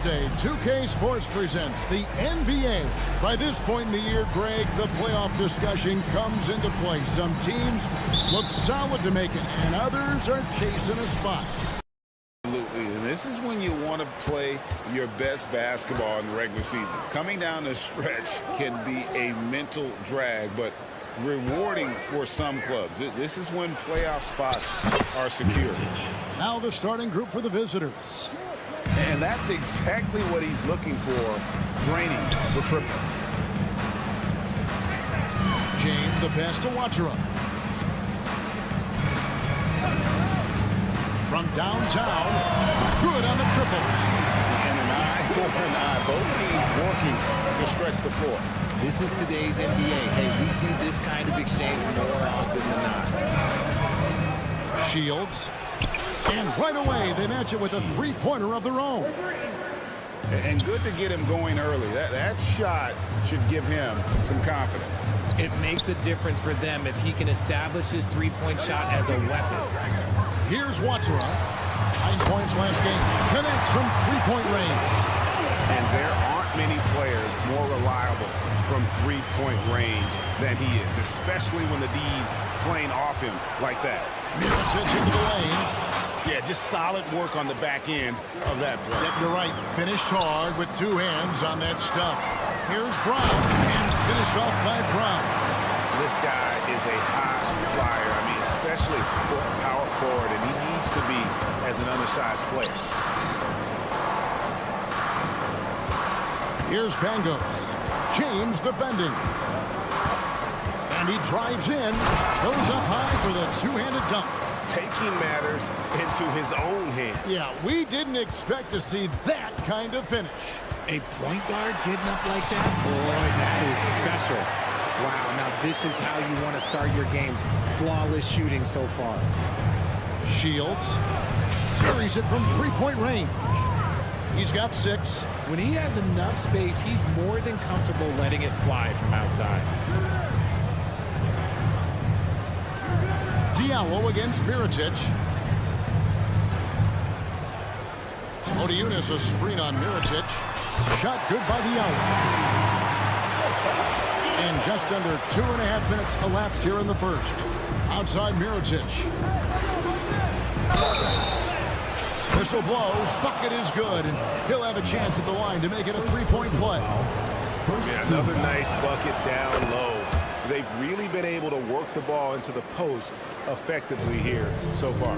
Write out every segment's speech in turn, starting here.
Day 2K Sports presents the NBA. By this point in the year, Greg, the playoff discussion comes into play. Some teams look solid to make it, and others are chasing a spot. Absolutely, and this is when you want to play your best basketball in the regular season. Coming down the stretch can be a mental drag, but rewarding for some clubs. This is when playoff spots are secured. Now the starting group for the visitors. And that's exactly what he's looking for, draining the triple. James, the pass to Watchera. From downtown, good on the triple. And an eye for an eye. Both teams working to stretch the floor. This is today's NBA. Hey, we see this kind of exchange more often than not. Shields. And right away, they match it with a three-pointer of their own. And good to get him going early. That shot should give him some confidence. It makes a difference for them if he can establish his three-point shot as a weapon. Here's Watchera. 9 points last game. Connects from three-point range. And there aren't many players more reliable from three-point range than he is, especially when the D's playing off him like that. Middleton into the lane. Yeah, just solid work on the back end of that play. Yep, you're right. Finished hard with two hands on that stuff. Here's Brown, and finished off by Brown. This guy is a high flyer. I mean, especially for a power forward, and he needs to be as an undersized player. Here's Pangos. James defending. And he drives in. Goes up high for the two-handed dunk. Taking matters into his own hand. Yeah, we didn't expect to see that kind of finish. A point guard getting up like that? Boy, that is special. Wow, now this is how you want to start your games. Flawless shooting so far. Shields carries it from three-point range. He's got 6. When he has enough space, he's more than comfortable letting it fly from outside. Diallo against Mirotic. Odiunas a screen on Mirotic. Shot good by Diallo. And just under 2.5 minutes elapsed here in the first. Outside Mirotic. Whistle blows. Bucket is good. And he'll have a chance at the line to make it a three-point play. Yeah, another nice bucket down low. They've really been able to work the ball into the post effectively here so far.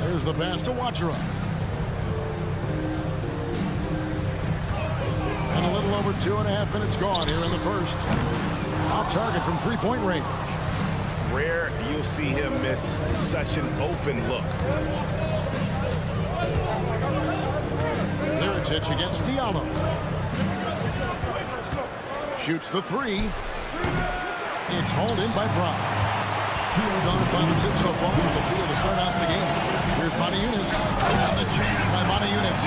There's the pass to Watchera. And a little over 2.5 minutes gone here in the first. Off target from three-point range. Rare you'll see him miss such an open look. Mirotic against Diallo. Shoots the three. It's hauled in by Brown. 2:05 so far on the field to start out the game. Here's Odiunas. And the jam by Odiunas.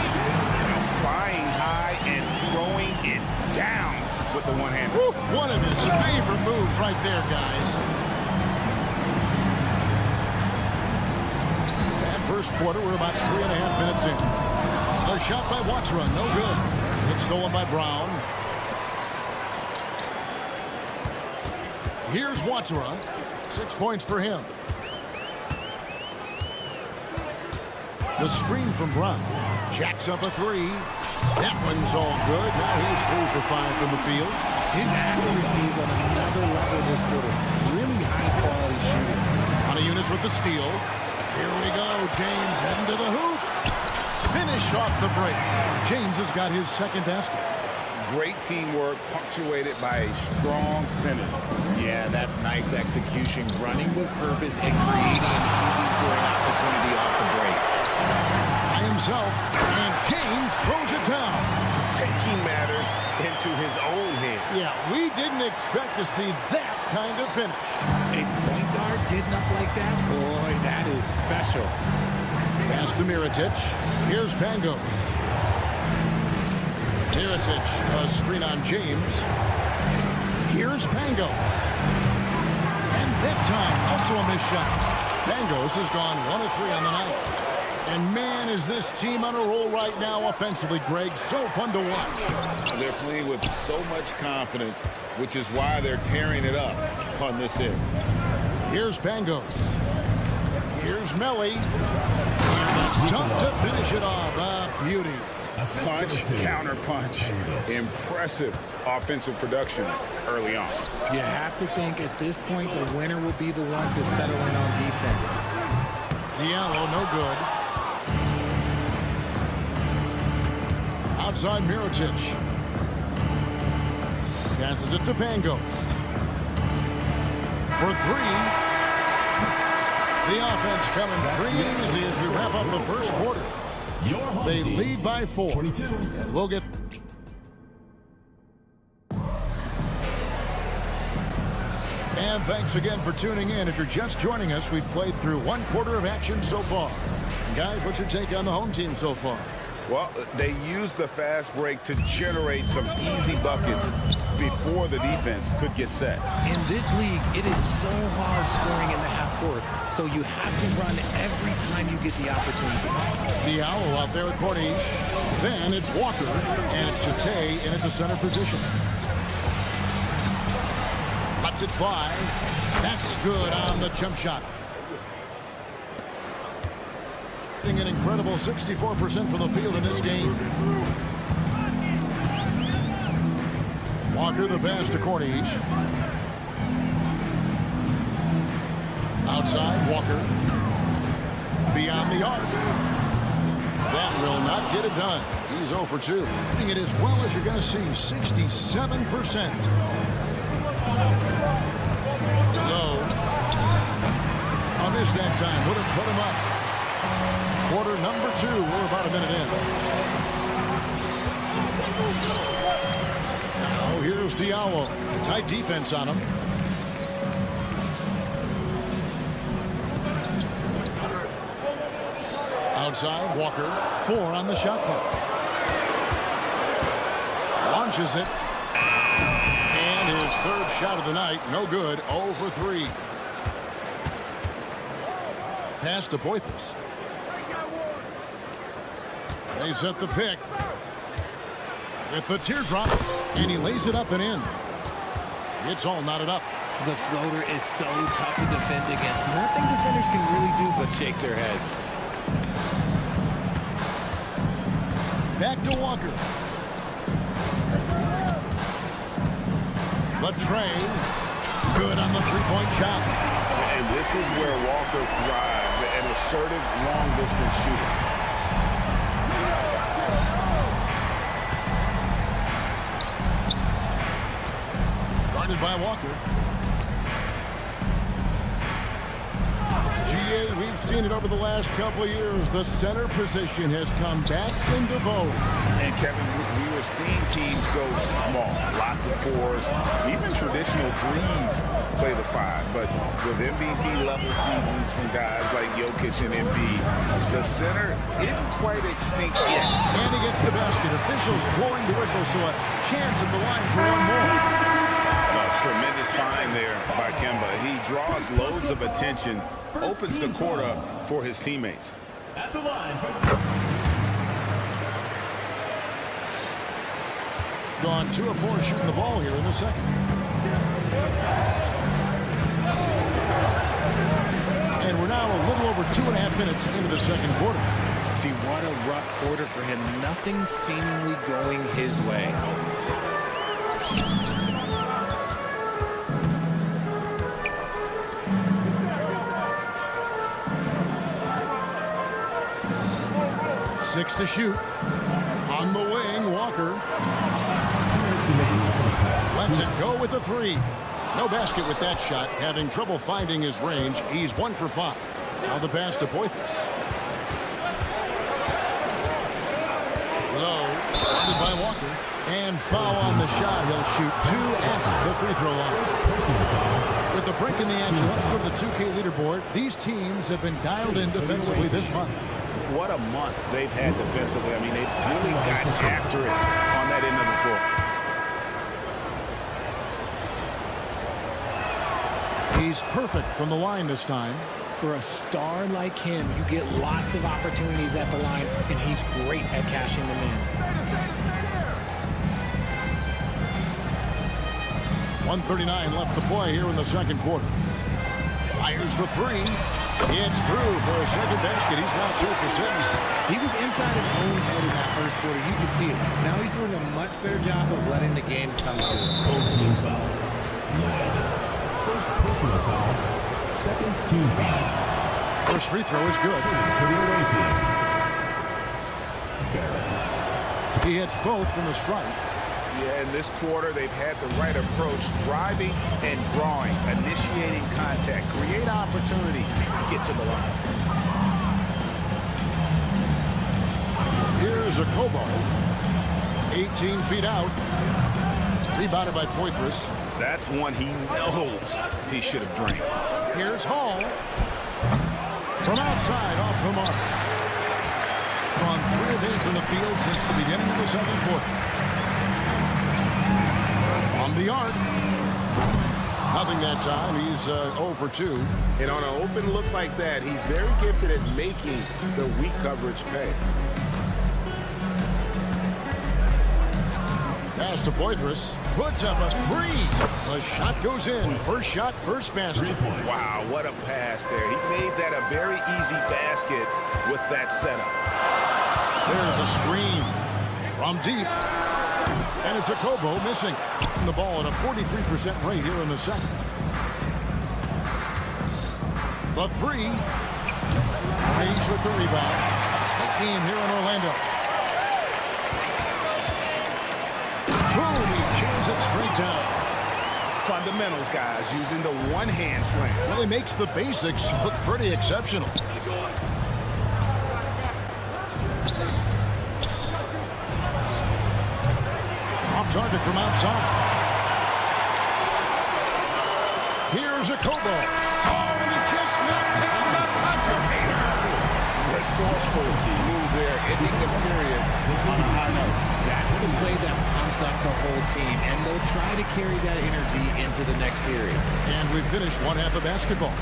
Flying high and throwing it down with the one-hand. One of his favorite moves right there, guys. And first quarter, we're about 3.5 minutes in. A shot by Watchera, no good. It's stolen by Brown. Here's Watchera. 6 points for him. The screen from Brown. Jacks up a three. That one's all good. Now he's 3 for 5 from the field. His accuracy is on another level this quarter. Really high-quality shooting. Eunice with the steal. Here we go. James heading to the hoop. Finish off the break. James has got his second basket. Great teamwork punctuated by a strong finish. Yeah, that's nice execution. Running with purpose and creating an easy scoring opportunity off the break. By himself. And James throws it down. Taking matters into his own hand. Yeah, we didn't expect to see that kind of finish. A point guard getting up like that? Boy, that is special. Pass to Mirotic. Here's Pangos. Mirotic, a screen on James. Here's Pangos. And that time, also a missed shot. Pangos has gone 1 of 3 on the night. And man, is this team on a roll right now offensively, Greg. So fun to watch. They're playing with so much confidence, which is why they're tearing it up on this end. Here's Pangos. Here's Melly. And a dunk to finish it off. A beauty. Punch, counter punch. Impressive offensive production early on. You have to think at this point the winner will be the one to settle in on defense. Diallo, no good. Outside Mirotic. Passes it to Pangos. For 3. The offense coming pretty easy as we wrap up the first quarter. They lead by 4. We'll get... And thanks again for tuning in. If you're just joining us, we've played through 1 quarter of action so far. Guys, what's your take on the home team so far? Well, they used the fast break to generate some easy buckets before the defense could get set. In this league, it is so hard scoring in the half court, so you have to run every time you get the opportunity. Diallo out there at Corniche. Then it's Walker, and it's Chate in at the center position. Cuts it 5. That's good on the jump shot. An incredible 64% for the field in this game. Walker the pass to Corniche. Outside, Walker. Beyond the arc. That will not get it done. He's 0 for 2. Hitting it as well as you're going to see, 67%. Low. On this that time, would have put him up. Quarter number 2. We're about a minute in. Now here's Diallo. Tight defense on him. Outside, Walker. 4 on the shot clock. Launches it. And his 3rd shot of the night. No good. 0 for 3. Pass to Poitras. They set the pick. With the teardrop. And he lays it up and in. It's all knotted up. The floater is so tough to defend against. Nothing defenders can really do but shake their heads. Back to Walker. The tray. Good on the 3-point shot. And this is where Walker thrives, an assertive long-distance shooter. Guarded by Walker. GA, we've seen it over the last couple of years. The center position has come back into vogue. And Kevin, we were seeing teams go small, lots of 4s, even traditional 3s play the 5. But with MVP-level seasons from guys like Jokic and Embiid, the center isn't quite extinct yet. And he gets the basket. Officials blowing the whistle, so a chance at the line for 1 more. Tremendous find there by Kemba. He draws loads of attention, opens the court up for his teammates. At the line. Gone 2 of 4 shooting the ball here in the second. And we're now a little over 2.5 minutes into the second quarter. See, what a rough quarter for him. Nothing seemingly going his way. Six to shoot. On the wing, Walker. Lets it go with a three. No basket with that shot. Having trouble finding his range. He's 1 for 5. Now the pass to Poitras. Low. Spotted by Walker. And foul on the shot. He'll shoot 2 at the free throw line. With the break in the action, let's go to the 2K leaderboard. These teams have been dialed in defensively this month. What a month they've had defensively. I mean, they really got after it on that end of the floor. He's perfect from the line this time. For a star like him, you get lots of opportunities at the line, and he's great at cashing them in. 1:39 left to play here in the second quarter. Fires the three. It's through for a second basket. He's now 2 for 6. He was inside his own head in that first quarter. You can see it. Now he's doing a much better job of letting the game come to him. Both team foul. First personal foul. Second team foul. First free throw is good. For the away team. He hits both from the strike. Yeah, in this quarter, they've had the right approach, driving and drawing, initiating contact, create opportunities, get to the line. Here's a Kobo. 18 feet out. Rebounded by Poitras. That's one he knows he should have drained. Here's Hall. From outside, off the mark. On 3 of 8 from the field since the beginning of the second quarter. On the arc. Nothing that time. He's 0 for 2. And on an open look like that, he's very gifted at making the weak coverage pay. Pass to Poitras. Puts up a 3. The shot goes in. First shot, first basket. Wow, what a pass there. He made that a very easy basket with that setup. There's a screen from deep. And it's a Kobo missing the ball at a 43% rate here in the second. The 3. Hayes with the rebound. Tight game here in Orlando. Boom, he jams it straight down. Fundamentals, guys, using the one-hand slam. Well, he makes the basics look pretty exceptional. Off target from outside. Here's a Kobo. Oh, and he just knocked down the buzzer beater. Resourceful move there, ending the period on a high note. That's the play that pumps up the whole team, and they'll try to carry that energy into the next period. And we've finished one half of basketball.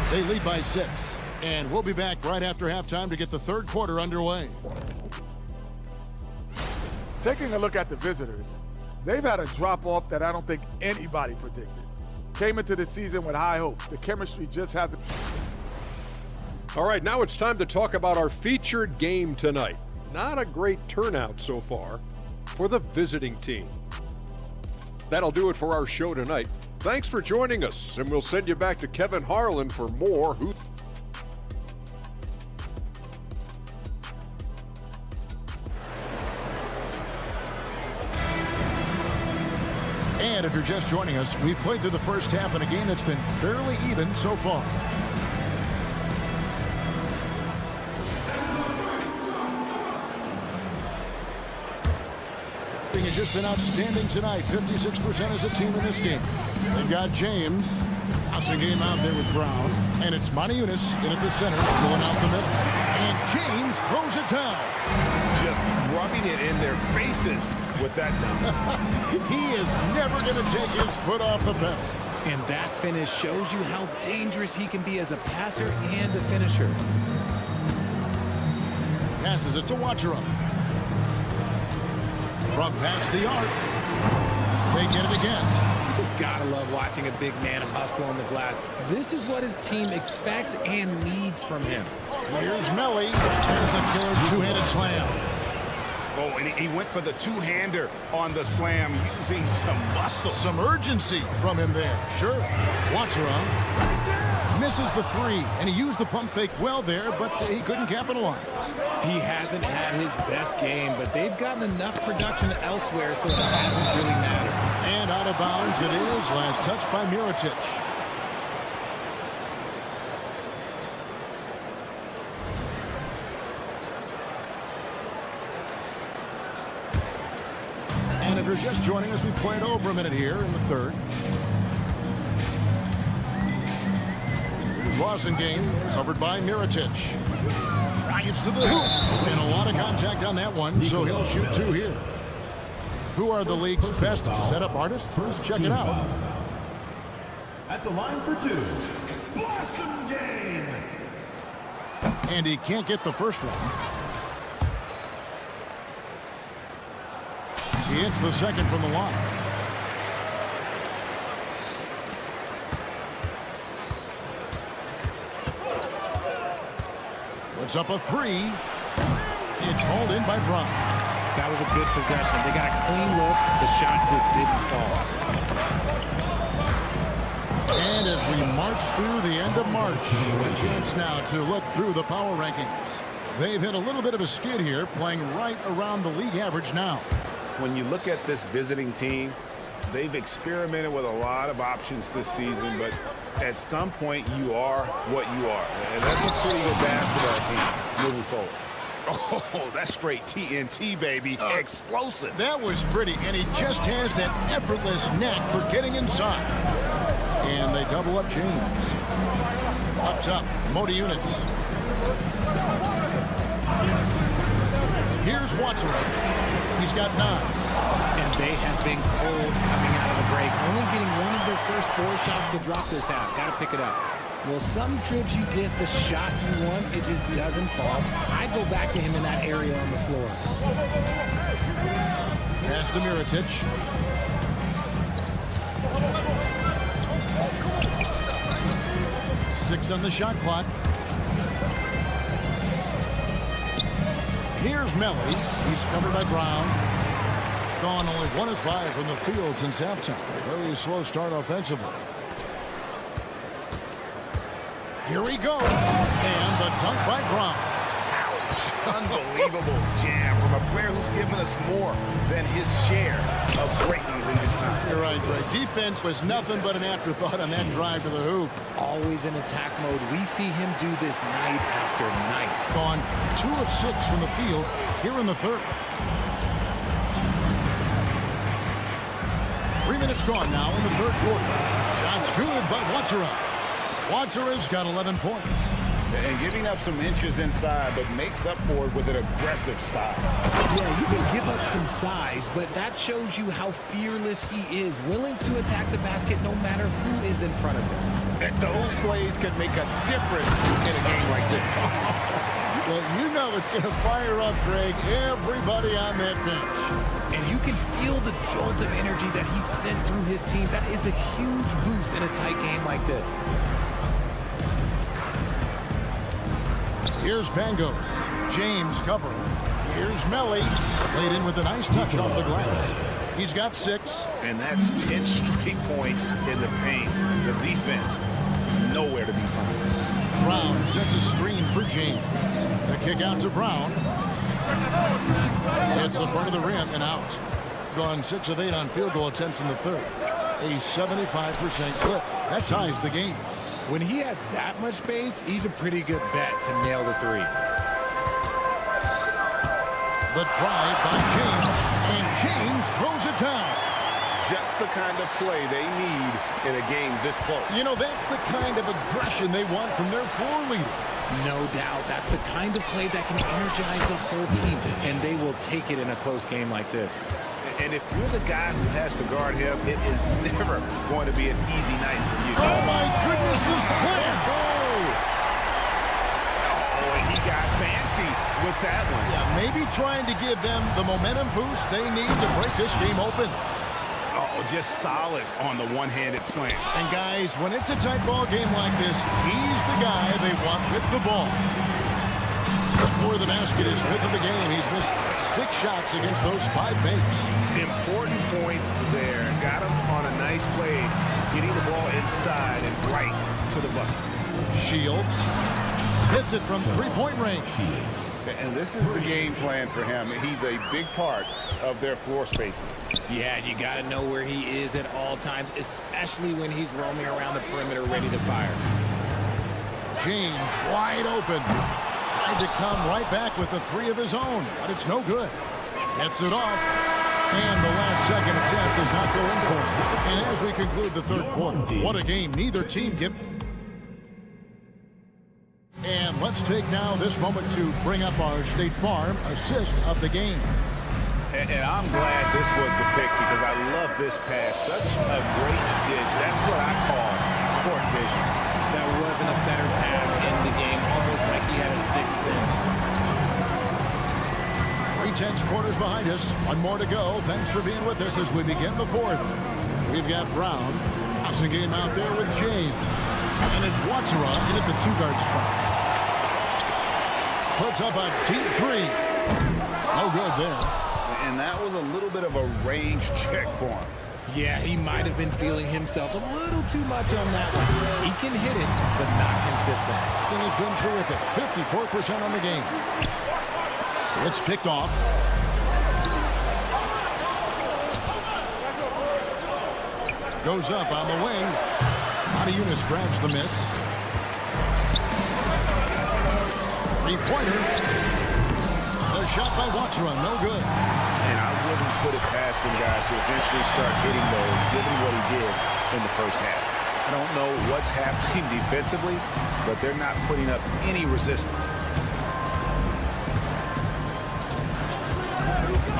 They lead by 6. And we'll be back right after halftime to get the third quarter underway. Taking a look at the visitors, they've had a drop-off that I don't think anybody predicted. Came into the season with high hopes. The chemistry just hasn't. All right, now it's time to talk about our featured game tonight. Not a great turnout so far for the visiting team. That'll do it for our show tonight. Thanks for joining us, and we'll send you back to Kevin Harlan for more Hoop. And if you're just joining us, we've played through the first half in a game that's been fairly even so far. Has just been outstanding tonight. 56% as a team in this game. They've got James. Passing game out there with Brown. And it's Maniunas in at the center, going out the middle. And James throws it down. Just rubbing it in their faces with that number. He is never going to take his foot off the pedal. And that finish shows you how dangerous he can be as a passer and a finisher. Passes it to Watchera. From past the arc. They get it again. Just gotta love watching a big man hustle on the glass. This is what his team expects and needs from him. Here's Melly. There's the killer two-handed slam. Oh, and he went for the two-hander on the slam using some muscle. Some urgency from him there. Sure. Watson misses the three, and he used the pump fake well there, but he couldn't capitalize. He hasn't had his best game, but they've gotten enough production elsewhere, so it hasn't really mattered. And out of bounds it is. Last touch by Mirotic. And if you're just joining us, we played over a minute here in the third. Here's Lawson game, covered by Mirotic. Drives to the hoop. And a lot of contact on that one, so he'll shoot two here. Who are the league's best setup artists? Check it out. At the line for two, Blossom Game. And he can't get the first one. He hits the second from the line. Puts up a three. It's hauled in by Brown. That was a good possession. They got a clean look. The shot just didn't fall. And as we march through the end of March, a chance now to look through the power rankings. They've hit a little bit of a skid here, playing right around the league average now. When you look at this visiting team, they've experimented with a lot of options this season, but at some point you are what you are. And that's a pretty good basketball team moving forward. Oh, that's straight TNT, baby. Explosive. That was pretty, and he just has that effortless knack for getting inside. And they double up James. Up top, Modi Units. Here's Watson. He's got 9. And they have been cold coming out of the break. Only getting one of their first 4 shots to drop this half. Got to pick it up. Well, some trips you get the shot you want, it just doesn't fall. I go back to him in that area on the floor. Pass to Mirotic. Six on the shot clock. Here's Melly. He's covered by Brown. Gone only 1 of 5 from the field since halftime. Very slow start offensively. Here he goes. And the dunk by Brown. Unbelievable jam from a player who's given us more than his share of greatness in his time. You're right, Greg. Defense was nothing but an afterthought on that drive to the hoop. Always in attack mode. We see him do this night after night. Gone 2 of 6 from the field here in the third. 3 minutes gone now in the third quarter. Shots good by Watson. Watson got 11 points. And giving up some inches inside, but makes up for it with an aggressive style. Yeah, you can give up some size, but that shows you how fearless he is, willing to attack the basket no matter who is in front of him. And those plays can make a difference in a game like this. Well, you know it's going to fire up, Greg, everybody on that bench. And you can feel the jolt of energy that he sent through his team. That is a huge boost in a tight game like this. Here's Bangos. James covering. Here's Melly. Laid in with a nice touch off the glass. He's got 6. And that's 10 straight points in the paint. The defense, nowhere to be found. Brown sets a screen for James. The kick out to Brown. Hits the front of the rim and out. Gone 6 of 8 on field goal attempts in the third. A 75% clip. That ties the game. When he has that much space, he's a pretty good bet to nail the 3. The drive by James, and James throws it down. Just the kind of play they need in a game this close. You know, that's the kind of aggression they want from their floor leader. No doubt. That's the kind of play that can energize the whole team, and they will take it in a close game like this. And if you're the guy who has to guard him, it is never going to be an easy night for you. Oh, my goodness, the slam! Oh, and he got fancy with that one. Yeah, maybe trying to give them the momentum boost they need to break this game open. Oh, just solid on the one-handed slam. And guys, when it's a tight ball game like this, he's the guy they want with the ball. Score the basket is 5th of the game. He's missed 6 shots against those 5 mates. Important points there. Got him on a nice play, getting the ball inside and right to the bucket. Shields hits it from 3-point range. And this is the game plan for him. He's a big part of their floor spacing. Yeah, you got to know where he is at all times, especially when he's roaming around the perimeter ready to fire. James wide open. Tried to come right back with the 3 of his own, but it's no good. Gets it off. And the last second attempt does not go in for him. And as we conclude the 3rd quarter, what a game neither team give. And let's take now this moment to bring up our State Farm assist of the game. And I'm glad this was the pick because I love this pass. Such a great dish. That's what I call court vision. That wasn't a better pass in the game, almost like he had a 6th sense. 3/10 quarters behind us. 1 more to go. Thanks for being with us as we begin the 4th. We've got Brown. Passing game out there with James. And it's Watsara in at the 2-guard spot. Puts up a deep 3. No good there. And that was a little bit of a range check for him. Yeah, he might have been feeling himself a little too much on that one. He can hit it, but not consistent. And it's been terrific. 54% on the game. It's picked off. Goes up on the wing. Eunice grabs the miss. 3-pointer. The shot by Watsara, no good. And I wouldn't put it past him, guys, to eventually start hitting those, given what he did in the first half. I don't know what's happening defensively, but they're not putting up any resistance.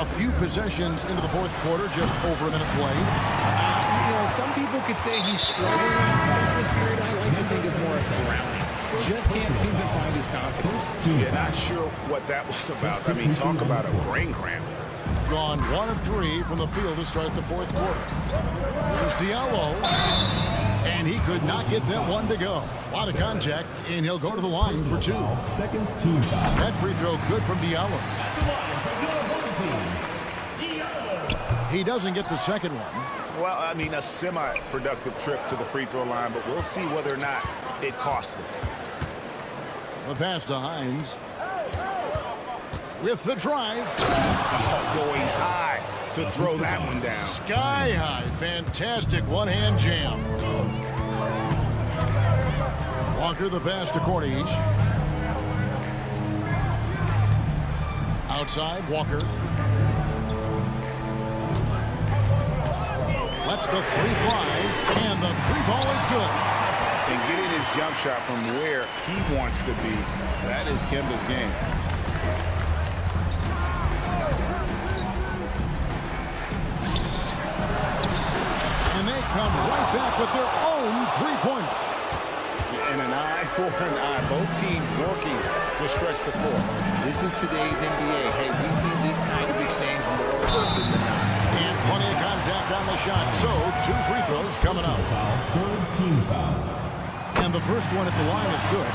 A few possessions into the 4th quarter, just over a minute played. You know, some people could say he's struggling on offense this period. I like to think of more of drowning. Just can't seem to find his confidence. Yeah, not sure what that was about. I mean, talk about a brain cramp. Gone 1 of 3 from the field to start the 4th quarter. Here's Diallo. And he could not get that one to go. A lot of contact, and he'll go to the line for 2. That free throw good from Diallo. He doesn't get the second one. Well, I mean, a semi-productive trip to the free throw line, but we'll see whether or not it costs him. The pass to Hines. With the drive. Going high to throw that one down. Sky high. Fantastic one-hand jam. Walker the pass to Corniche. Outside, Walker. Lets the 3 fly, and the 3 ball is good. And getting his jump shot from where he wants to be, that is Kemba's game. And they come right back with their own 3-pointer. And an eye for an eye. Both teams working to stretch the floor. This is today's NBA. Hey, we see this kind of exchange more often than not. And plenty of contact on the shot. So, 2 free throws coming up. And the first one at the line is good.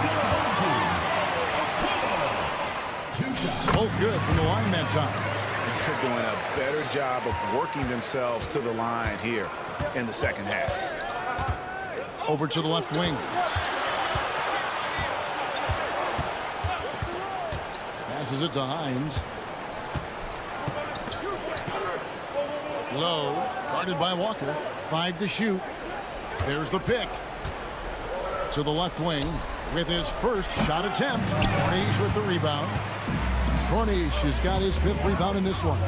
Both good from the line that time. They're doing a better job of working themselves to the line here in the second half. Over to the left wing. Passes it to Hines. Low, guarded by Walker. 5 to shoot. There's the pick. To the left wing with his first shot attempt. Corniche with the rebound. Corniche has got his 5th rebound in this one.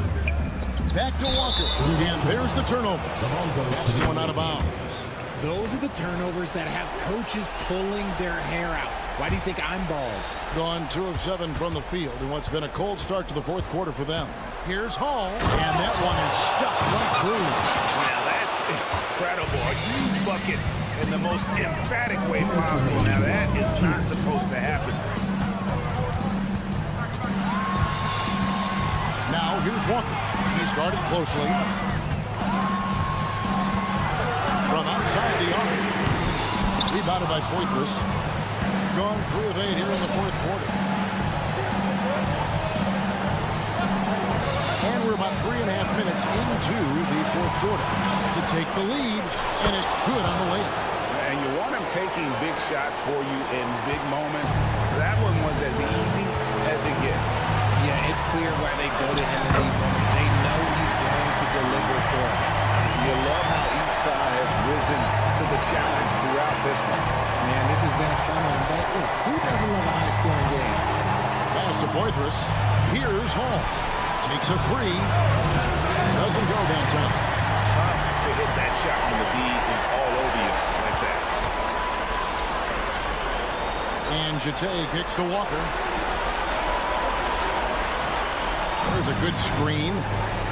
Back to Walker. And there's the turnover. That's one out of bounds. Those are the turnovers that have coaches pulling their hair out. Why do you think I'm bald? Gone 2 of 7 from the field in what's been a cold start to the 4th quarter for them. Here's Hall, and that one is stuck right through. Now that's incredible. A huge bucket in the most emphatic way possible. Now that is not supposed to happen. Now here's Walker. He's guarded closely. outside the arc. Rebounded by Poitras. Gone 3 of 8 here in the fourth quarter. And we're about 3.5 minutes into the fourth quarter to take the lead, and it's good on the way. And you want him taking big shots for you in big moments. That one was as easy as it gets. Yeah, it's clear why they go to him in these moments. They know he's going to deliver for them. You love how each side has risen to the challenge throughout this one. Man, this has been a fun one. But who doesn't love a high-scoring game? Pass to Poitras. Here's Hall. Takes a 3. Doesn't go that time. Tough to hit that shot when the D is all over you like that. And Jete kicks to Walker. There's a good screen.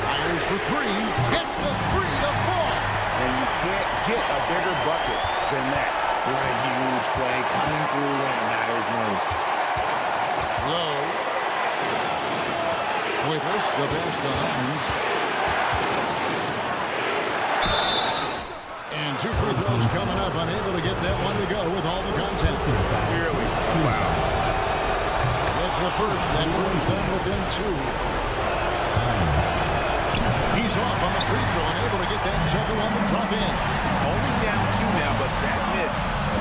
Fires for 3. Hits the 3 to fall. And you can't get a bigger bucket than that. What a huge play coming through when it matters most. Low. Poitras, the best on Hines. And 2 free throws coming up. Unable to get that one to go with all the content. Clearly a foul. That's the first. That brings them within 2. He's off on the free throw, unable to get that second one to drop in. Only down 2 now, but that miss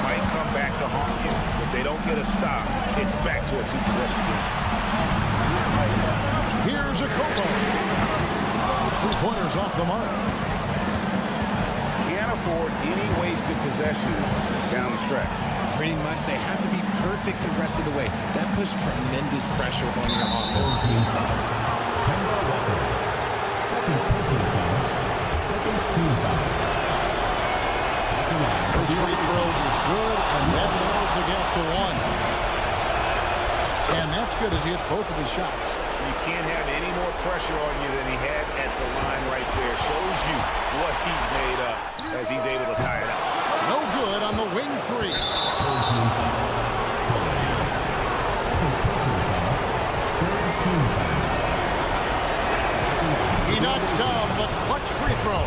might come back to haunt you. If they don't get a stop, it's back to a 2-possession game. Here's a Kobo. 3-pointers off the mark. Can't afford any wasted possessions down the stretch. Pretty much, they have to be perfect the rest of the way. That puts tremendous pressure on your offense. First free throw is good, and that narrows the gap to 1. And that's good as he hits both of his shots. You can't have any more pressure on you than he had at the line right there. Shows you what he's made up as he's able to tie it up. No good on the wing 3. He knocks down the clutch free throw.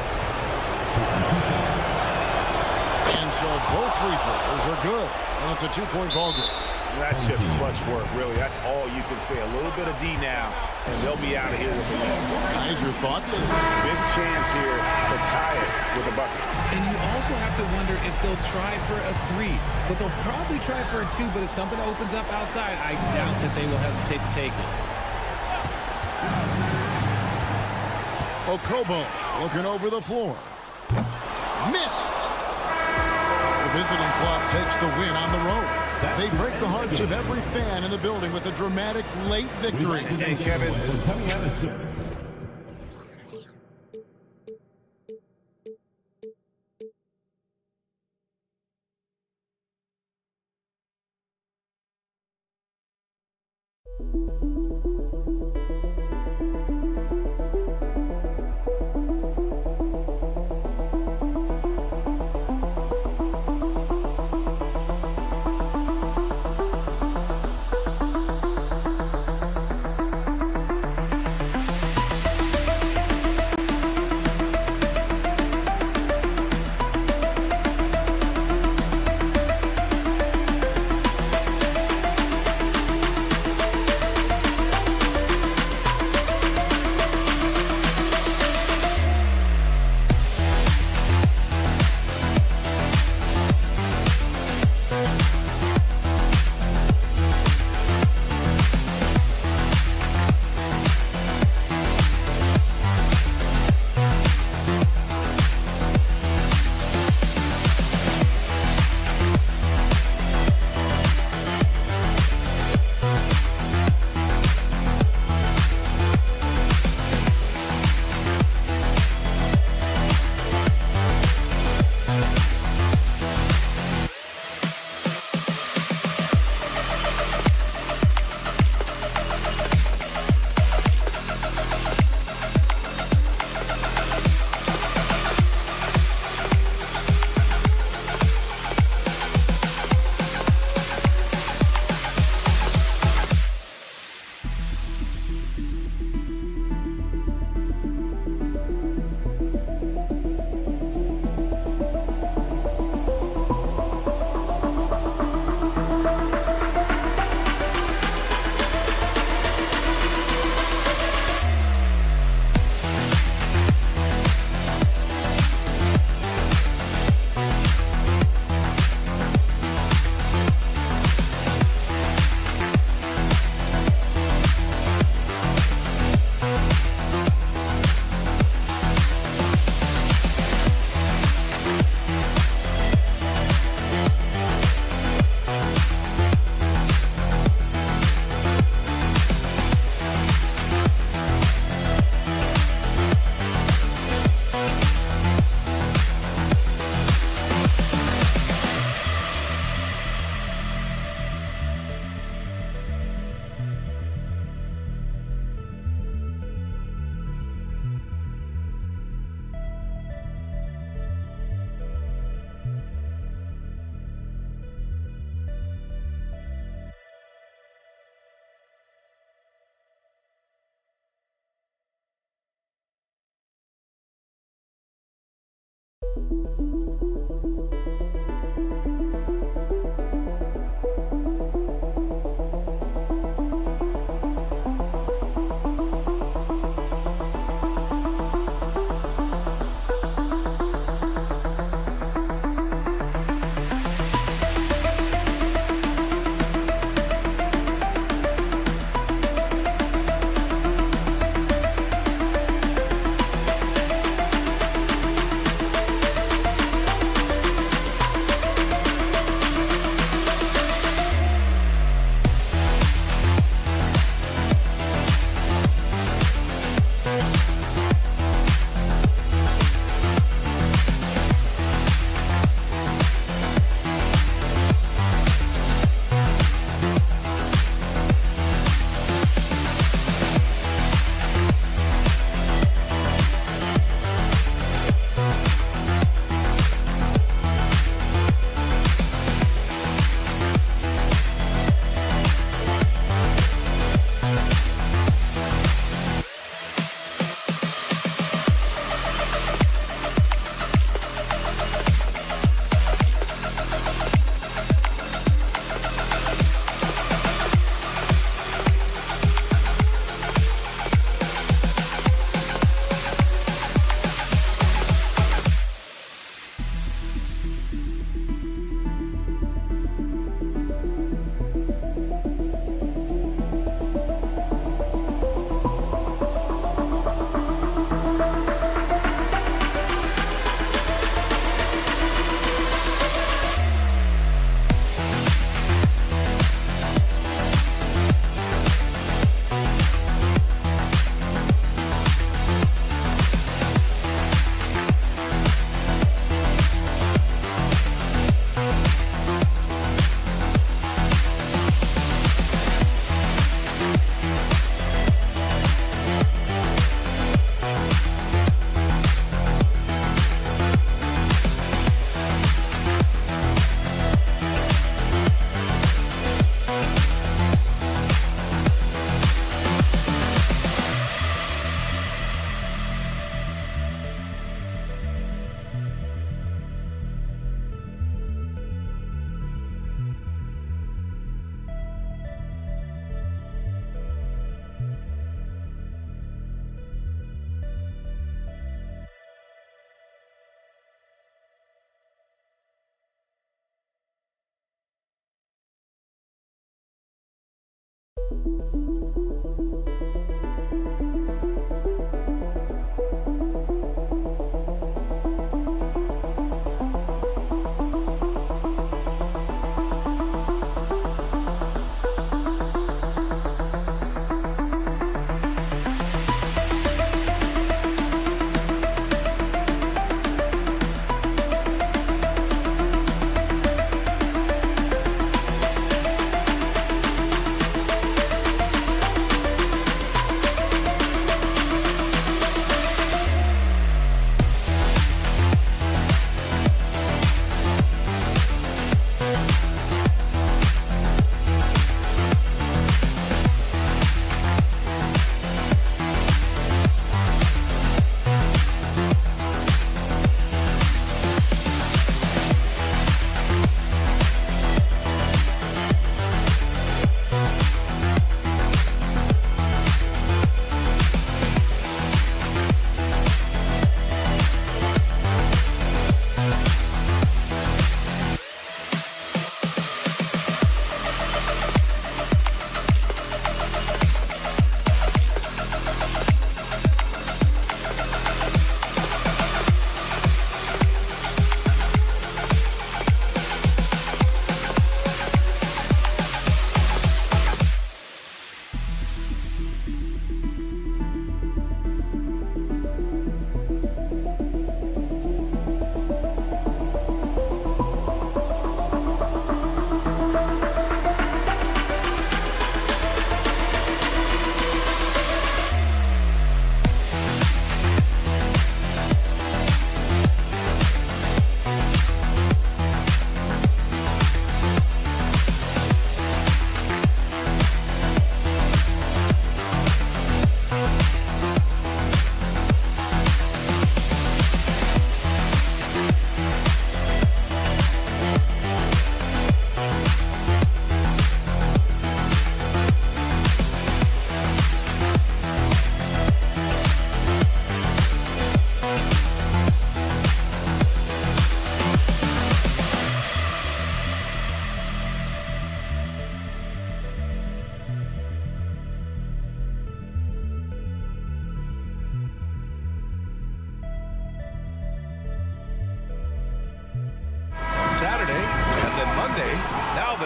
And so both free throws are good. And it's a 2-point ball game. That's just clutch work, really. That's all you can say. A little bit of D now, and they'll be out of here with the lead. Guys, your thoughts? Big chance here to tie it with a bucket. And you also have to wonder if they'll try for a 3. But they'll probably try for a 2. But if something opens up outside, I doubt that they will hesitate to take it. Okobo looking over the floor. Missed. The visiting club takes the win on the road. They break the hearts of every fan in the building with a dramatic late victory. Hey, Kevin. Coming out at 6.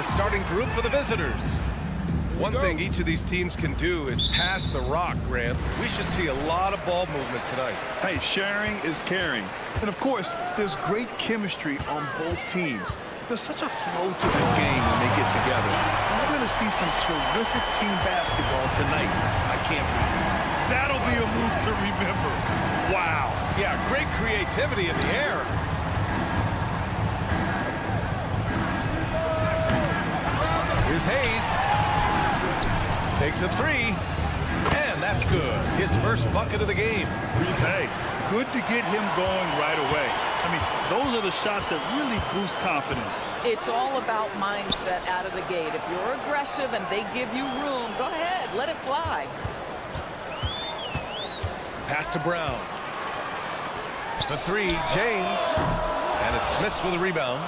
the starting group for the visitors. One thing each of these teams can do is pass the rock, Grant. We should see a lot of ball movement tonight. Hey, sharing is caring. And of course, there's great chemistry on both teams. There's such a flow to this game when they get together. We're going to see some terrific team basketball tonight. I can't wait. That'll be a move to remember. Wow. Yeah, great creativity in the air. Here's Hayes. Takes a three. And that's good. His first bucket of the game. Hey, good to get him going right away. I mean, those are the shots that really boost confidence. It's all about mindset out of the gate. If you're aggressive and they give you room, go ahead, let it fly. Pass to Brown. The three, James. And it's Smith with a rebound.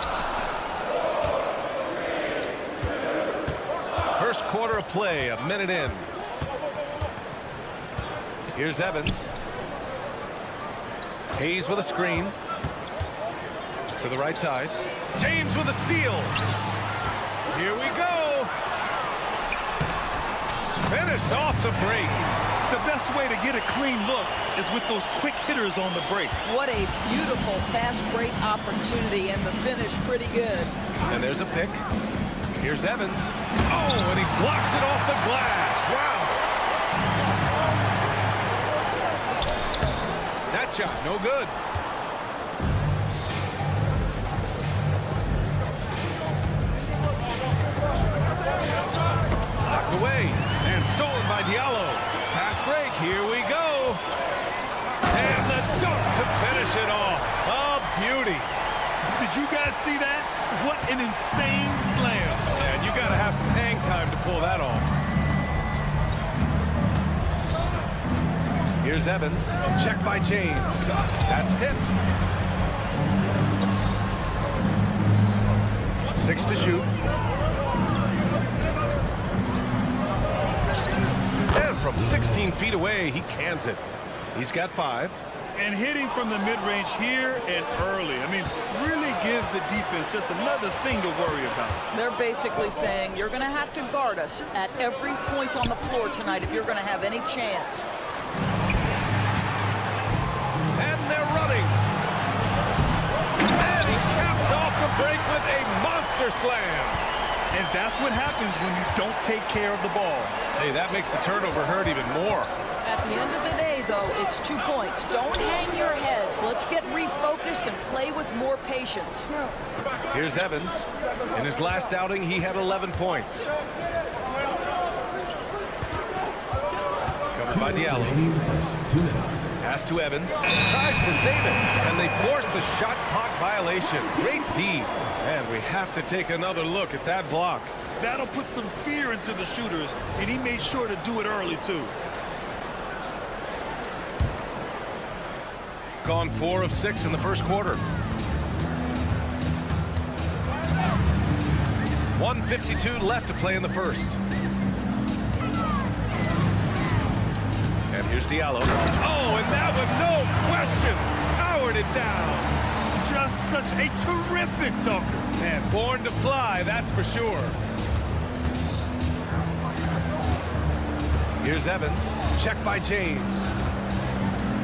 First quarter of play, a minute in. Here's Evans. Hayes with a screen. To the right side. James with a steal. Here we go. Finished off the break. The best way to get a clean look is with those quick hitters on the break. What a beautiful fast break opportunity, and the finish pretty good. And there's a pick. Here's Evans. Oh, and he blocks it off the glass. Wow. That shot, no good. Knocked away and stolen by Diallo. Fast break, here we go. And the dunk to finish it off. A beauty. Did you guys see that? What an insane slam. And you got to have some hang time to pull that off. Here's Evans. Check by James. That's tipped. 6 to shoot. 15 feet away. He cans it. He's got 5. And hitting from the mid-range here and early. I mean, really gives the defense just another thing to worry about. They're basically saying you're going to have to guard us at every point on the floor tonight if you're going to have any chance. And they're running. And he caps off the break with a monster slam. And that's what happens when you don't take care of the ball. Hey, that makes the turnover hurt even more. At the end of the day, though, it's 2 points. Don't hang your heads. Let's get refocused and play with more patience. Here's Evans. In his last outing, he had 11 points. Covered by Diallo. Pass to Evans. Tries to save it. And they force the shot clock violation. Great D. And we have to take another look at that block. That'll put some fear into the shooters, and he made sure to do it early, too. Gone 4 of 6 in the first quarter. 1:52 left to play in the first. And here's Diallo. Oh, and that one, no question, powered it down. Just such a terrific dunker. Man, born to fly, that's for sure. Here's Evans. Check by James.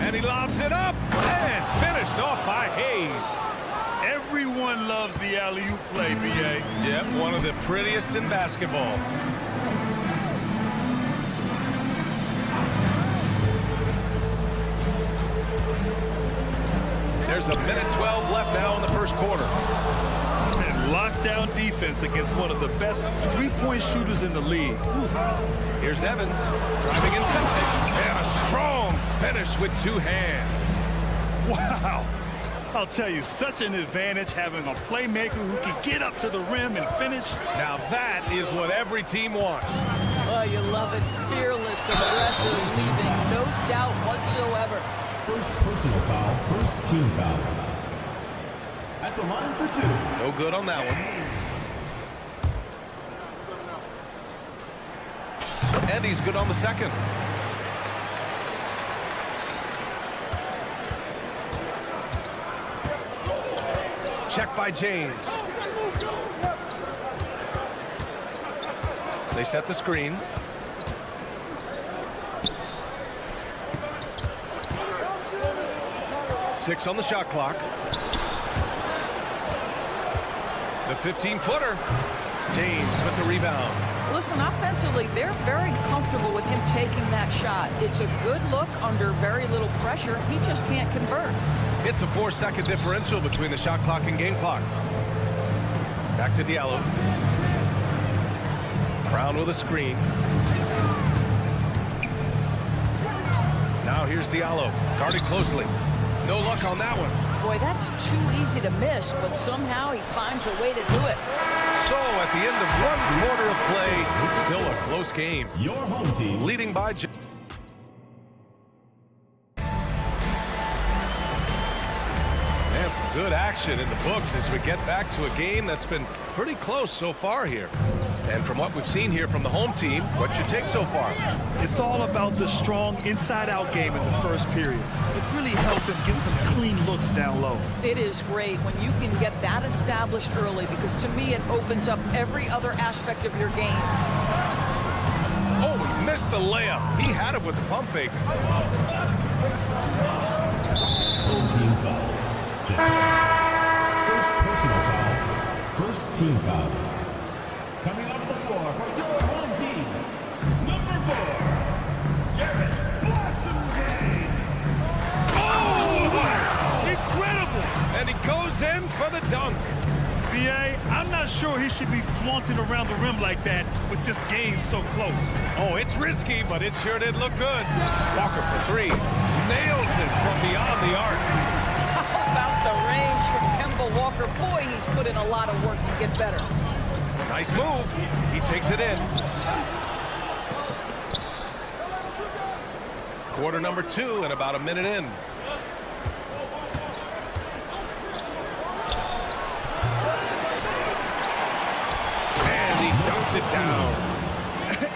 And he lobs it up. And finished off by Hayes. Everyone loves the alley-oop play, B.A. Yep, one of the prettiest in basketball. There's 1:12 left now in the first quarter. And lockdown defense against one of the best three-point shooters in the league. Here's Evans driving inside. And a strong finish with 2 hands. Wow. I'll tell you, such an advantage having a playmaker who can get up to the rim and finish. Now that is what every team wants. Oh, you love it. Fearless, aggressive, leaving no doubt whatsoever. First personal foul, first team foul. At the line for 2. No good on that one. And he's good on the second. Check by James. They set the screen. Six on the shot clock. The 15-footer. James with the rebound. Listen, offensively, they're very comfortable with him taking that shot. It's a good look under very little pressure. He just can't convert. It's a 4-second differential between the shot clock and game clock. Back to Diallo. Brown with a screen. Now here's Diallo, guarded closely. No luck on that one. Boy, that's too easy to miss, but somehow he finds a way to do it. So at the end of 1 quarter of play, it's still a close game. Your home team Leading by... And some good action in the books as we get back to a game that's been pretty close so far here. And from what we've seen here from the home team, what's your take so far? It's all about the strong inside-out game in the first period. It really helped them get some clean looks down low. It is great when you can get that established early because to me it opens up every other aspect of your game. Oh, he missed the layup. He had it with the pump fake. home team foul. First personal foul, first team foul. Coming onto the floor for your home team, number 4, Jared Blossomgame. Oh, wow! Incredible! And he goes in for the dunk. B.A., I'm not sure he should be flaunting around the rim like that with this game so close. Oh, it's risky, but it sure did look good. Walker for 3. Nails it from beyond the arc. How about the range from Kemba Walker? Boy, he's put in a lot of work to get better. Nice move. He takes it in. Quarter number 2 and about a minute in. And he dunks it down.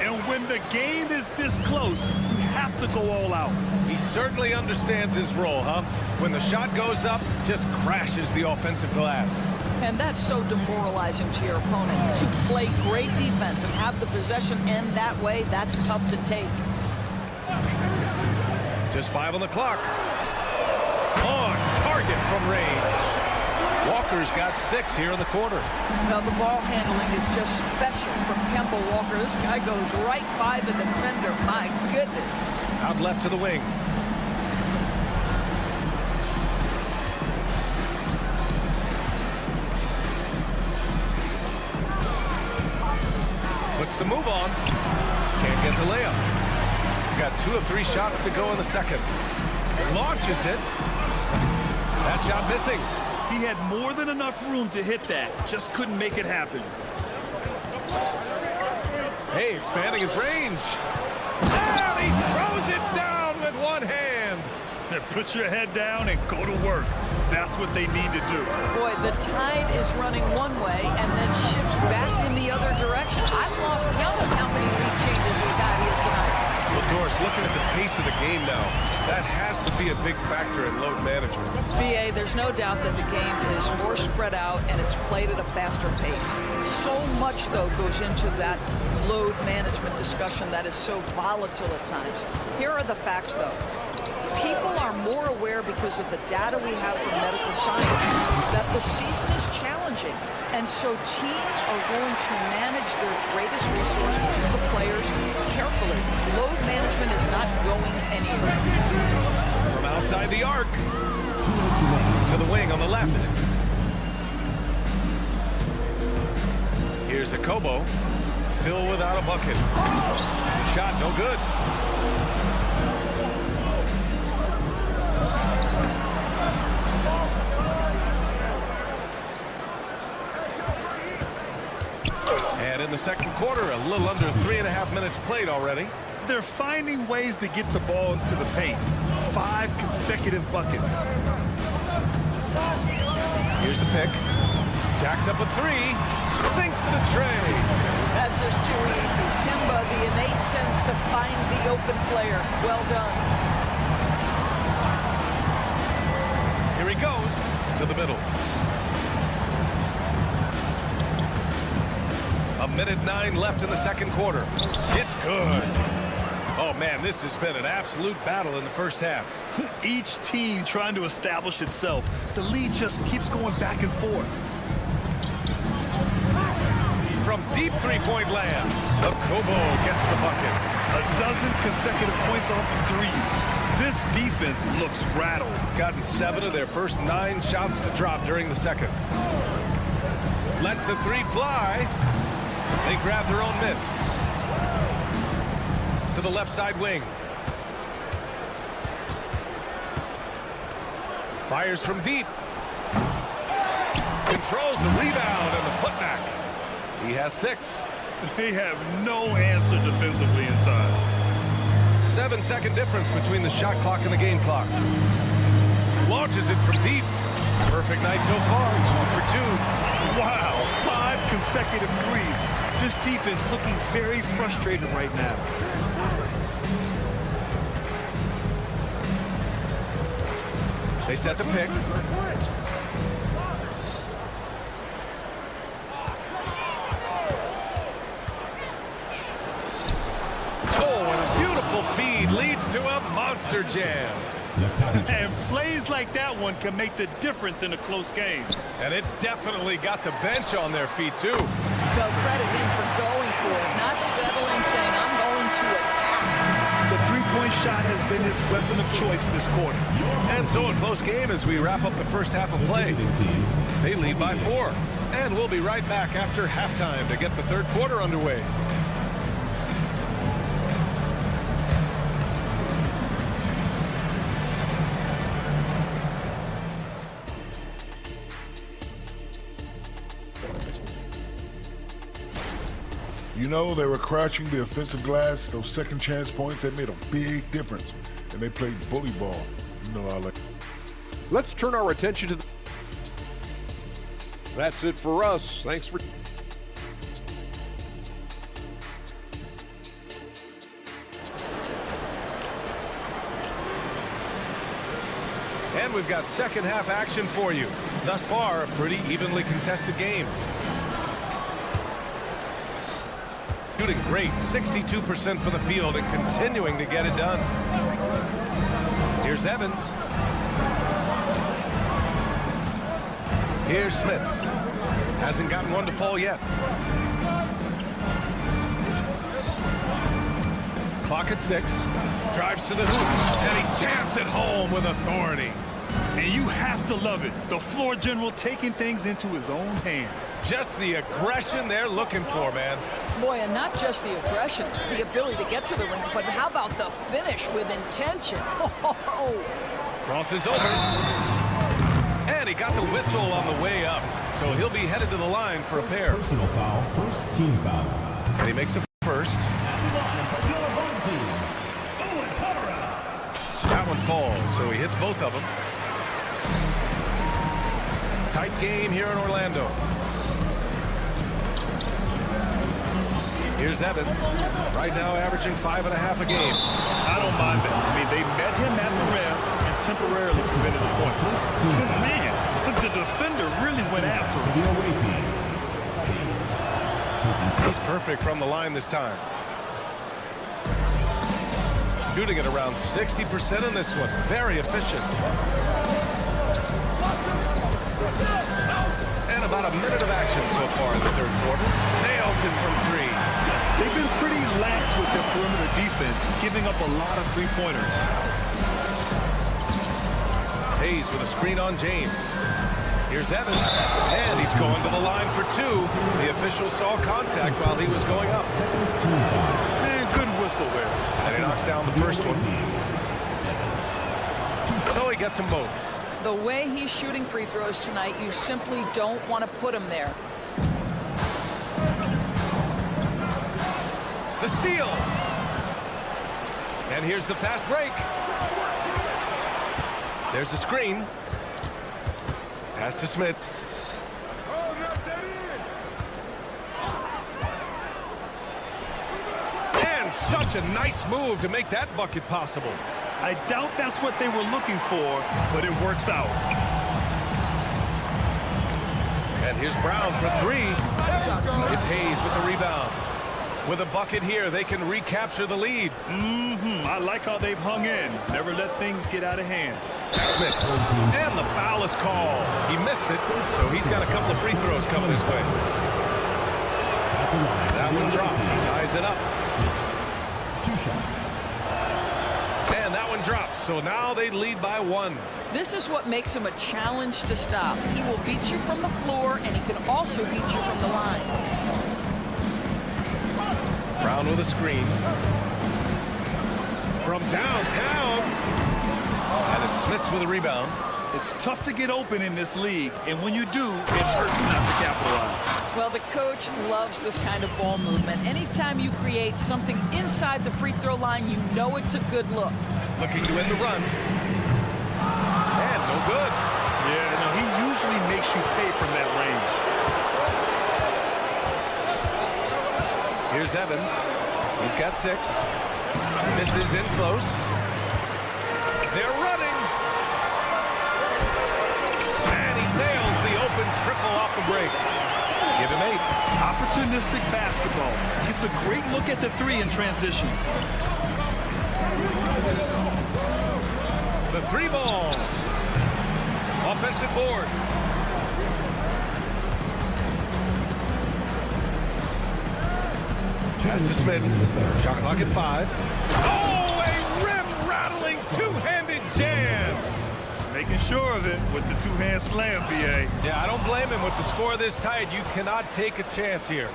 And when the game is this close, you have to go all out. He certainly understands his role, huh? When the shot goes up, just crashes the offensive glass. And that's so demoralizing to your opponent. To play great defense and have the possession end that way, that's tough to take. Just 5 on the clock. On target from range. Walker's got 6 here in the quarter. Now the ball handling is just special from Kemba Walker. This guy goes right by the defender. My goodness. Out left to the wing. Puts the move on. Can't get the layup. Got 2 of 3 shots to go in the second. Launches it. That shot missing. He had more than enough room to hit that. Just couldn't make it happen. Hey, expanding his range. And he throws it down with one hand. Put your head down and go to work. That's what they need to do. Boy, the tide is running one way and then shifts back in the other direction. I've lost count of how many lead changes we've had here tonight. Well, Doris, looking at the pace of the game now, that has to be a big factor in load management. BA, there's no doubt that the game is more spread out and it's played at a faster pace. So much, though, goes into that load management discussion that is so volatile at times. Here are the facts, though. People are more aware because of the data we have from medical science that the season is challenging. And so teams are going to manage their greatest resource, which is the players, carefully. Load management is not going anywhere. From outside the arc to the wing on the left. Here's Akobo, still without a bucket. The shot no good. And in the second quarter, a little under 3.5 minutes played already. They're finding ways to get the ball into the paint. 5 consecutive buckets. Here's the pick. Jacks up a 3. Sinks the tray. That's just too easy. Kemba, the innate sense to find the open player. Well done. Here he goes to the middle. 1:09 left in the second quarter. It's good. Oh, man, this has been an absolute battle in the first half. Each team trying to establish itself. The lead just keeps going back and forth. From deep three-point land, Akobo gets the bucket. A dozen consecutive points off of threes. This defense looks rattled. Gotten 7 of their first 9 shots to drop during the second. Lets the 3 fly. They grab their own miss. To the left side wing. Fires from deep. Controls the rebound and the putback. He has 6. They have no answer defensively inside. 7-second difference between the shot clock and the game clock. Launches it from deep. Perfect night so far. 2 for 2. Wow, 5 consecutive threes. This defense looking very frustrated right now. They set the pick. Oh, and a beautiful feed leads to a monster jam. And plays like that one can make the difference in a close game. And it definitely got the bench on their feet, too. So credit him for going for it, not settling, saying, I'm going to attack. The three-point shot has been his weapon of choice this quarter. And so a close game as we wrap up the first half of play. They lead by 4. And we'll be right back after halftime to get the third quarter underway. You know, they were crashing the offensive glass. Those second chance points, that made a big difference. And they played bully ball. You know, I like. Let's turn our attention to the... That's it for us. Thanks for... And we've got second half action for you. Thus far, a pretty evenly contested game. Shooting great, 62% for the field and continuing to get it done. Here's Evans. Here's Smits. Hasn't gotten one to fall yet. Clock at 6. Drives to the hoop, and he jams it home with authority. And you have to love it. The floor general taking things into his own hands. Just the aggression they're looking for, man. Boy, and not just the aggression, the ability to get to the ring, but how about the finish with intention? Crosses over. And he got the whistle on the way up. So he'll be headed to the line for a pair. Personal foul, first team foul. And he makes a first. That one falls, so he hits both of them. Tight game here in Orlando. Here's Evans. Right now averaging 5.5 a game. I don't mind that. I mean, they met him at the rim and temporarily prevented the point. Man, the defender really went after him. The away team. He's perfect from the line this time. Shooting at around 60% in this one. Very efficient. And about a minute of action so far in the third quarter. Nails it from 3. They've been pretty lax with their perimeter defense, giving up a lot of three-pointers. Hayes with a screen on James. Here's Evans. And he's going to the line for 2. The official saw contact while he was going up. Man, good whistle there. And he knocks down the first one. So he gets them both. The way he's shooting free throws tonight, you simply don't want to put him there. The steal. And here's the fast break. There's the screen. Pass to Smits. And such a nice move to make that bucket possible. I doubt that's what they were looking for, but it works out. And here's Brown for 3. It's Hayes with the rebound. With a bucket here, they can recapture the lead. I like how they've hung in. Never let things get out of hand. Smith. And the foul is called. He missed it, so he's got a couple of free throws coming his way. That one drops. He ties it up. 2 shots. And that one drops, so now they lead by 1. This is what makes him a challenge to stop. He will beat you from the floor, and he can also beat you from the line. Brown with a screen. From downtown. And it's Smits with a rebound. It's tough to get open in this league, and when you do, it hurts not to capitalize. Well, the coach loves this kind of ball movement. Anytime you create something inside the free throw line, you know it's a good look. Looking to end the run. And no good. Yeah, no, he usually makes you pay from that range. Here's Evans. He's got 6. Misses in close. They're running. And he nails the open triple off the break. Give him 8. Opportunistic basketball. Gets a great look at the 3 in transition. The 3 ball. Offensive board. Pass to Smits. Shot clock at 5. Oh, a rim-rattling two-handed jam. Making sure of it with the 2-hand slam, BA. Yeah, I don't blame him. With the score this tight, you cannot take a chance here.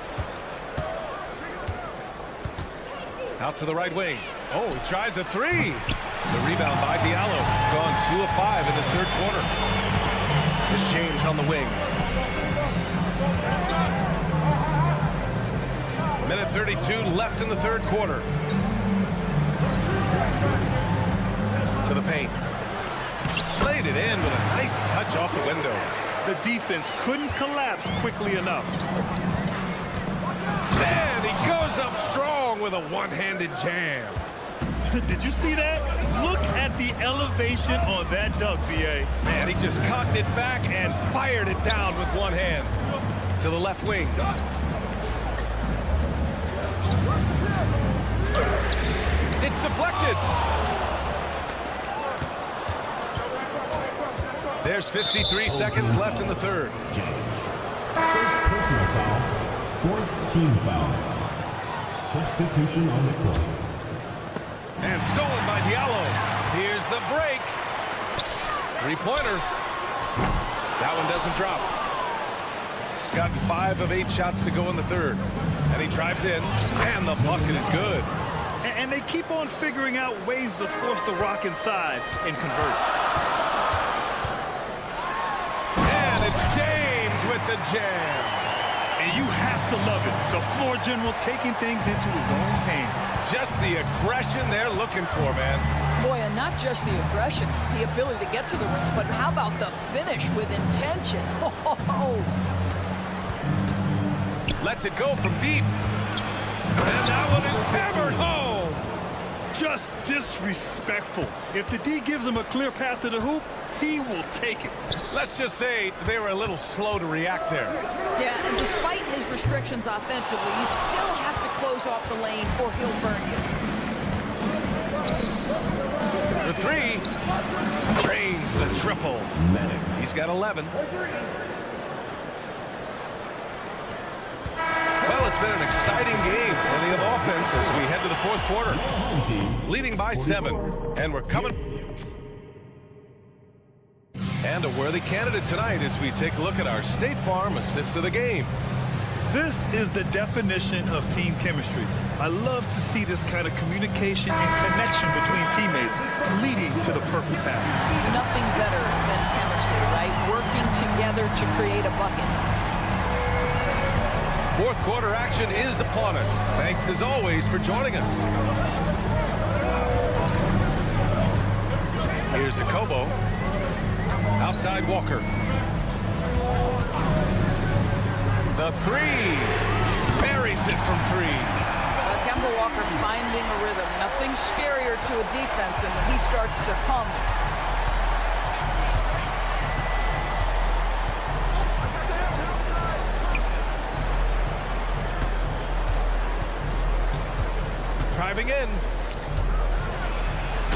Out to the right wing. Oh, he tries a 3. The rebound by Diallo. Gone 2 of 5 in this third quarter. It's James on the wing. Minute 32 left in the third quarter. To the paint. Laid it in with a nice touch off the window. The defense couldn't collapse quickly enough. And he goes up strong with a one-handed jam. Did you see that? Look at the elevation on that dunk, B.A. Man, he just cocked it back and fired it down with one hand to the left wing. It's deflected. There's 53 seconds left in the third. First personal foul, fourth team foul. Substitution on the court. And stolen by Diallo. Here's the break. Three-pointer. That one doesn't drop. Got 5 of 8 shots to go in the third. And he drives in, and the bucket is good. And they keep on figuring out ways to force the Rock inside and convert. And it's James with the jam. And you have to love it. The floor general taking things into his own hands. Just the aggression they're looking for, man. Boy, and not just the aggression, the ability to get to the rim, but how about the finish with intention? Oh. Lets it go from deep. And that one is hammered home. Just disrespectful. If the D gives him a clear path to the hoop, he will take it. Let's just say they were a little slow to react there. Yeah, and despite his restrictions offensively, you still have to close off the lane or he'll burn you. For 3, drains the triple. He's got 11. Well, it's been an exciting game. Plenty of offense as we head to the fourth quarter. Leading by 7, and we're coming. And a worthy candidate tonight as we take a look at our State Farm assist of the game. This is the definition of team chemistry. I love to see this kind of communication and connection between teammates leading to the perfect pass. Nothing better than chemistry, right? Working together to create a bucket. Fourth quarter action is upon us. Thanks as always for joining us. Here's a Kobo. Outside Walker. The 3. Buries it from 3. Kemba Walker finding a rhythm. Nothing scarier to a defense than when he starts to hum. Driving in.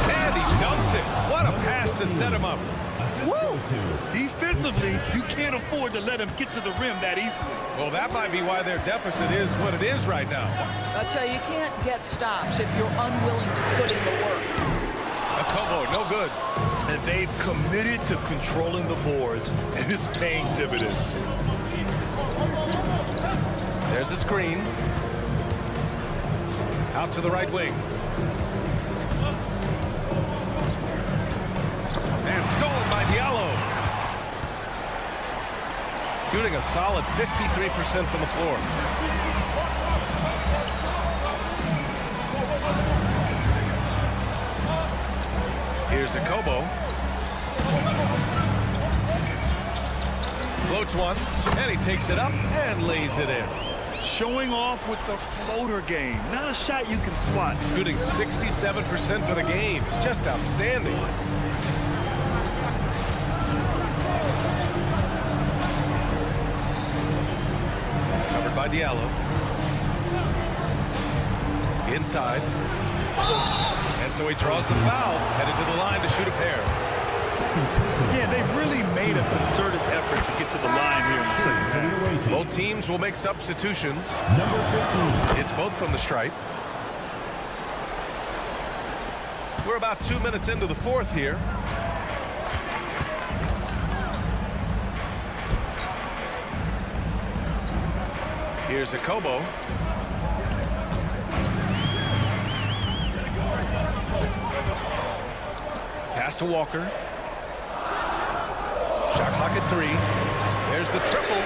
And he dumps it. What a pass to set him up. Woo! Defensively, you can't afford to let him get to the rim that easily. Well, that might be why their deficit is what it is right now. I tell you, you can't get stops if you're unwilling to put in the work. A Kobo, no good. And they've committed to controlling the boards, and it's paying dividends. There's a screen. Out to the right wing. And stolen by Diallo. Shooting a solid 53% from the floor. Here's a Kobo. Floats one, and he takes it up and lays it in. Showing off with the floater game. Not a shot you can swat. Shooting 67% for the game. Just outstanding. Covered by Diallo. Inside. And so he draws the foul. Headed to the line to shoot a pair. Yeah, they've really made a concerted effort to get to the line here in the second half. Both teams will make substitutions. It's both from the stripe. We're about 2 minutes into the fourth here. Here's a Kobo. Pass to Walker. Shot clock at 3. There's the triple.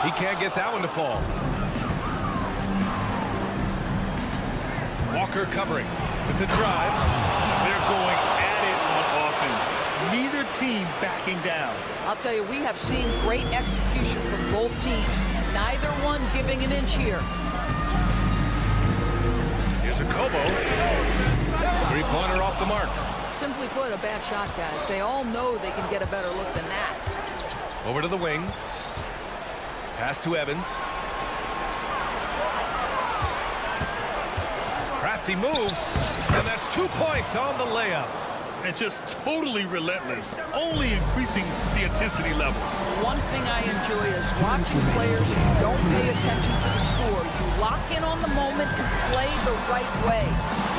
He can't get that one to fall. Walker covering with the drive. They're going at it on offense. Neither team backing down. I'll tell you, we have seen great execution from both teams. Neither one giving an inch here. Here's a Kobo. Three-pointer off the mark. Simply put, a bad shot, guys. They all know they can get a better look than that. Over to the wing. Pass to Evans. Crafty move. And that's 2 points on the layup. And just totally relentless, only increasing the intensity level. One thing I enjoy is watching players who don't pay attention to the score. You lock in on the moment and play the right way.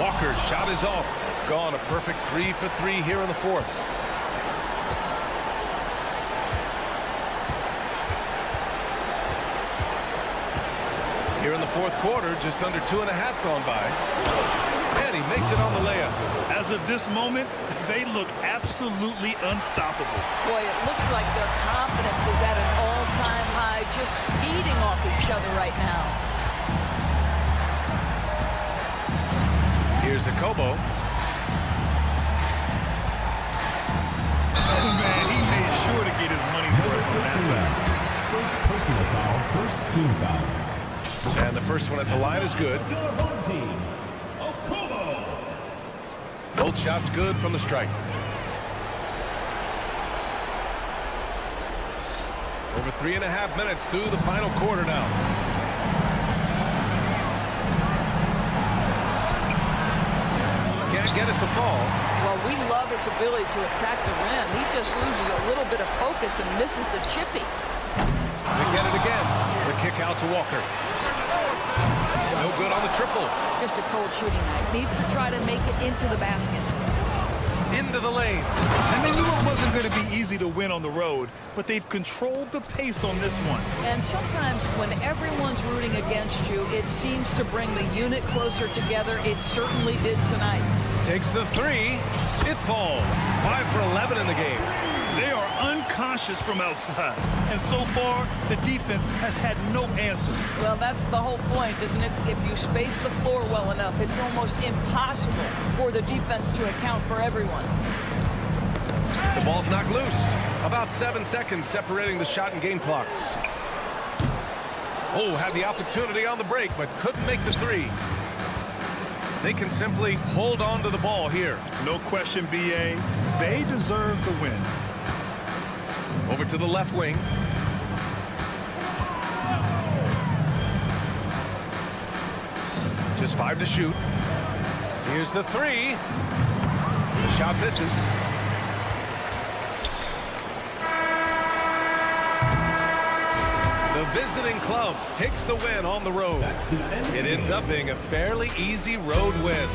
Walker's shot is off. Gone. A perfect 3 for 3 here in the fourth. Here in the fourth quarter, just under 2.5 gone by. And he makes it on the layup. As of this moment, they look absolutely unstoppable. Boy, it looks like their confidence is at an all-time high, just feeding off each other right now. Here's a Kobo. Oh, man, he made sure to get his money's worth on that foul. First personal foul, first team foul. And the first one at the line is good. Your home team, Okobo. Both shots good from the stripe. Over 3.5 minutes through the final quarter now. Can't get it to fall. Well, we love his ability to attack the rim. He just loses a little bit of focus and misses the chippy. They get it again. The kick out to Walker. No good on the triple. Just a cold shooting night. Needs to try to make it into the basket. Into the lane. And they knew it wasn't going to be easy to win on the road, but they've controlled the pace on this one. And sometimes when everyone's rooting against you, it seems to bring the unit closer together. It certainly did tonight. Takes the three. It falls. 5 for 11 in the game. They are unconscious from outside, and so far, the defense has had no answer. Well, that's the whole point, isn't it? If you space the floor well enough, it's almost impossible for the defense to account for everyone. The ball's knocked loose. About 7 seconds separating the shot and game clocks. Oh, had the opportunity on the break, but couldn't make the three. They can simply hold on to the ball here. No question, B.A. They deserve the win. Over to the left wing. Just 5 to shoot. Here's the three. The shot misses. The visiting club takes the win on the road. It ends up being a fairly easy road win.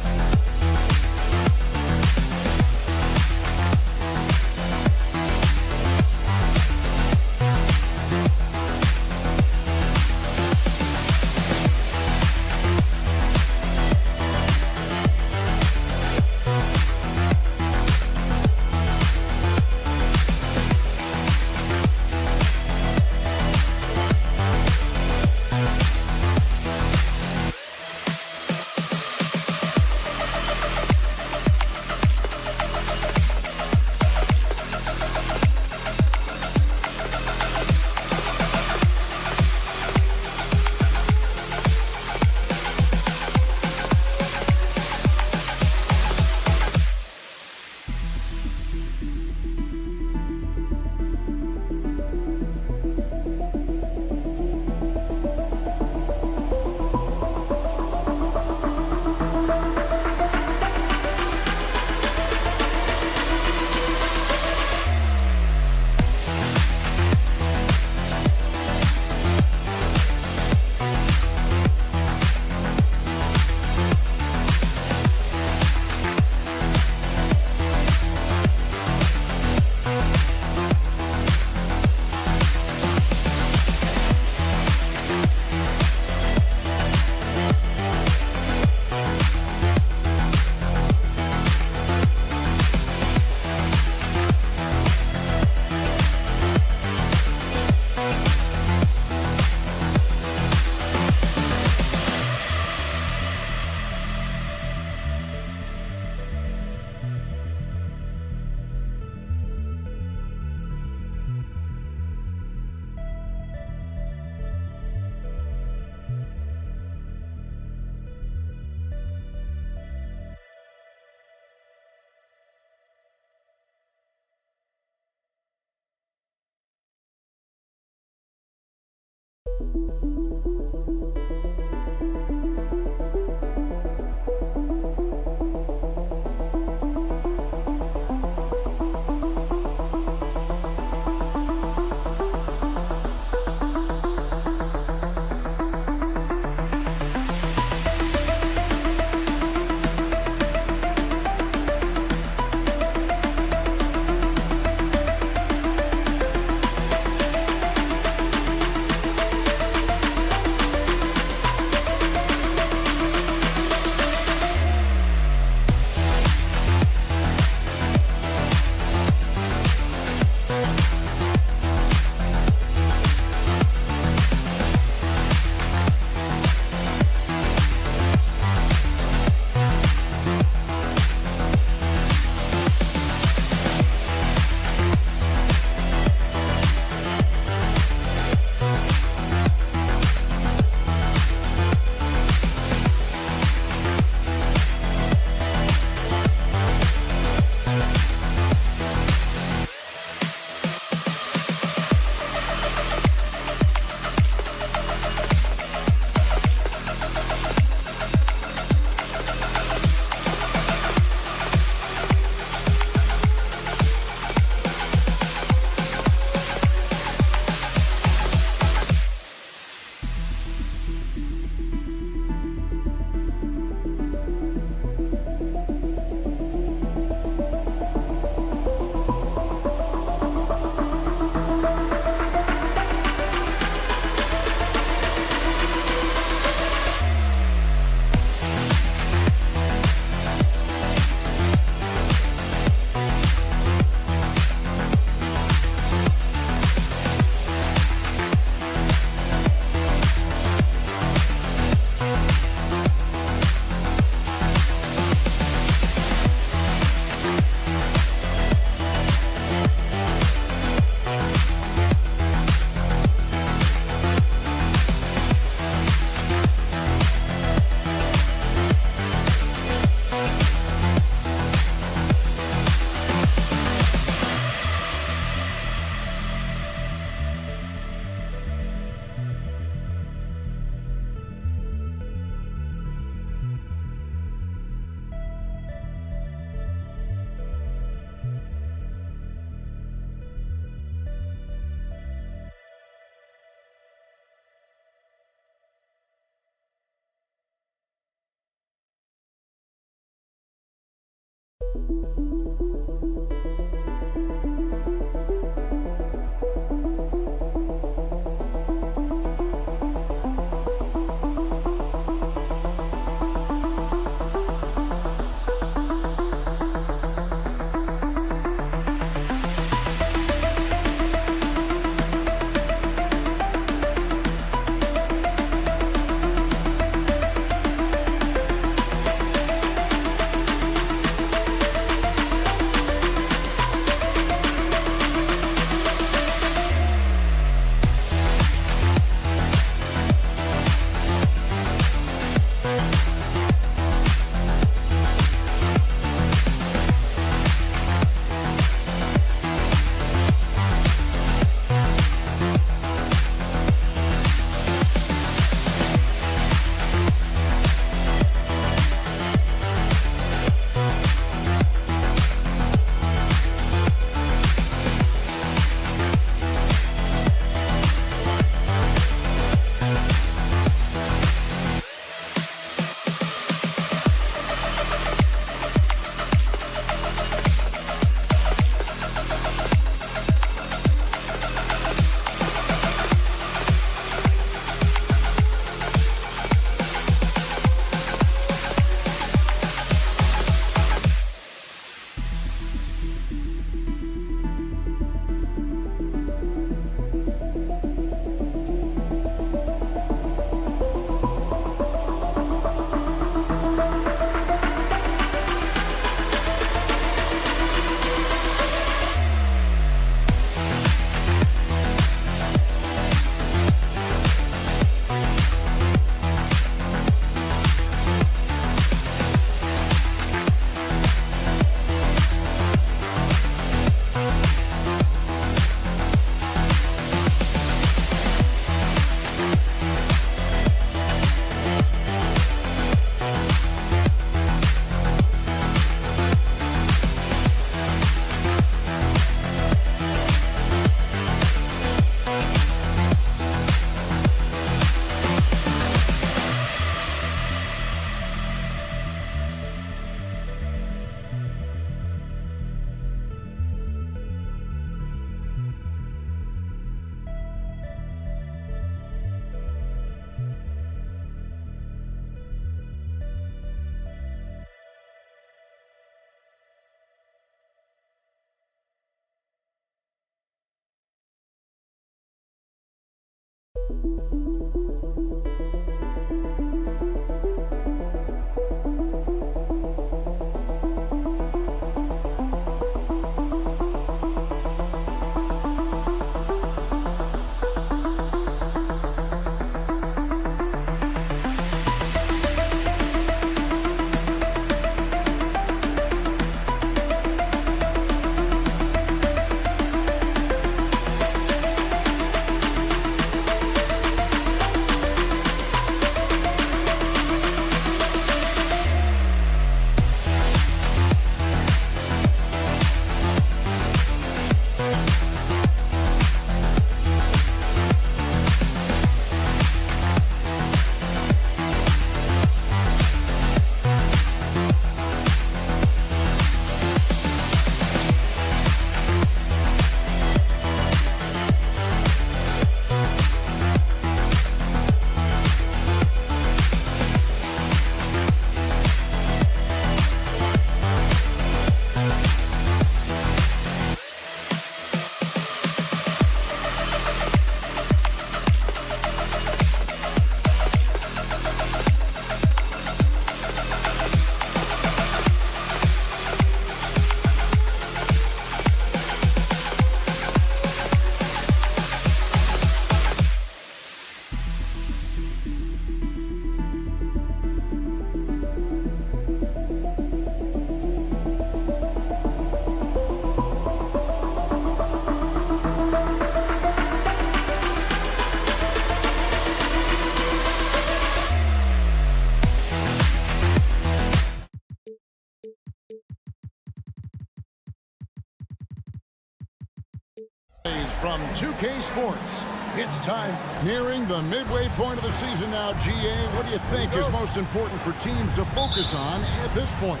From 2K Sports, it's time nearing the midway point of the season now. GA, what do you think is most important for teams to focus on at this point?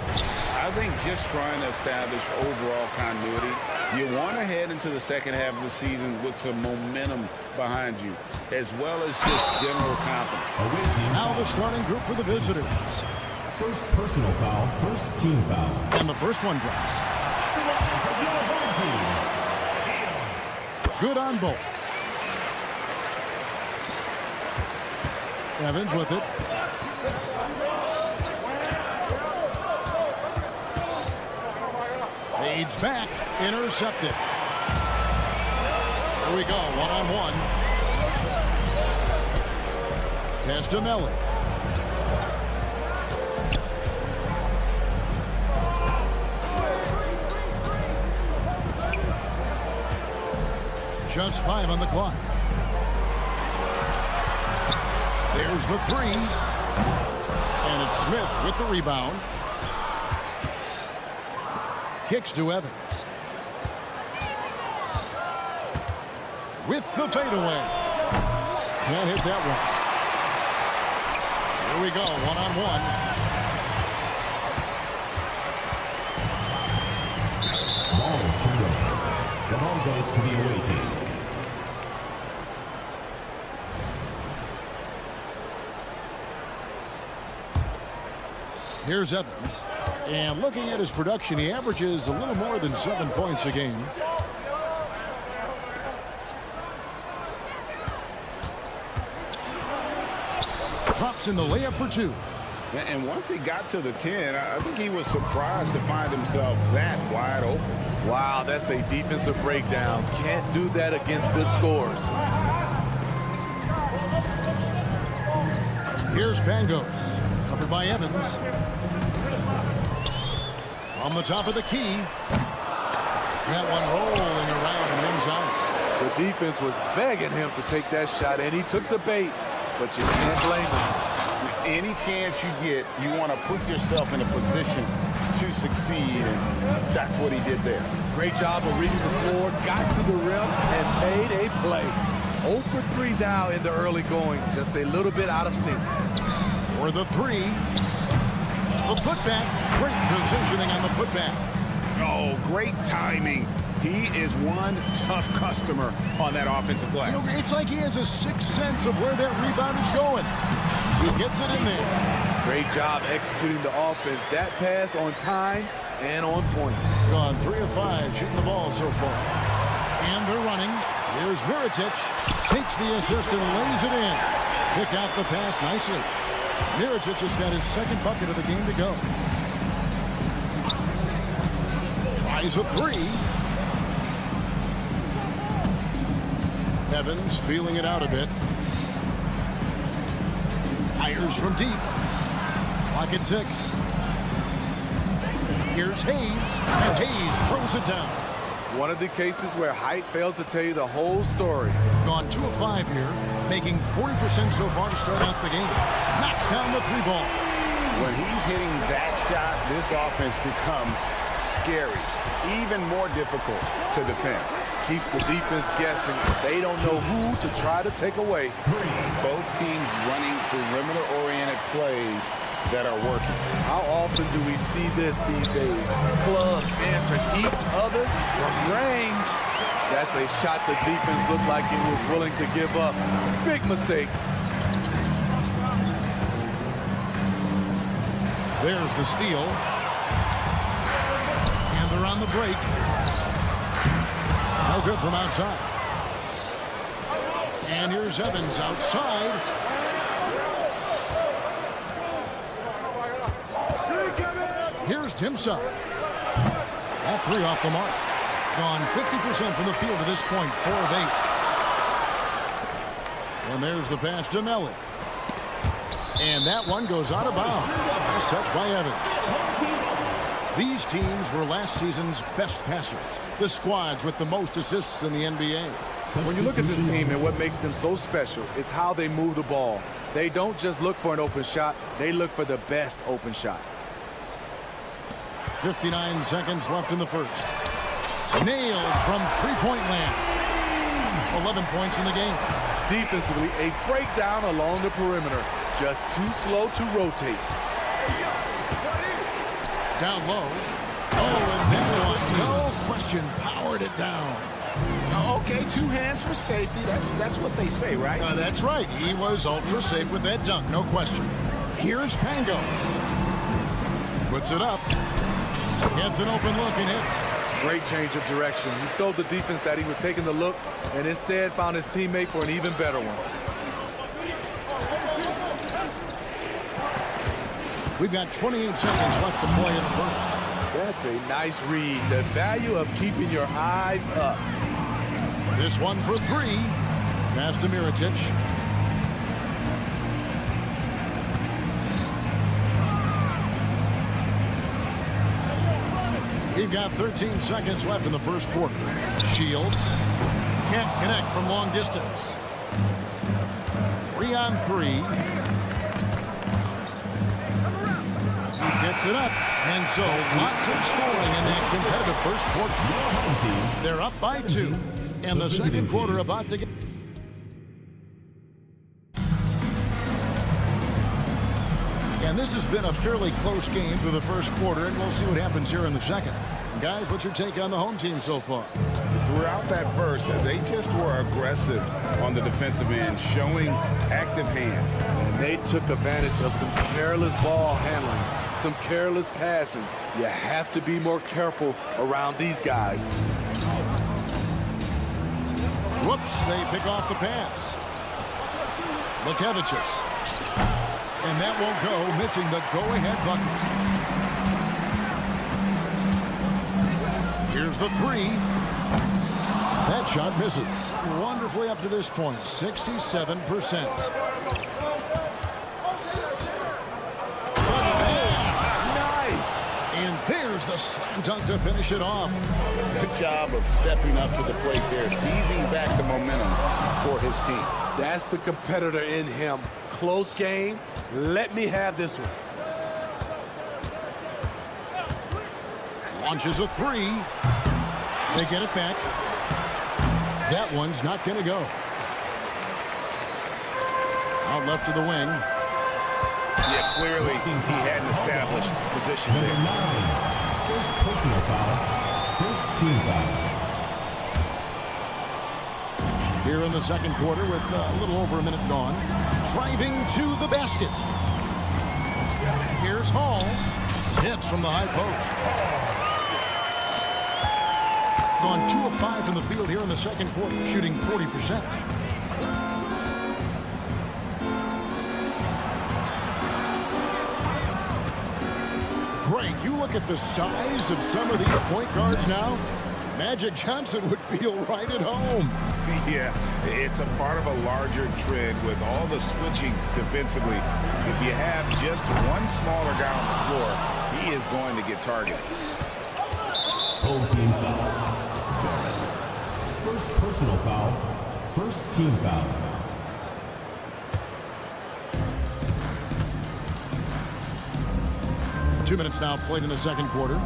I think just trying to establish overall continuity. You want to head into the second half of the season with some momentum behind you, as well as just general confidence. Now the starting group for the visitors. First personal foul, first team foul. And the first one drops. Good on both. Evans with it. Fades back, intercepted. Here we go, one-on-one. Castamelli. Just 5 on the clock. There's the 3. And it's Smith with the rebound. Kicks to Evans. With the fadeaway. Can't hit that one. Here we go, one-on-one. Ball is turned over. The ball goes to the away team. Here's Evans. And looking at his production, he averages a little more than 7 points a game. Drops in the layup for 2. And once he got to the 10, I think he was surprised to find himself that wide open. Wow, that's a defensive breakdown. Can't do that against good scores. Here's Pangos. Covered by Evans. From the top of the key. That one rolling around and inside. The defense was begging him to take that shot, and he took the bait, but you can't blame him. Any chance you get, you want to put yourself in a position to succeed, and that's what he did there. Great job of reading the floor, got to the rim, and made a play. 0 for 3 now in the early going, just a little bit out of sync. For the 3. The putback. Great positioning on the putback. Oh, great timing. He is one tough customer on that offensive glass. You know, it's like he has a sixth sense of where that rebound is going. He gets it in there. Great job executing the offense. That pass on time and on point. Gone 3 of 5 shooting the ball so far. And And they're running. Here's Mirotic. Takes the assist and lays it in. Picked out the pass nicely. Mirotic just got his second bucket of the game to go. Tries a three. Evans feeling it out a bit. Fires from deep. Clock at 6. Here's Hayes. And Hayes throws it down. One of the cases where height fails to tell you the whole story. Gone 2 of 5 here, making 40% so far to start out the game. Knocks down the 3 ball. When he's hitting that shot, this offense becomes scary, even more difficult to defend. Keeps the defense guessing. They don't know who to try to take away. Both teams running perimeter-oriented plays that are working. How often do we see this these days? Clubs answering each other from range. That's a shot the defense looked like it was willing to give up. Big mistake. There's the steal. And they're on the break. No good from outside. And here's Evans outside. Here's Timsa. All 3 off the mark. Gone 50% from the field at this point, 4 of 8. And there's the pass to Melly. And that one goes out of bounds. Nice touch by Evans. These teams were last season's best passers. The squads with the most assists in the NBA. When you look at this team and what makes them so special, it's how they move the ball. They don't just look for an open shot. They look for the best open shot. 59 seconds left in the first. Nailed from three-point land. 11 points in the game. Defensively, a breakdown along the perimeter. Just too slow to rotate. Down low. Oh, and that one, no question, powered it down. Okay, 2 hands for safety. That's what they say, right? That's right. He was ultra safe with that dunk, no question. Here's Pangos. Puts it up. Gets an open look and hits. Great change of direction. He showed the defense that he was taking the look and instead found his teammate for an even better one. We've got 28 seconds left to play in the first. That's a nice read. The value of keeping your eyes up. This one for 3. Pass to Mirotic. We've got 13 seconds left in the first quarter. Shields can't connect from long distance. 3 on 3. He gets it up. And so lots of scoring in that competitive first quarter. They're up by 2. And the second quarter about to get... And this has been a fairly close game through the first quarter, and we'll see what happens here in the second. Guys, what's your take on the home team so far? Throughout that first, they just were aggressive on the defensive end, showing active hands. And they took advantage of some careless ball handling, some careless passing. You have to be more careful around these guys. Whoops, they pick off the pass. Lukevicius. And that won't go, missing the go-ahead bucket. Here's the 3. That shot misses. Wonderfully up to this point, 67%. And there's the slam dunk to finish it off. Good job of stepping up to the plate there, seizing back the momentum for his team. That's the competitor in him. Close game. Let me have this one. Launches a 3. They get it back. That one's not going to go. Out left to the wing. Yeah, clearly he hadn't established position there. First personal foul. First team foul. Here in the second quarter with a little over a minute gone. Driving to the basket. Here's Hall. Hits from the high post. gone 2 of 5 from the field here in the second quarter, shooting 40%. Greg, you look at the size of some of these point guards now. Magic Johnson would feel right at home. Yeah, it's a part of a larger trend with all the switching defensively. If you have just one smaller guy on the floor, he is going to get targeted. Home team foul. First personal foul. First team foul. Two minutes now played in the second quarter.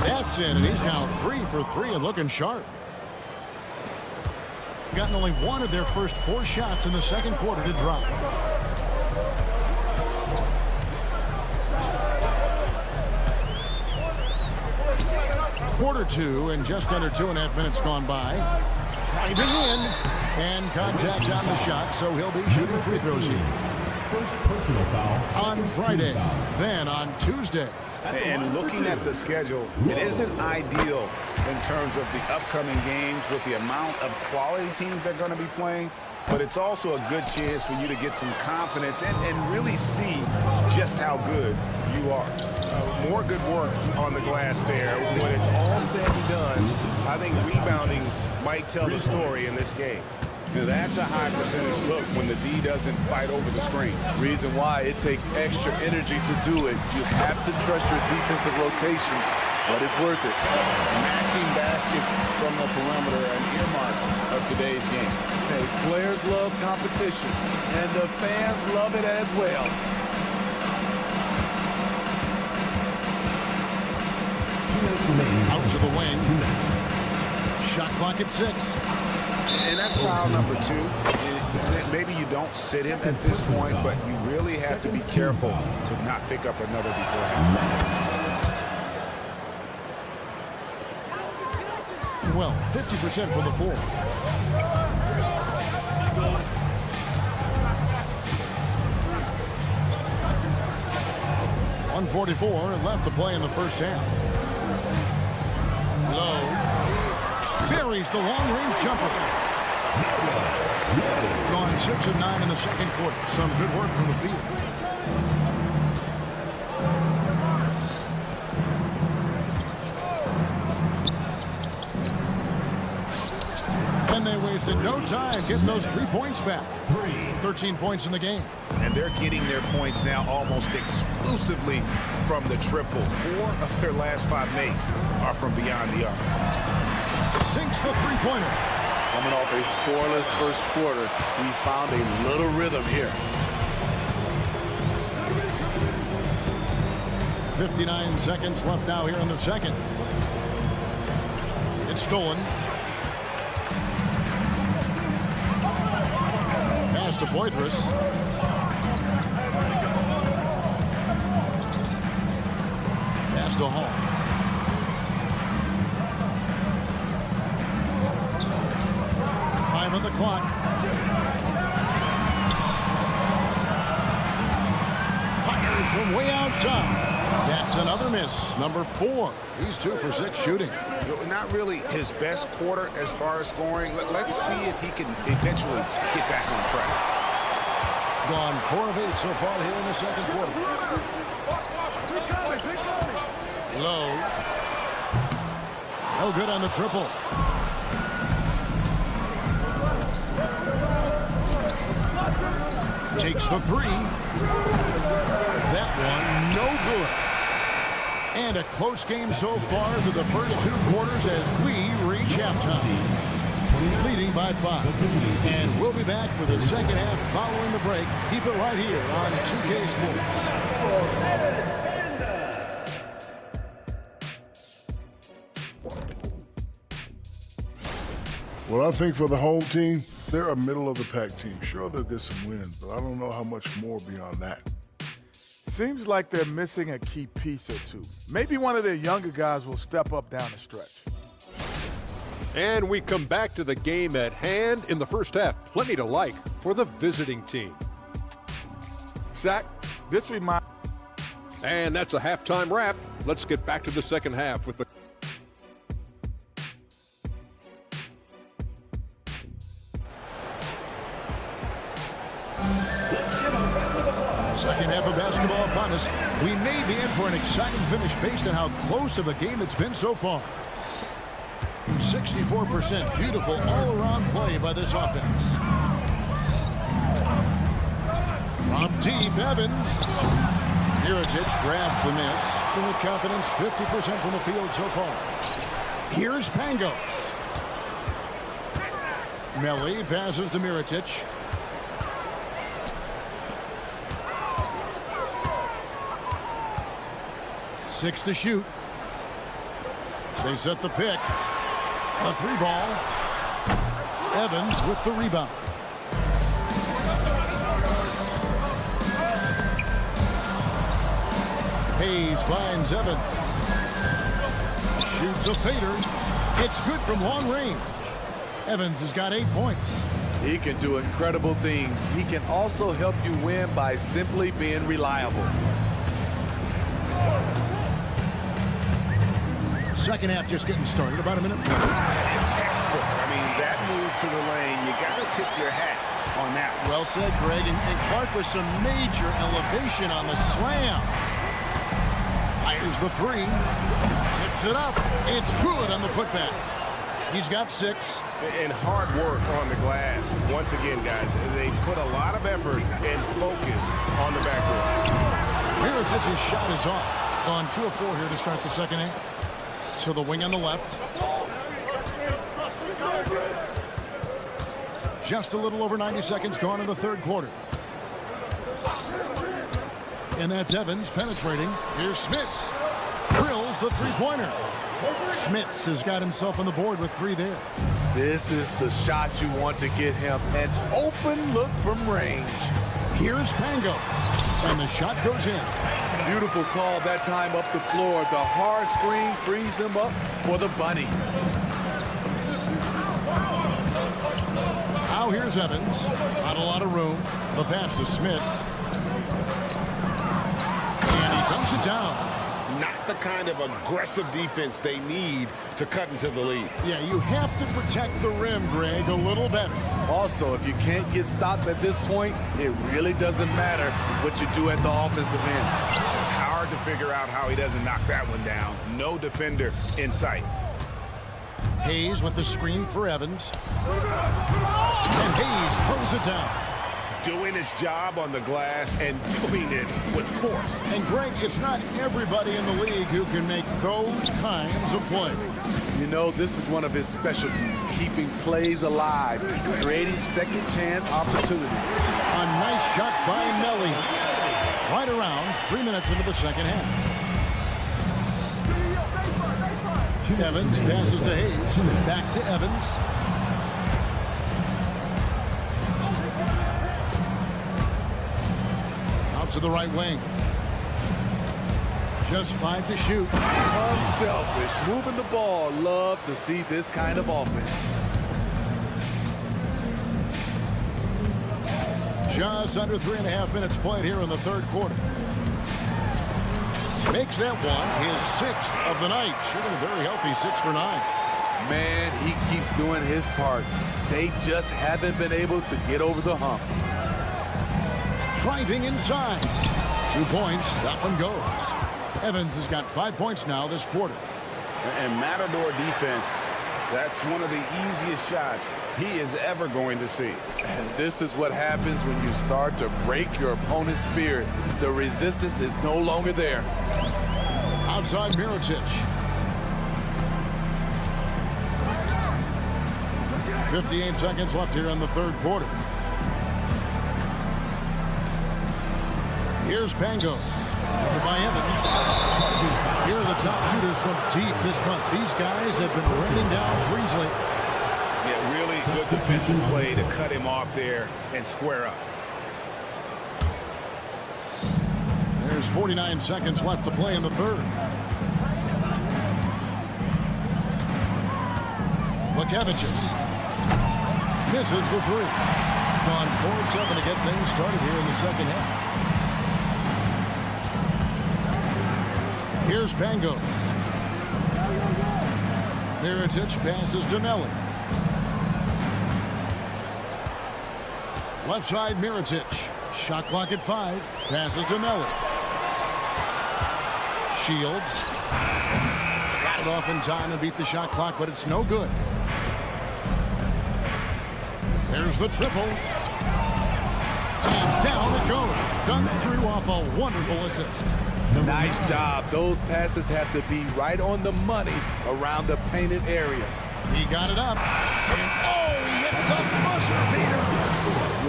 That's in, and he's now 3 for 3 and looking sharp. Gotten only one of their first 4 shots in the second quarter to drop. Quarter 2 and just under 2.5 minutes gone by. Driving in and contact on the shot, so he'll be shooting free throws here. First personal foul. On Friday, then on Tuesday. And looking at the schedule, it isn't ideal in terms of the upcoming games with the amount of quality teams they're going to be playing, but it's also a good chance for you to get some confidence and really see just how good you are. More good work on the glass there. When it's all said and done, I think rebounding might tell the story in this game. Now that's a high percentage look when the D doesn't fight over the screen. Reason why it takes extra energy to do it. You have to trust your defensive rotations, but it's worth it. Matching baskets from the perimeter, an earmark of today's game. Hey, players love competition, and the fans love it as well. Out to the wing. Shot clock at 6. And that's foul number 2. Maybe you don't sit him at this point, but you really have to be careful to not pick up another beforehand. Well, 50% for the 4. .144 left to play in the first half. Low. Buries the long-range jumper. Gone 6 of 9 in the second quarter. Some good work from the field. And they wasted no time getting those 3 points back. 13 points in the game. And they're getting their points now almost exclusively from the triple. 4 of their last 5 makes are from beyond the arc. Sinks the three-pointer. Coming off a scoreless first quarter, he's found a little rhythm here. 59 seconds left now here in the second. It's stolen. Pass to Poitras. Pass to Hall. On the clock. Fires from way outside. That's another miss. Number 4. He's 2 for 6 shooting. Not really his best quarter as far as scoring. Let's see if he can eventually get back on track. Gone 4 of 8 so far here in the second quarter. Low. No good on the triple. Takes the 3. That one, no good. And a close game so far through the first 2 quarters as we reach halftime. Leading by 5. And we'll be back for the second half following the break. Keep it right here on 2K Sports. Well, I think for the home team, they're a middle-of-the-pack team. Sure, they'll get some wins, but I don't know how much more beyond that. Seems like they're missing a key piece or two. Maybe one of their younger guys will step up down the stretch. And we come back to the game at hand in the first half. Plenty to like for the visiting team. Shaq, this reminds... And that's a halftime wrap. Let's get back to the second half with the... Second half of basketball upon us. We may be in for an exciting finish based on how close of a game it's been so far. 64% beautiful all-around play by this offense. From deep, Evans. Mirotic grabs the miss. And with confidence, 50% from the field so far. Here's Pangos. Melli passes to Mirotic. Six to shoot. They set the pick. A three ball. Evans with the rebound. Hayes finds Evans. Shoots a fader. It's good from long range. Evans has got 8 points. He can do incredible things. He can also help you win by simply being reliable. Second half just getting started. About a minute. Textbook. I mean, that move to the lane, you got to tip your hat on that. Well said, Greg. And Clark with some major elevation on the slam. Fires the three. Tips it up. It's good on the putback. He's got 6. And hard work on the glass. Once again, guys, they put a lot of effort and focus on the backboard. Mirotic's shot is off. On 2 of 4 here to start the second half. To the wing on the left. Just a little over 90 seconds gone in the third quarter. And that's Evans penetrating. Here's Smits. Drills the three-pointer. Smits has got himself on the board with 3 there. This is the shot you want to get him. An open look from range. Here's Pango. And the shot goes in. Beautiful call that time up the floor. The hard screen frees him up for the bunny. Now here's Evans. Not a lot of room. The pass to Smits. And he dumps it down. Not the kind of aggressive defense they need to cut into the lead. Yeah, you have to protect the rim, Greg, a little better. Also, if you can't get stops at this point, it really doesn't matter what you do at the offensive end. Hard to figure out how he doesn't knock that one down. No defender in sight. Hayes with the screen for Evans. And Hayes throws it down. Doing his job on the glass and doing it with force. And Greg, it's not everybody in the league who can make those kinds of plays. You know, this is one of his specialties, keeping plays alive, creating second chance opportunities. A nice shot by Melli. Right around 3 minutes into the second half. Evans passes to Hayes. Back to Evans. Out to the right wing. Just 5 to shoot. Unselfish, moving the ball. Love to see this kind of offense. Just under 3.5 minutes played here in the third quarter. Makes that one his 6th of the night. Shooting a very healthy 6 for 9. Man, he keeps doing his part. They just haven't been able to get over the hump. Driving inside. 2 points. That one goes. Evans has got 5 points now this quarter. And Matador defense, that's one of the easiest shots he is ever going to see. And this is what happens when you start to break your opponent's spirit. The resistance is no longer there. Outside Mirotic. 58 seconds left here in the third quarter. Here's Pangos. By Evans. Here are the top shooters from deep this month. These guys have been raining down threes lately. Yeah, really good defensive play to cut him off there and square up. There's 49 seconds left to play in the third. Lukevicius misses the three. Gone 4-7 to get things started here in the second half. Here's Pangos. Mirotic passes to Melli. Left side, Mirotic. Shot clock at 5. Passes to Melli. Shields. Got it off in time and beat the shot clock, but it's no good. There's the triple. And down it goes. Dunk through off a wonderful assist. Nice job. Those passes have to be right on the money around the painted area. He got it up. And oh, he hits the buzzer beater.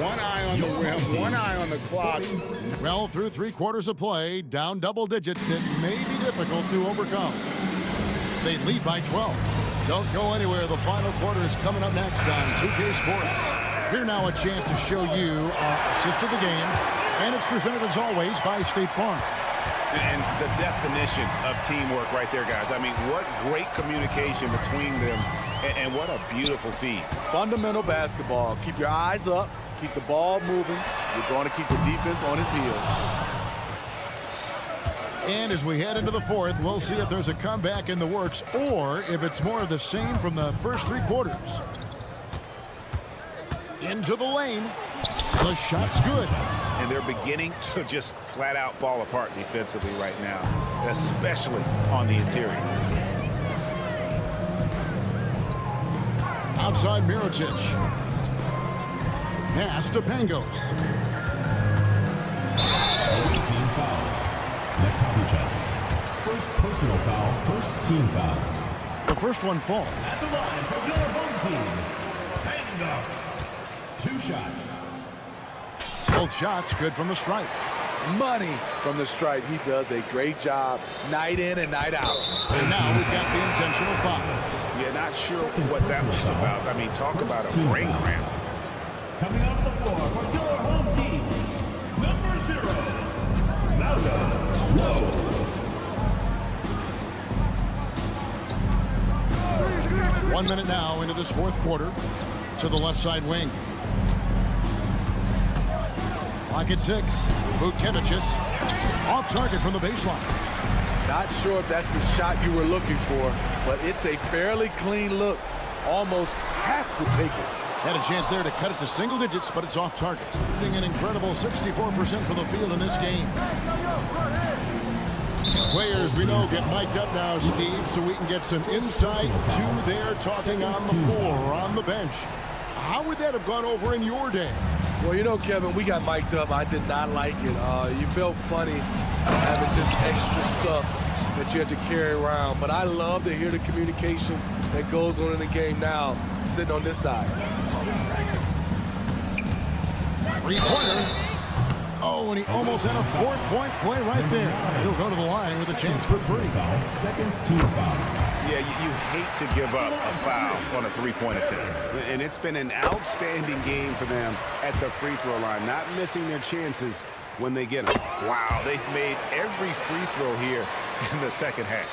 One eye on the rim, one eye on the clock. Well, through 3/4 of play, down double digits, it may be difficult to overcome. They lead by 12. Don't go anywhere. The final quarter is coming up next on 2K Sports. Here now a chance to show you our assist of the game. And it's presented as always by State Farm. And the definition of teamwork right there, guys. I mean, what great communication between them, and what a beautiful feed. Fundamental basketball. Keep your eyes up. Keep the ball moving. You're going to keep the defense on its heels. And as we head into the fourth, we'll see if there's a comeback in the works or if it's more of the same from the first 3 quarters. Into the lane. The shot's good. And they're beginning to just flat out fall apart defensively right now, especially on the interior. Outside Mirotic. Pass to Pangos. Team foul. First personal foul, first team foul. The first one falls. At the line for your home team. 2 shots. Both shots good from the stripe. Money from the stripe. He does a great job night in and night out. And now we've got the intentional fouls. Yeah, not sure what that was about. I mean, talk about a brain cramp. Coming off the floor for your home team, number 0, Lauda. 1 minute now into this fourth quarter. To the left side wing. Clock at 6. Vucevic off target from the baseline. Not sure if that's the shot you were looking for, but it's a fairly clean look. Almost have to take it. Had a chance there to cut it to single digits, but it's off target. Shooting an incredible 64% from the field in this game. Players we know get mic'd up now, Steve, so we can get some insight to their talking on the floor or on the bench. How would that have gone over in your day? Well, you know, Kevin, we got mic'd up. I did not like it. You felt funny having just extra stuff that you had to carry around. But I love to hear the communication that goes on in the game now, sitting on this side. 3-pointer. Oh, and he almost had a 4-point play right there. He'll go to the line with a chance for 3. Second team foul. Yeah, you hate to give up a foul on a 3-point attempt. And it's been an outstanding game for them at the free throw line, not missing their chances when they get them. Wow, they've made every free throw here in the second half.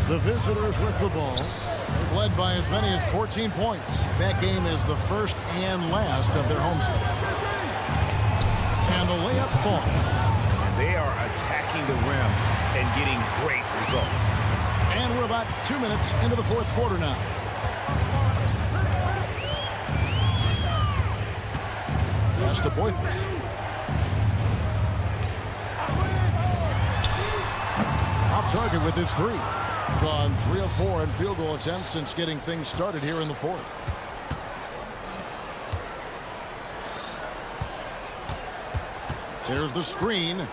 The visitors with the ball. They've led by as many as 14 points. That game is the first and last of their homestand. And the layup falls. And they are attacking the rim and getting great results. And we're about 2 minutes into the fourth quarter now. Pass to Poitras. Off target with his 3. Gone 3 of 4 in field goal attempts since getting things started here in the fourth. There's the screen.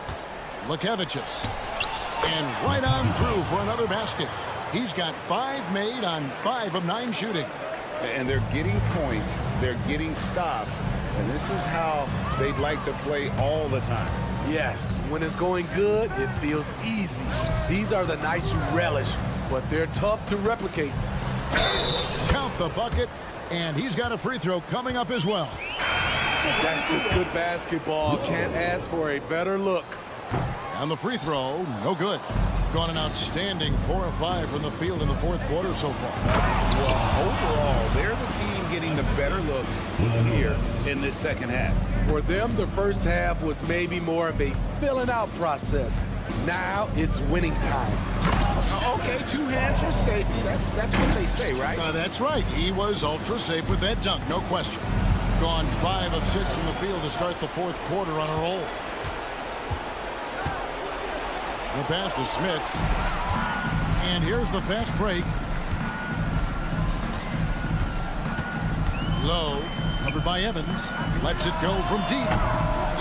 Vucevic. And right on through for another basket. He's got 5 made on 5 of 9 shooting. And they're getting points. They're getting stops. And this is how they'd like to play all the time. Yes, when it's going good, it feels easy. These are the nights you relish, but they're tough to replicate. Count the bucket, and he's got a free throw coming up as well. That's just good basketball. Can't ask for a better look. And the free throw, no good. Gone an outstanding 4 of 5 from the field in the fourth quarter so far. Well, overall, they're the team getting the better looks here in this second half. For them, the first half was maybe more of a filling out process. Now it's winning time. Okay, 2 hands for safety. That's what they say, right? That's right. He was ultra safe with that dunk, no question. Gone 5 of 6 from the field to start the 4th quarter on a roll. The pass to Smits. And here's the fast break. Low, covered by Evans. Lets it go from deep.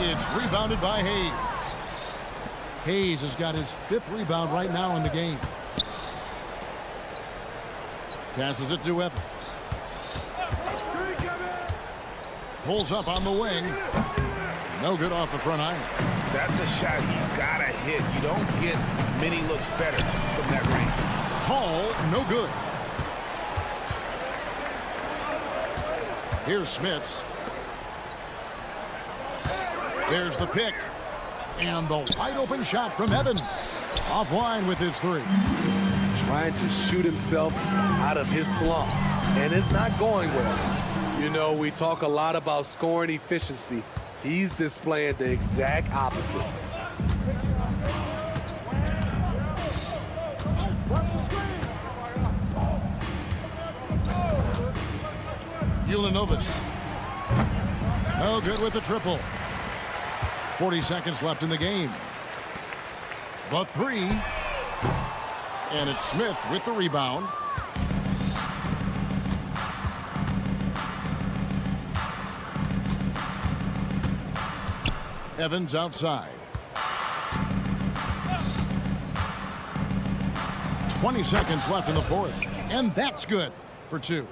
It's rebounded by Hayes. Hayes has got his 5th rebound right now in the game. Passes it to Evans. Pulls up on the wing. No good off the front iron. That's a shot he's got to hit. You don't get many looks better from that range. Hall, no good. Here's Smits. There's the pick. And the wide open shot from Evans. Offline with his 3. Trying to shoot himself out of his slump. And it's not going well. You know, we talk a lot about scoring efficiency. He's displaying the exact opposite. Ulanovic. No good with the triple. 40 seconds left in the game. The 3. And it's Smith with the rebound. Evans outside. 20 seconds left in the 4th. And that's good for 2.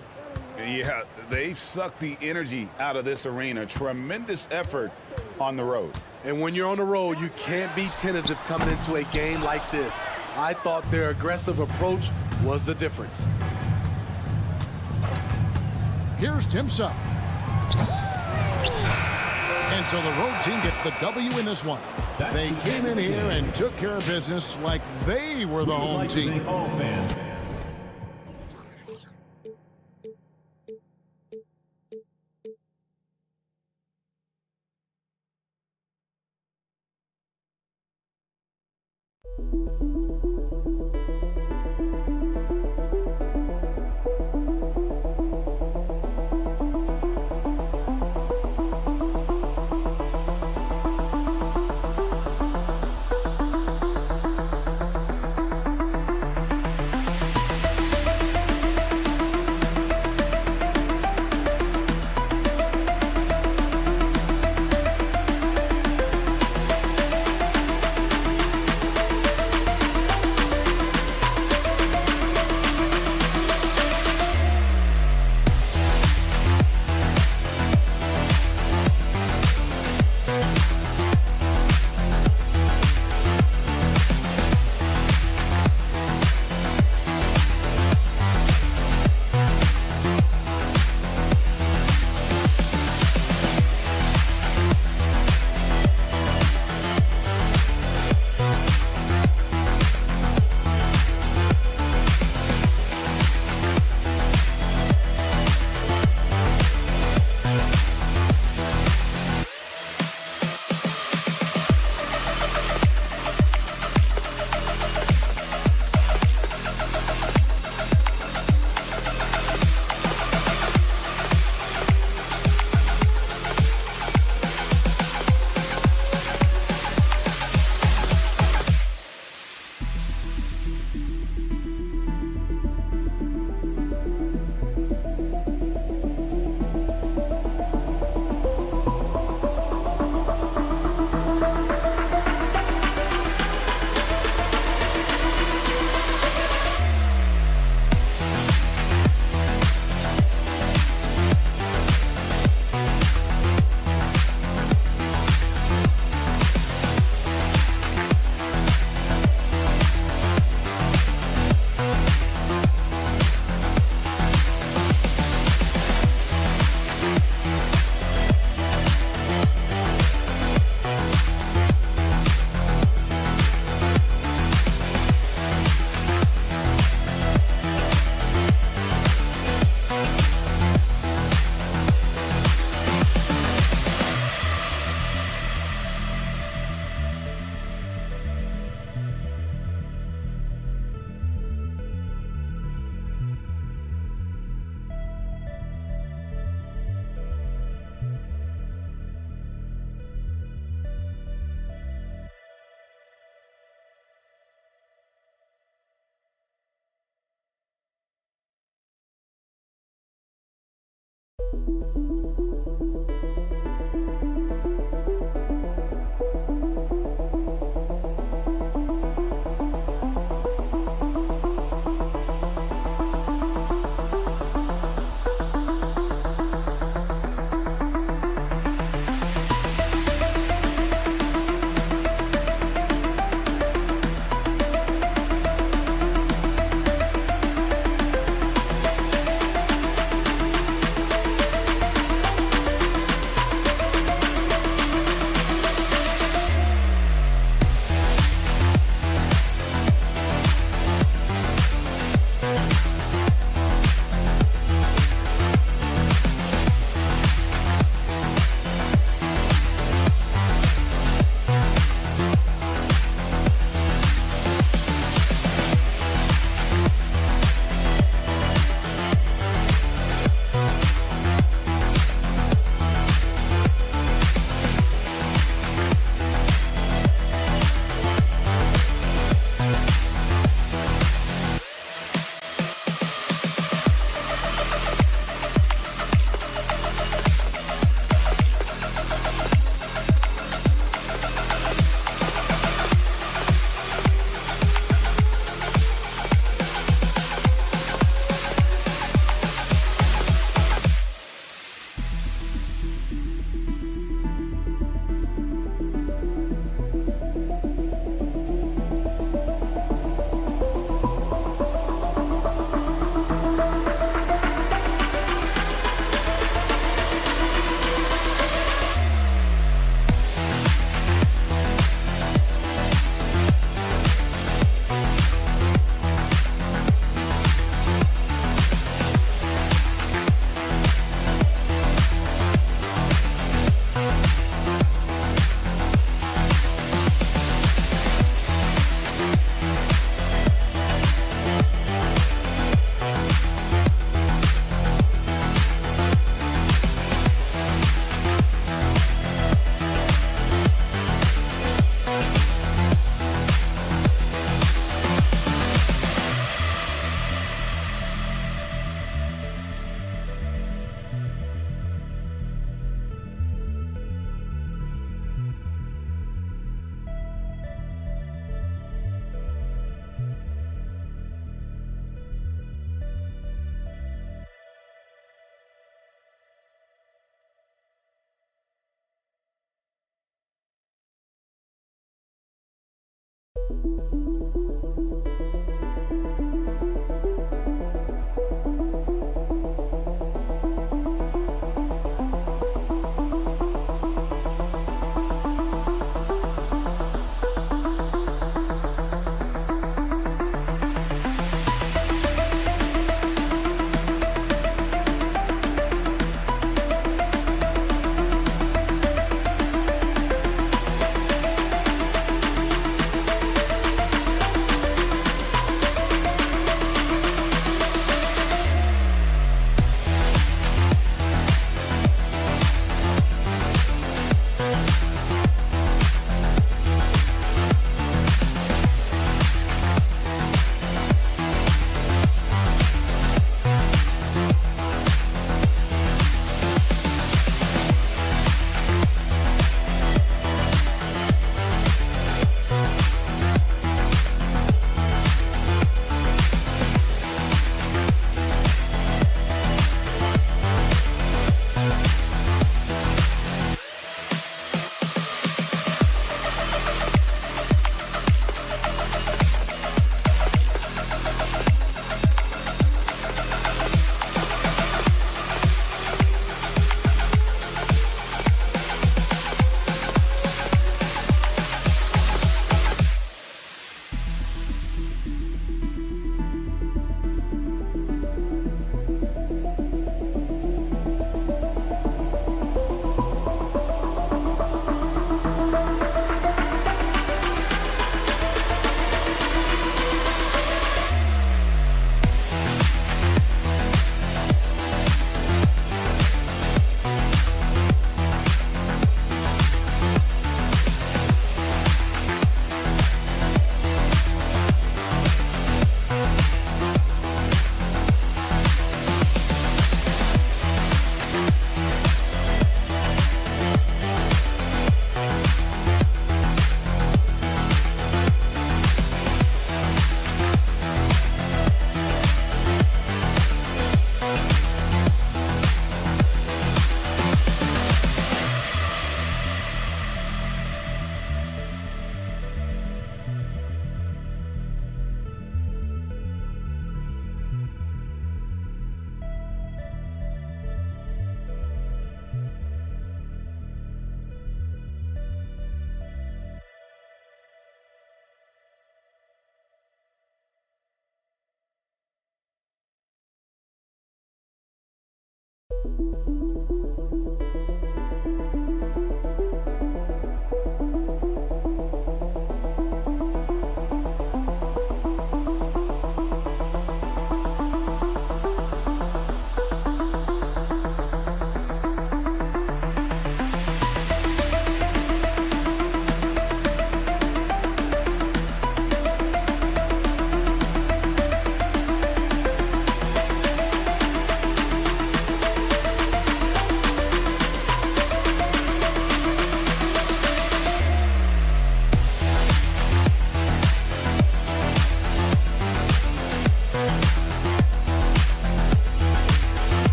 Yeah, they've sucked the energy out of this arena. Tremendous effort on the road. And when you're on the road, you can't be tentative coming into a game like this. I thought their aggressive approach was the difference. Here's Timsa. And so the road team gets the W in this one. They came in here and took care of business like they were the home team.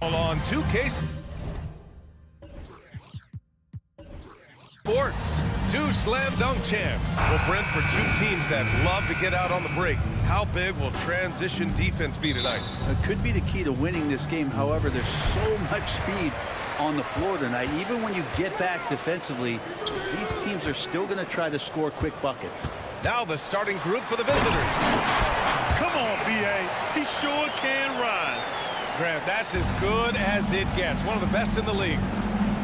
On 2K Sports, 2 slam dunk champs. Well, Brent, for 2 teams that love to get out on the break, how big will transition defense be tonight? It could be the key to winning this game. However, there's so much speed on the floor tonight. Even when you get back defensively, these teams are still going to try to score quick buckets. Now the starting group for the visitors. Come on, B.A. He sure can rise. Grant, that's as good as it gets. One of the best in the league.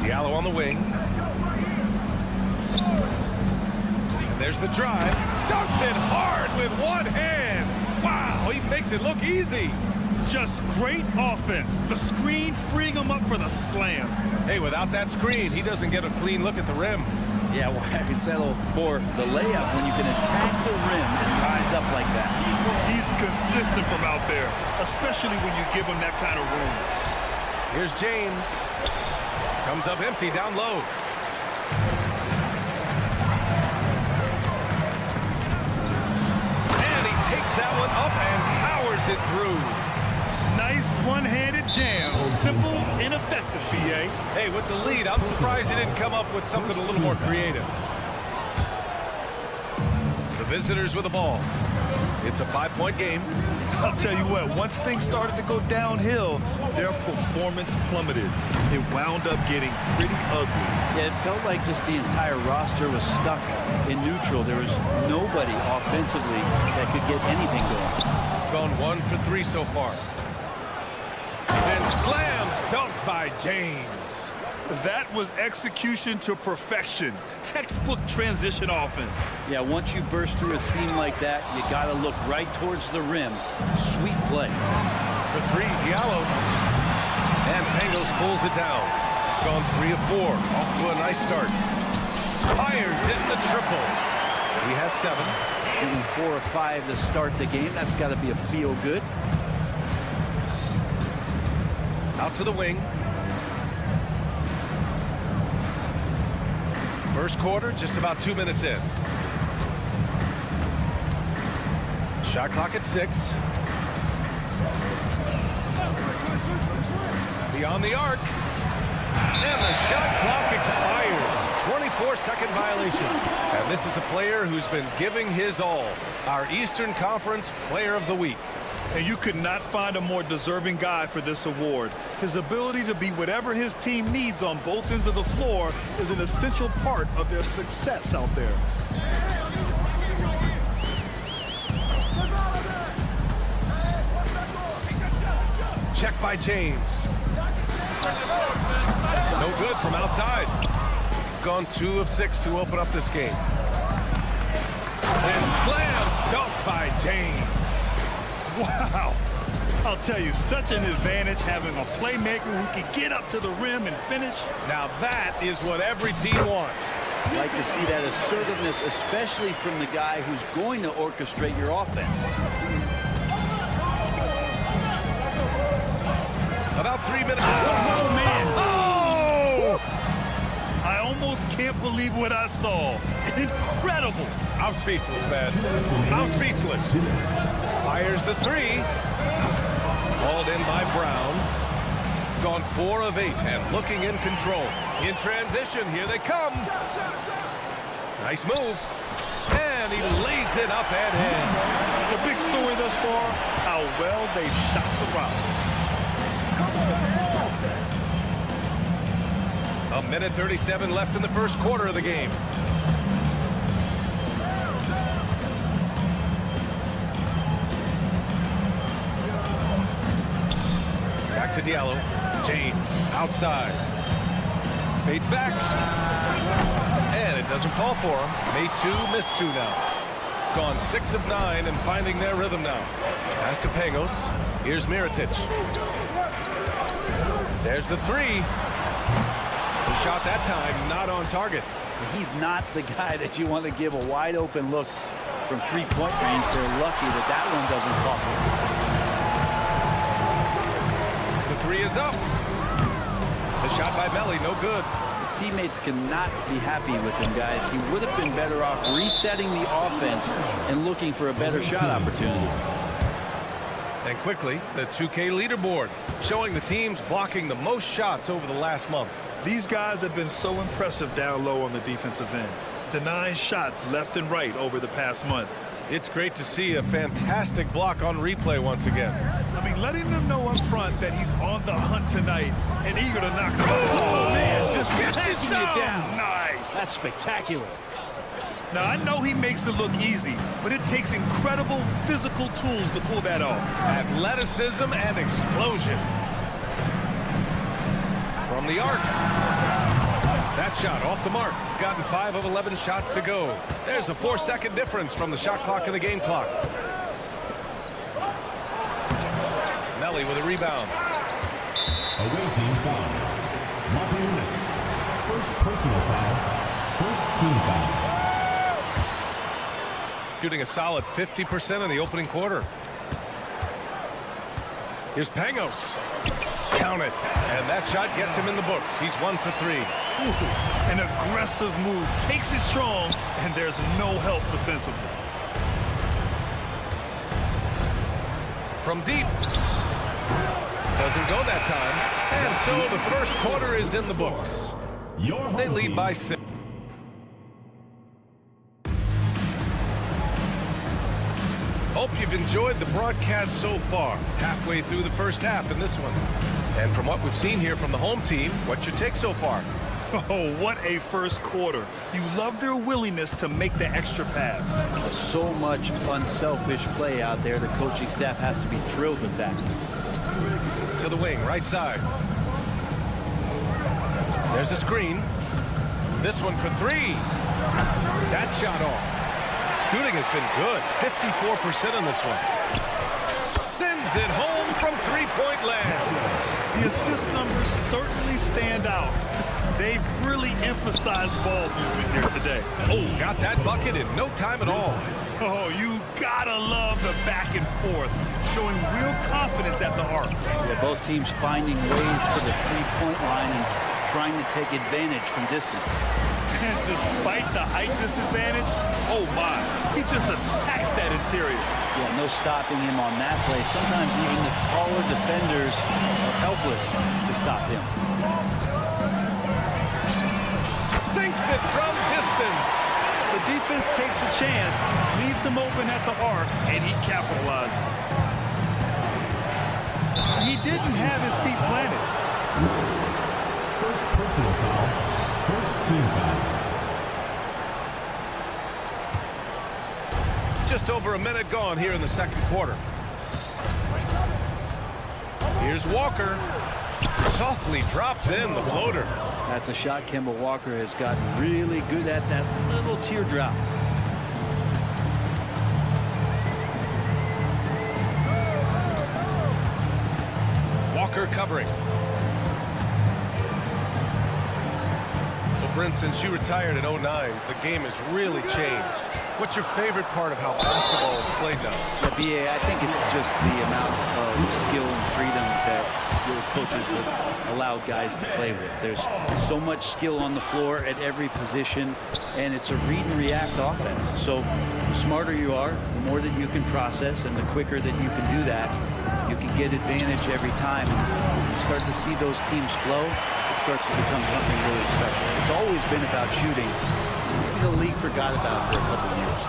Diallo on the wing. And there's the drive. Dunks it hard with one hand. Wow, he makes it look easy. Just great offense. The screen freeing him up for the slam. Hey, without that screen, he doesn't get a clean look at the rim. Yeah, well, I can settle for the layup when you can attack the rim and rise up like that. He's consistent from out there, especially when you give him that kind of room. Here's James. Comes up empty down low. And he takes that one up and powers it through. Nice one-handed jam. Simple and effective, B.A. Hey, with the lead, I'm surprised he didn't come up with something a little more creative. The visitors with the ball. It's a 5-point game. I'll tell you what, once things started to go downhill, their performance plummeted. It wound up getting pretty ugly. Yeah, it felt like just the entire roster was stuck in neutral. There was nobody offensively that could get anything going. Gone 1 for 3 so far. And slams dunked by James. That was execution to perfection. Textbook transition offense. Yeah, once you burst through a seam like that, you got to look right towards the rim. Sweet play. For 3, Diallo. And Pangos pulls it down. Gone 3 of 4. Off to a nice start. Fires hitting the triple. He has 7. Shooting 4 or 5 to start the game. That's got to be a feel good. Out to the wing. First quarter, just about 2 minutes in. Shot clock at 6. Beyond the arc. And the shot clock expires. 24-second violation. And this is a player who's been giving his all. Our Eastern Conference Player of the Week. And you could not find a more deserving guy for this award. His ability to be whatever his team needs on both ends of the floor is an essential part of their success out there. Check by James. No good from outside. Gone 2 of 6 to open up this game. And slams dunked by James. Wow. I'll tell you, such an advantage having a playmaker who can get up to the rim and finish. Now that is what every team wants. I'd like to see that assertiveness, especially from the guy who's going to orchestrate your offense. About 3 minutes. Oh, man. Oh! I almost can't believe what I saw. Incredible. I'm speechless, man. I'm speechless. Fires the 3. Hauled in by Brown. Gone 4 of 8 and looking in control. In transition, here they come. Nice move. And he lays it up and in. The big story thus far, how well they shot the rock. A minute 37 left in the first quarter of the game. Back to Diallo. James outside. Fades back. And it doesn't fall for him. Made 2, missed 2 now. Gone 6 of 9 and finding their rhythm now. Pass to Pangos. Here's Mirotic. There's the 3. The shot that time not on target. He's not the guy that you want to give a wide open look from 3-point range. They're lucky that that one doesn't cost them. The 3 is up. The shot by Melly, no good. It's teammates cannot be happy with him, guys. He would have been better off resetting the offense and looking for a better shot opportunity. And quickly, the 2K leaderboard, showing the teams blocking the most shots over the last month. These guys have been so impressive down low on the defensive end, denying shots left and right over the past month. It's great to see a fantastic block on replay once again. I mean, letting them know up front that he's on the hunt tonight and eager to knock them out. Oh, man, just Taking it down. Nice. That's spectacular. Now, I know he makes it look easy, but it takes incredible physical tools to pull that off. Athleticism and explosion. From the arc. That shot off the mark. Gotten 5 of 11 shots to go. There's a 4-second difference from the shot clock and the game clock. Melly with a rebound. Away team foul. Martinez. First personal foul. First team foul. Shooting a solid 50% in the opening quarter. Here's Pangos. Count it. And that shot gets him in the books. He's 1 for 3. An aggressive move. Takes it strong, and there's no help defensively. From deep. Doesn't go that time. And so the first quarter is in the books. They lead by 6. Hope you've enjoyed the broadcast so far. Halfway through the first half in this one. And from what we've seen here from the home team, what's your take so far? Oh, what a first quarter. You love their willingness to make the extra pass. So much unselfish play out there. The coaching staff has to be thrilled with that. To the wing, right side. There's a screen. This one for 3. That shot off. Shooting has been good. 54% on this one. Sends it home from three-point land. The assist numbers certainly stand out. They've really emphasized ball movement here today. Oh, got that bucket in no time at all. Oh, you gotta love the back and forth, showing real confidence at the arc. Yeah, both teams finding ways to the three-point line and trying to take advantage from distance. And despite the height disadvantage, oh my, he just attacks that interior. Yeah, no stopping him on that play. Sometimes even the taller defenders are helpless to stop him. Sinks it from distance. The defense takes a chance, leaves him open at the arc, and he capitalizes. He didn't have his feet planted. First personal foul. First team foul. Just over a minute gone here in the second quarter. Here's Walker. Softly drops in the floater. That's a shot Kemba Walker has gotten really good at, that little teardrop. Walker covering. Well, Brent, since you retired in 09, the game has really changed. What's your favorite part of how basketball is played now? The BA, I think it's just the amount of skill and freedom that your coaches have allowed guys to play with. There's so much skill on the floor at every position, and it's a read and react offense. So the smarter you are, the more that you can process, and the quicker that you can do that, you can get advantage every time. When you start to see those teams flow, it starts to become something really special. It's always been about shooting. Maybe the league forgot about for a couple of years.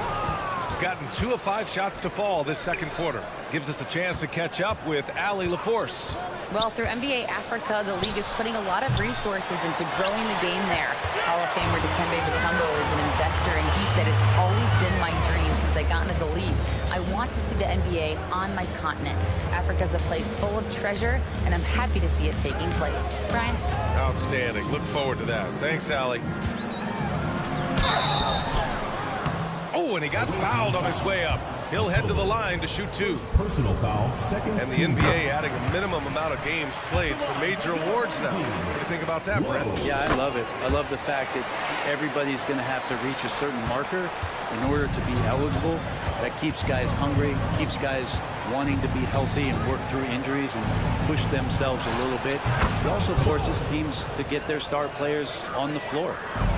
Gotten 2 of 5 shots to fall this second quarter. Gives us a chance to catch up with Allie LaForce. Well, through NBA Africa, the league is putting a lot of resources into growing the game there. Hall of Famer Dikembe Mutombo is an investor, and he said, it's always been my dream since I got into the league. I want to see the NBA on my continent. Africa's a place full of treasure, and I'm happy to see it taking place. Brian? Outstanding. Look forward to that. Thanks, Allie. Oh, and he got fouled on his way up. He'll head to the line to shoot 2. Personal foul. Second. And the NBA adding a minimum amount of games played for major awards now. What do you think about that, Brent? Yeah, I love it. I love the fact that everybody's going to have to reach a certain marker in order to be eligible. That keeps guys hungry, keeps guys wanting to be healthy and work through injuries and push themselves a little bit. It also forces teams to get their star players on the floor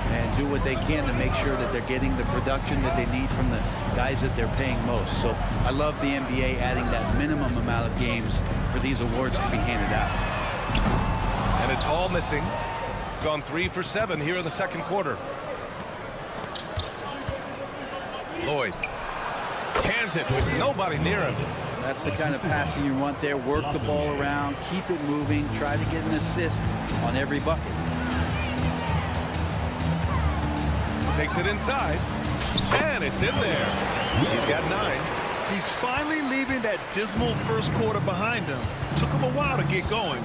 and do what they can to make sure that they're getting the production that they need from the guys that they're paying most. So I love the NBA adding that minimum amount of games for these awards to be handed out. And it's all missing. Gone 3 for 7 here in the second quarter. Lloyd cans it with nobody near him. That's the kind of passing you want there. Work the ball around, keep it moving, try to get an assist on every bucket. Takes it inside, and it's in there. He's got 9. He's finally leaving that dismal first quarter behind him. Took him a while to get going.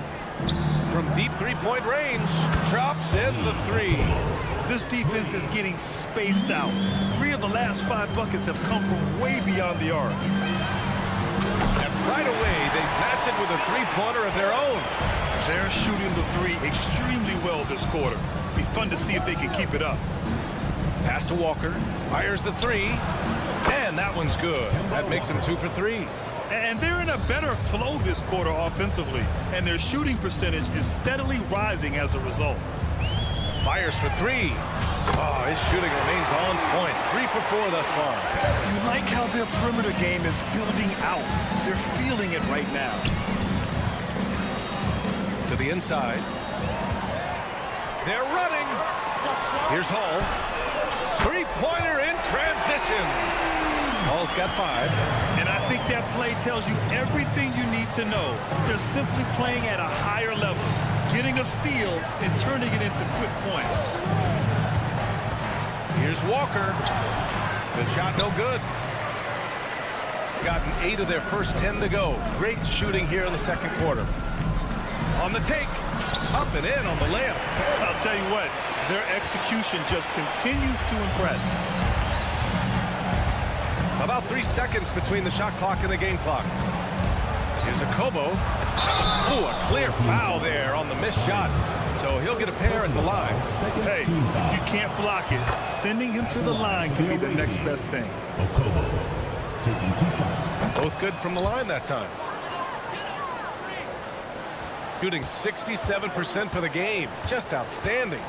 From deep three-point range, drops in the 3. This defense is getting spaced out. 3 of the last 5 buckets have come from way beyond the arc. And right away, they match it with a three-pointer of their own. They're shooting the 3 extremely well this quarter. Be fun to see if they can keep it up. Pass to Walker, fires the 3, and that one's good. That makes him 2 for 3. And they're in a better flow this quarter offensively, and their shooting percentage is steadily rising as a result. Fires for 3. Oh, his shooting remains on point. 3 for 4 thus far. You like how their perimeter game is building out. They're feeling it right now. To the inside. They're running. Here's Hall. Three-pointer in transition. Hall's got 5. And I think that play tells you everything you need to know. They're simply playing at a higher level, getting a steal and turning it into quick points. Here's Walker. The shot no good. Gotten 8 of their first 10 to go. Great shooting here in the second quarter. On the take. Up and in on the layup. I'll tell you what, their execution just continues to impress. About 3 seconds between the shot clock and the game clock. Here's a Kobo. Ooh, a clear foul there on the missed shot. So he'll get a pair at the line. Hey, you can't block it. Sending him to the line can be the next best thing. Taking 2 shots. Both good from the line that time. Shooting 67% for the game. Just outstanding.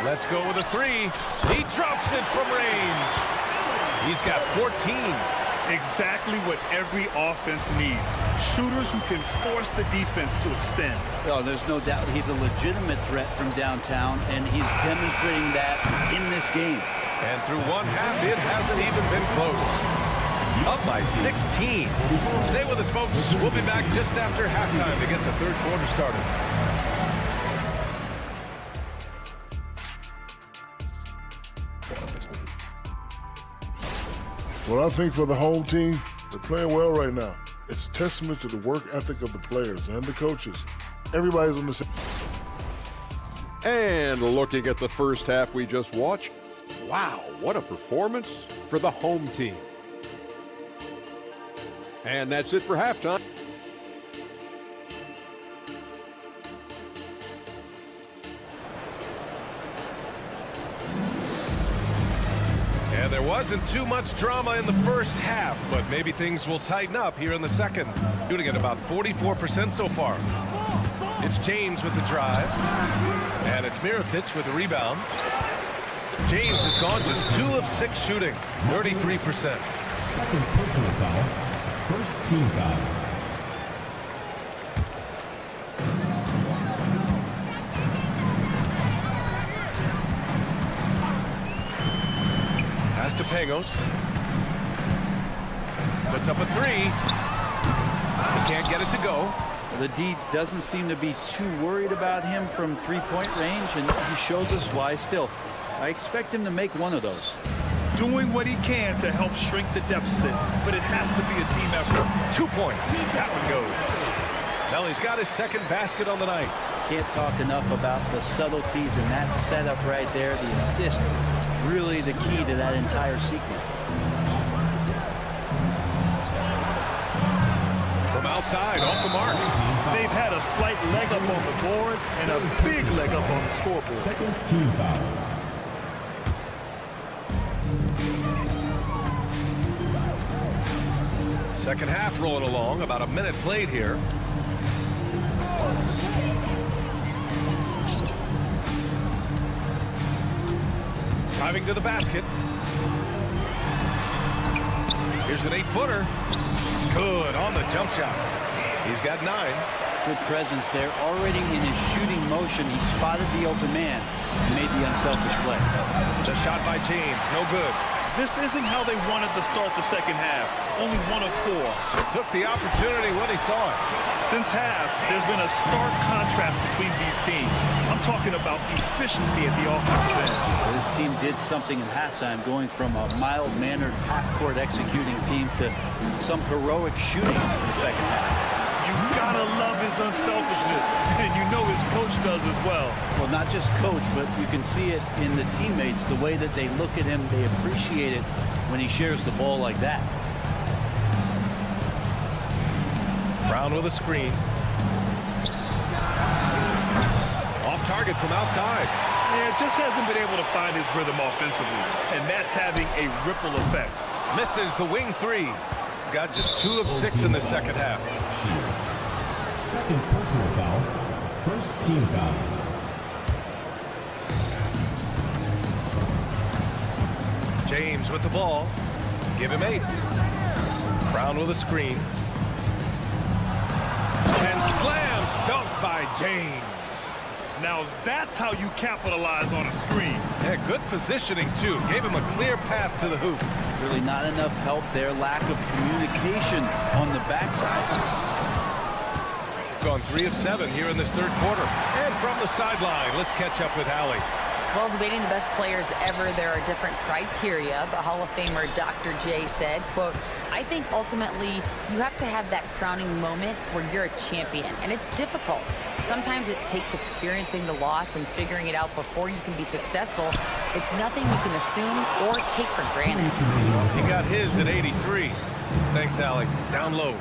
Let's go with a 3. He drops it from range. He's got 14. Exactly what every offense needs. Shooters who can force the defense to extend. Oh, there's no doubt he's a legitimate threat from downtown, and he's demonstrating that in this game. And through one half, it hasn't even been close. Up by 16. Stay with us, folks. We'll be back just after halftime to get the third quarter started. Well, I think for the home team, they're playing well right now. It's a testament to the work ethic of the players and the coaches. Everybody's on the same. And looking at the first half we just watched, wow, what a performance for the home team. And that's it for halftime. And there wasn't too much drama in the first half, but maybe things will tighten up here in the second. Shooting at about 44% so far. It's James with the drive. And it's Mirotic with the rebound. James has gone just 2 of 6 shooting, 33%. Second personal foul. First team foul. Pass to Pagos. Puts up a 3. He can't get it to go. The D doesn't seem to be too worried about him from three-point range, and he shows us why still. I expect him to make one of those. Doing what he can to help shrink the deficit, but it has to be a team effort. 2 points. That one goes. Well, he's got his second basket on the night. Can't talk enough about the subtleties in that setup right there. The assist, really the key to that entire sequence. From outside, off the mark. They've had a slight leg up on the boards and a big leg up on the scoreboard. Second team foul. Second half rolling along, about a minute played here. Driving to the basket. Here's an 8-footer. Good on the jump shot. He's got 9. Good presence there. Already in his shooting motion, he spotted the open man and made the unselfish play. The shot by James, no good. This isn't how they wanted to start the second half. Only 1 of 4. Took the opportunity when he saw it. Since half, there's been a stark contrast between these teams. I'm talking about efficiency at the offensive end. Well, this team did something in halftime, going from a mild-mannered half-court executing team to some heroic shooting in the second half. You gotta love his unselfishness, and you know his coach does as well. Well, not just coach, but you can see it in the teammates, the way that they look at him. They appreciate it when he shares the ball like that. Brown with a screen. Off target from outside. Yeah, just hasn't been able to find his rhythm offensively, and that's having a ripple effect. Misses the wing 3. Got just 2 of 6 in the second half. Second personal foul. First team foul. James with the ball. Give him 8. Brown with a screen. And slam dunk by James. Now that's how you capitalize on a screen. Yeah, good positioning too. Gave him a clear path to the hoop. Really not enough help there. Lack of communication on the backside. Gone 3 of 7 here in this third quarter. And from the sideline, let's catch up with Allie. Well, debating the best players ever, there are different criteria, but Hall of Famer Dr. J said, quote, I think ultimately you have to have that crowning moment where you're a champion, and it's difficult. Sometimes it takes experiencing the loss and figuring it out before you can be successful. It's nothing you can assume or take for granted. He got his at 83. Thanks, Allie. Down low.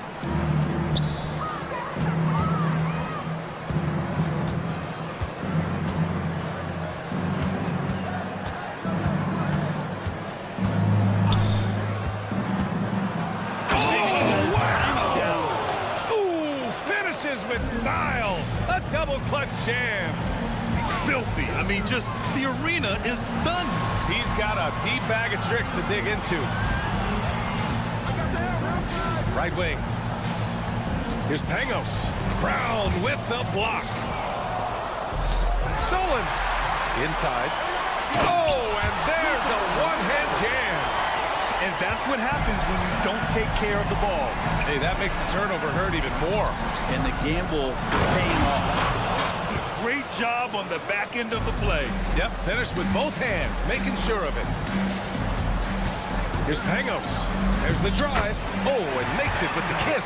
Double clutch jam. Filthy. I mean, just the arena is stunned. He's got a deep bag of tricks to dig into. Right wing. Here's Pangos. Brown with the block. Stolen. Inside. Oh, and there's a one-hand jam. And that's what happens when you don't take care of the ball. Hey, that makes the turnover hurt even more. And the gamble paying off. Great job on the back end of the play. Yep, finished with both hands, making sure of it. Here's Pangos. There's the drive. Oh, and makes it with the kiss.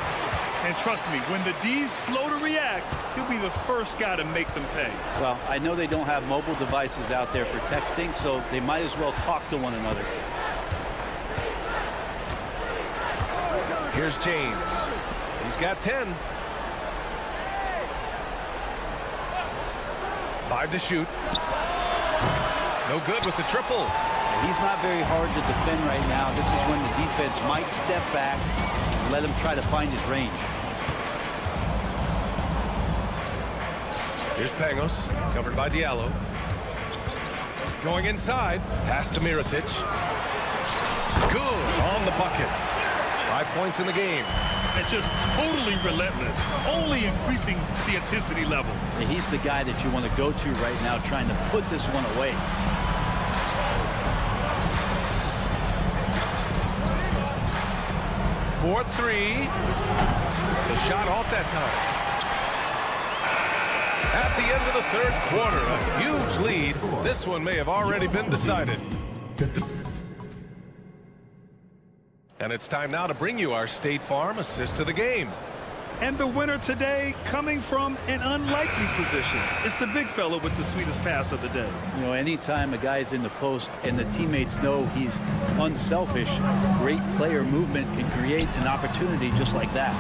And trust me, when the D's slow to react, he'll be the first guy to make them pay. Well, I know they don't have mobile devices out there for texting, so they might as well talk to one another. Here's James. He's got 10. 5 to shoot. No good with the triple. He's not very hard to defend right now. This is when the defense might step back and let him try to find his range. Here's Pangos, covered by Diallo. Going inside, pass to Mirotic. Good on the bucket. 5 points in the game. And just totally relentless, only increasing the intensity level. And he's the guy that you want to go to right now, trying to put this one away. For 3. The shot off that time. At the end of the third quarter, a huge lead. This one may have already been decided. And it's time now to bring you our State Farm assist of the game. And the winner today coming from an unlikely position. It's the big fella with the sweetest pass of the day. You know, anytime a guy's in the post and the teammates know he's unselfish, great player movement can create an opportunity just like that.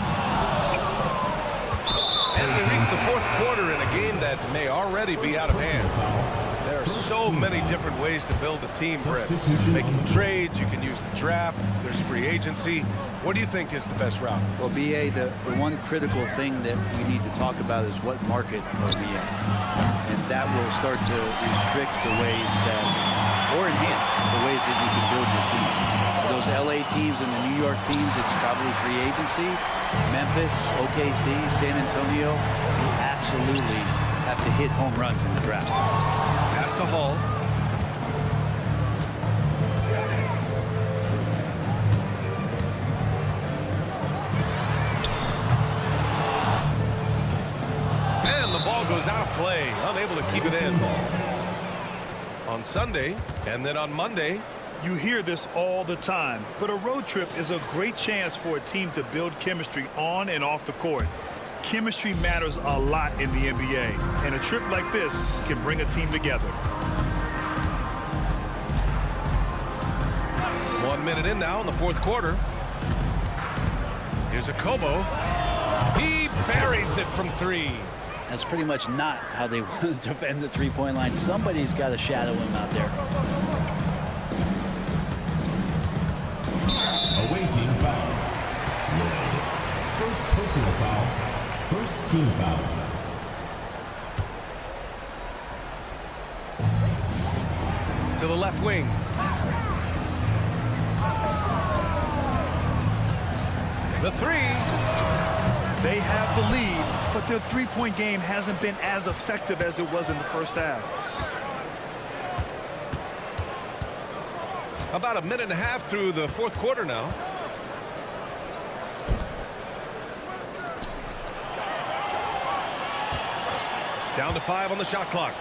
And we reach the fourth quarter in a game that may already be out of hand. There are so many different ways to build a team, Brett. Making trades, you can use the draft, there's free agency. What do you think is the best route? Well, BA, the one critical thing that we need to talk about is what market are we in? And that will start to restrict the ways that, or enhance the ways that you can build your team. For those LA teams and the New York teams, it's probably free agency. Memphis, OKC, San Antonio, you absolutely have to hit home runs in the draft. Pass to Hall. And the ball goes out of play, unable to keep it in. On Sunday, and then on Monday. You hear this all the time, but a road trip is a great chance for a team to build chemistry on and off the court. Chemistry matters a lot in the NBA, and a trip like this can bring a team together. 1 minute in now in the fourth quarter. Here's a Kobo. He buries it from three. That's pretty much not how they want to defend the three-point line. Somebody's got to shadow him out there. Away team foul. First personal foul. First team foul. To the left wing. The three. They have the lead, but their three-point game hasn't been as effective as it was in the first half. About a minute and a half through the fourth quarter now. Down to 5 on the shot clock.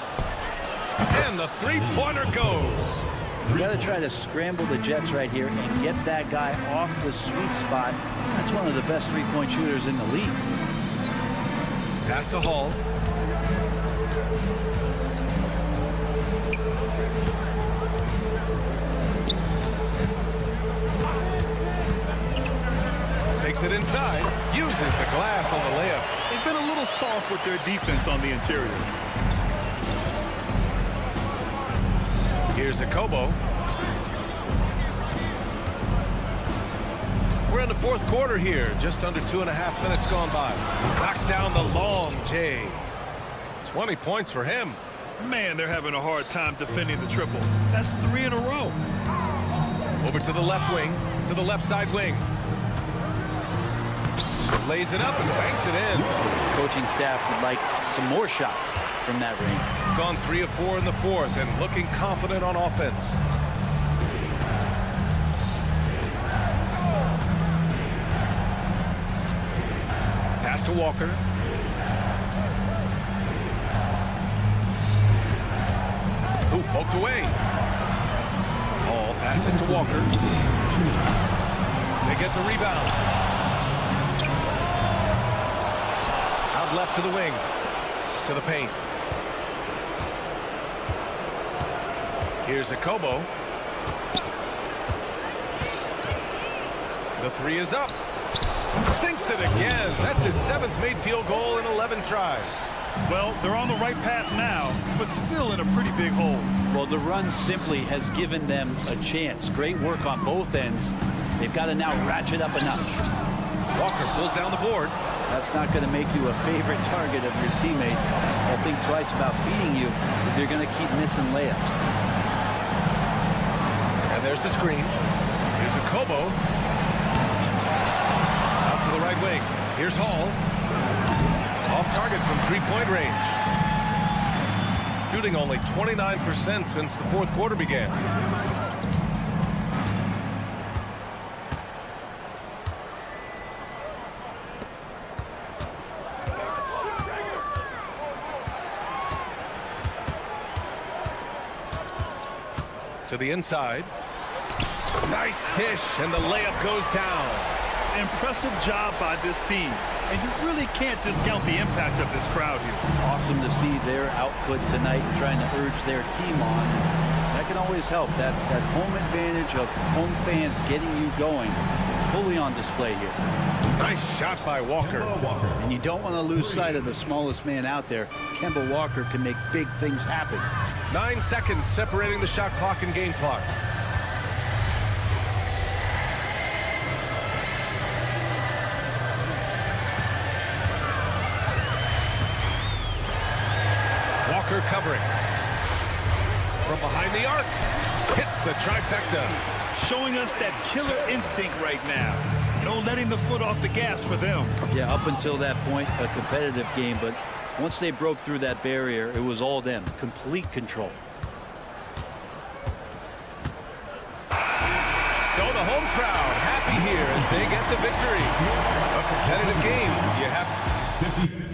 And the three-pointer goes. You got to try to scramble the Jets right here and get that guy off the sweet spot. That's one of the best three-point shooters in the league. Pass to Hall. Takes it inside, uses the glass on the layup. They've been a little soft with their defense on the interior. Here's a Kobo. We're in the fourth quarter here, just under 2.5 minutes gone by. Knocks down the long J. 20 points for him. Man, they're having a hard time defending the triple. That's 3 in a row. Over to the left wing, to the left side wing. Lays it up and banks it in. The coaching staff would like some more shots from that range. Gone 3 of 4 in the fourth and looking confident on offense. Pass to Walker. Ooh, poked away. All passes to Walker. They get the rebound. Out left to the wing. To the paint. Here's a Kobo. The three is up. Sinks it again. That's his 7th made field goal in 11 tries. Well, they're on the right path now, but still in a pretty big hole. Well, the run simply has given them a chance. Great work on both ends. They've got to now ratchet up a notch. Walker pulls down the board. That's not going to make you a favorite target of your teammates. They'll think twice about feeding you if you're going to keep missing layups. And there's the screen. Here's a Kobo. Out to the right wing. Here's Hall. Off target from three-point range. Shooting only 29% since the fourth quarter began. To the inside. Nice dish, and the layup goes down. Impressive job by this team, and you really can't discount the impact of this crowd here. Awesome to see their output tonight, trying to urge their team on. That can always help. That home advantage of home fans getting you going, fully on display here. Nice shot by Walker. And you don't want to lose sight of the smallest man out there. Kemba Walker can make big things happen. 9 seconds separating the shot clock and game clock. Walker covering. From behind the arc. Hits the trifecta. Showing us that killer instinct right now. No letting the foot off the gas for them. Yeah, up until that point, a competitive game, but once they broke through that barrier, it was all them. Complete control. So the home crowd happy here as they get the victory. A competitive game. You have 50.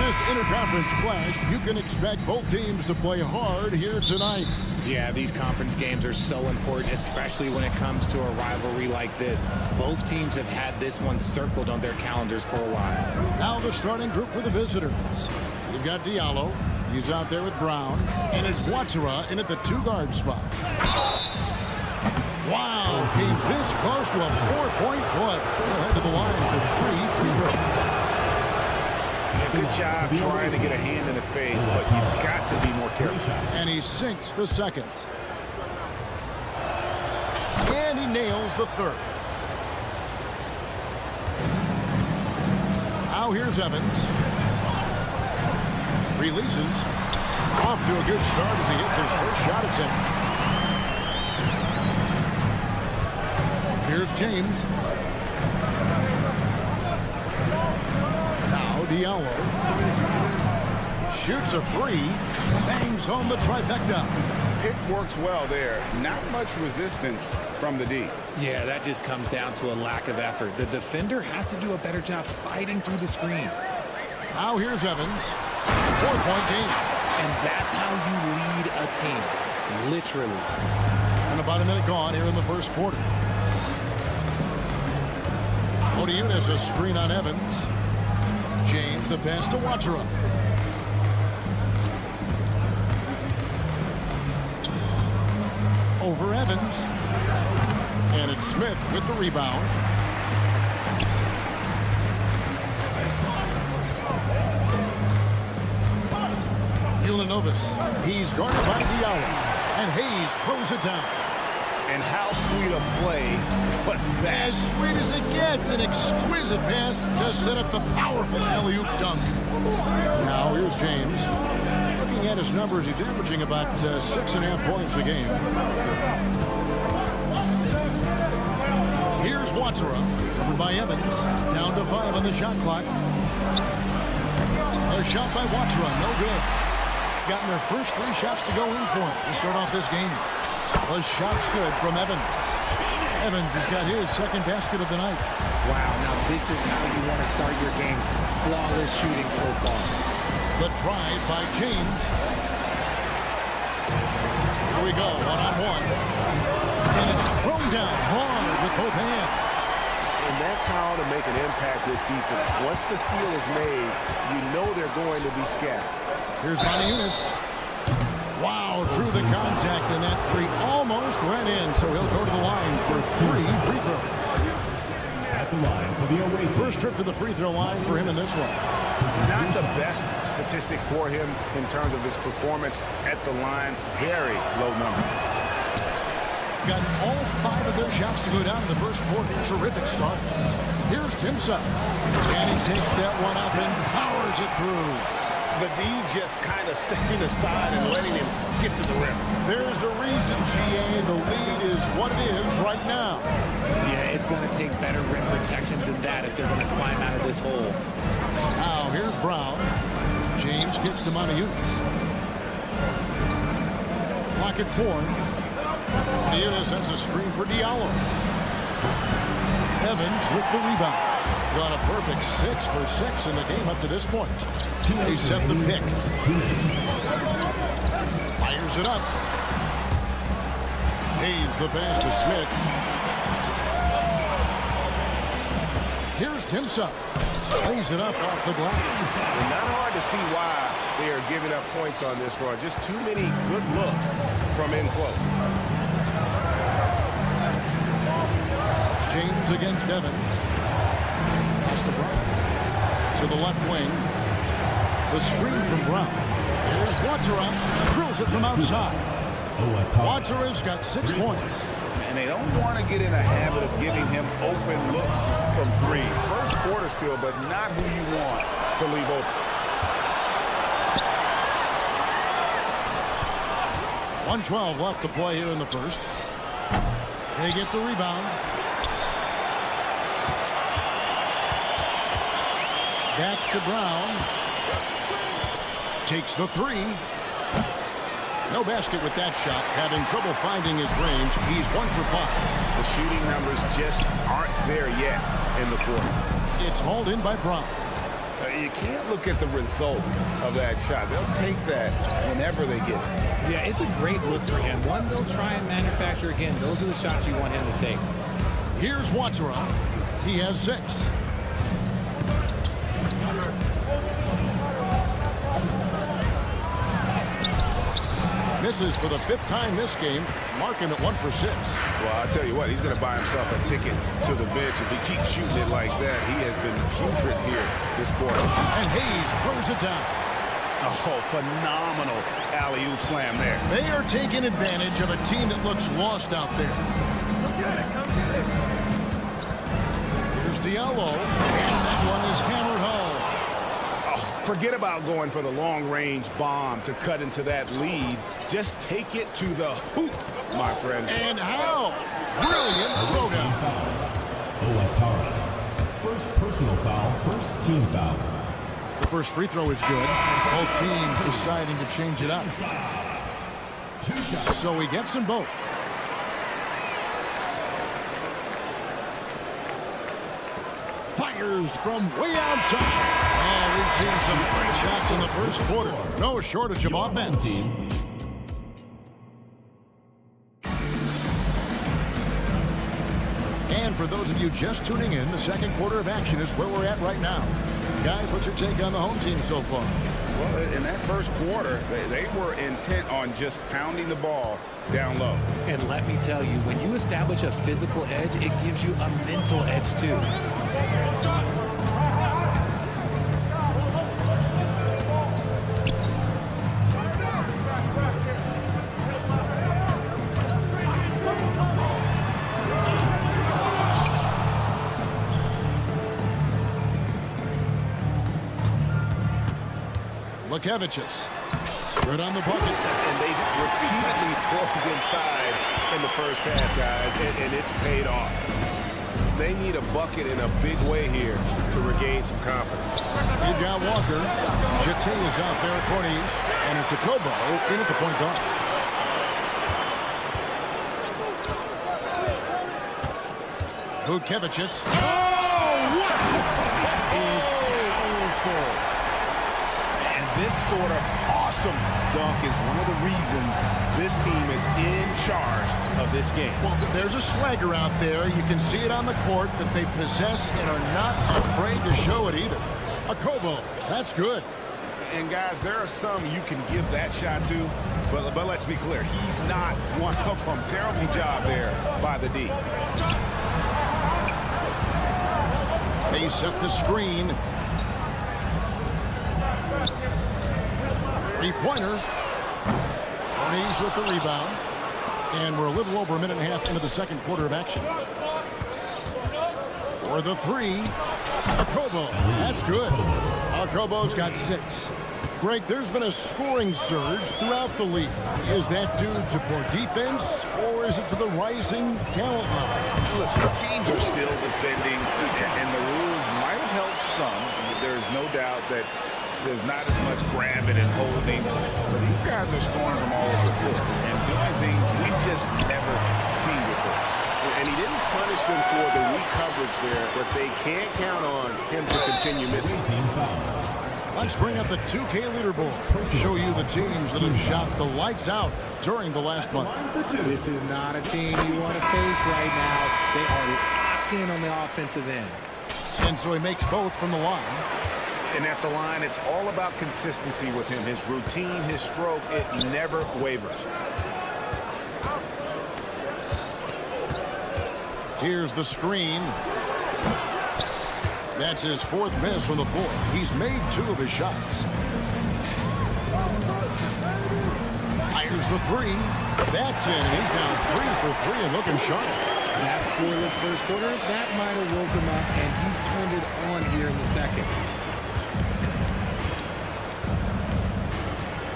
This interconference clash, you can expect both teams to play hard here tonight. Yeah, these conference games are so important, especially when it comes to a rivalry like this. Both teams have had this one circled on their calendars for a while. Now the starting group for the visitors. You've got Diallo. He's out there with Brown. And it's Watsura in at the two-guard spot. Wow, came this close to a 4-point play. Head to the line for 3 free throws. Good job trying to get a hand in the face, but you've got to be more careful. And he sinks the second. And he nails the third. Now here's Evans. Releases. Off to a good start as he hits his first shot attempt. Here's James. Now Diallo. Shoots a 3. Bangs home the trifecta. Pick works well there. Not much resistance from the D. Yeah, that just comes down to a lack of effort. The defender has to do a better job fighting through the screen. Now here's Evans. 4-point game. And that's how you lead a team. Literally. And about a minute gone here in the first quarter. Odiunas a screen on Evans. James the pass to Watera. Over Evans. And it's Smith with the rebound. Ulanovas. He's guarded by Diallo. And Hayes throws it down. And how sweet a play was that? As sweet as it gets. An exquisite pass to set up the powerful alley-oop dunk. Now here's James. Looking at his numbers, he's averaging about 6.5 points a game. Here's Watera. Covered by Evans. Down to 5 on the shot clock. A shot by Watera. No good. Gotten their first 3 shots to go in for him to start off this game. The shot's good from Evans. Evans has got his second basket of the night. Wow, now this is how you want to start your games. Flawless shooting so far. The drive by James. Here we go, one-on-one. And it's thrown down hard with both hands. And that's how to make an impact with defense. Once the steal is made, you know they're going to be scattered. Here's Odiunas. Wow, drew the contact, and that 3 almost went in, so he'll go to the line for 3 free throws. At the line for the away team. First trip to the free throw line for him in this one. Not the best statistic for him in terms of his performance at the line. Very low numbers. Got all 5 of those shots to go down in the first quarter. Terrific start. Here's Timsa. And he takes that one up and powers it through. The D just kind of stepping aside and letting him get to the rim. There's a reason, GA. The lead is what it is right now. Yeah, it's going to take better rim protection than that if they're going to climb out of this hole. Now, here's Brown. James kicks to Odiunas. Clock at 4. Odiunas has a screen for Diallo. Evans with the rebound. Got a perfect 6 for 6 in the game up to this point. He set the pick. Fires it up. Hayes the pass to Smith. Here's Timsa. Lays it up off the glass. And not hard to see why they are giving up points on this run. Just too many good looks from in close. James against Evans. Pass to Brown. To the left wing. The screen from Brown. Here's Watera. Drills it from outside. Watera's got 6 points. And they don't want to get in a habit of giving him open looks from 3. First quarter still, but not who you want to leave open. 1:12 left to play here in the first. They get the rebound. Back to Brown. Takes the 3. No basket with that shot. Having trouble finding his range. He's 1 for 5. The shooting numbers just aren't there yet in the quarter. It's hauled in by Brown. You can't look at the result of that shot. They'll take that whenever they get it. Yeah, it's a great look for him. One they'll try and manufacture again. Those are the shots you want him to take. Here's Watera. He has 6. Misses for the 5th time this game, marking it 1 for 6. Well, I'll tell you what, he's going to buy himself a ticket to the bench. If he keeps shooting it like that, he has been putrid here this quarter. And Hayes throws it down. Oh, phenomenal alley-oop slam there. They are taking advantage of a team that looks lost out there. Here's Diallo, and that one is hammered home. Forget about going for the long-range bomb to cut into that lead. Just take it to the hoop, my friend. And how? Brilliant throwdown. First personal foul, first team foul. The first free throw is good. Both teams deciding to change it up. So he gets them both. Fires from way outside. Oh, we've seen some great shots in the first quarter. No shortage of offense. And for those of you just tuning in, the second quarter of action is where we're at right now. Guys, what's your take on the home team so far? Well, in that first quarter, they were intent on just pounding the ball down low. And let me tell you, when you establish a physical edge, it gives you a mental edge too. Lukevicius. Good on the bucket. And they've repeatedly broke inside in the first half, guys, and it's paid off. They need a bucket in a big way here to regain some confidence. You've got Walker. Jete is out there at Corniche. And it's Akobo in at the point guard. Lukevicius. Oh, what? That is powerful. This sort of awesome dunk is one of the reasons this team is in charge of this game. Well, there's a swagger out there. You can see it on the court that they possess and are not afraid to show it either. Akobo, that's good. And guys, there are some you can give that shot to, but let's be clear, he's not one of them. Terrible job there by the D. They set the screen. Three-pointer. Corniche with the rebound. And we're a little over a minute and a half into the second quarter of action. For the three, Akobo. That's good. Akobo's got 6. Greg, there's been a scoring surge throughout the league. Is that due to poor defense, or is it to the rising talent level? Listen, teams are still defending, and the rules might have helped some. There's no doubt that there's not as much grabbing and holding, but these guys are scoring from all over the floor and doing things we've just never seen before. And he didn't punish them for the weak coverage there, but they can't count on him to continue missing. Let's bring up the 2K leaderboard. Show you the teams that have shot the lights out during the last month. This is not a team you want to face right now. They are locked in on the offensive end. And so he makes both from the line. And at the line, it's all about consistency with him. His routine, his stroke, it never wavers. Here's the screen. That's his 4th miss from the floor. He's made 2 of his shots. Fires the 3. That's in. He's now 3 for 3 and looking sharp. That scoreless first quarter, that might have woke him up, and he's turned it on here in the second.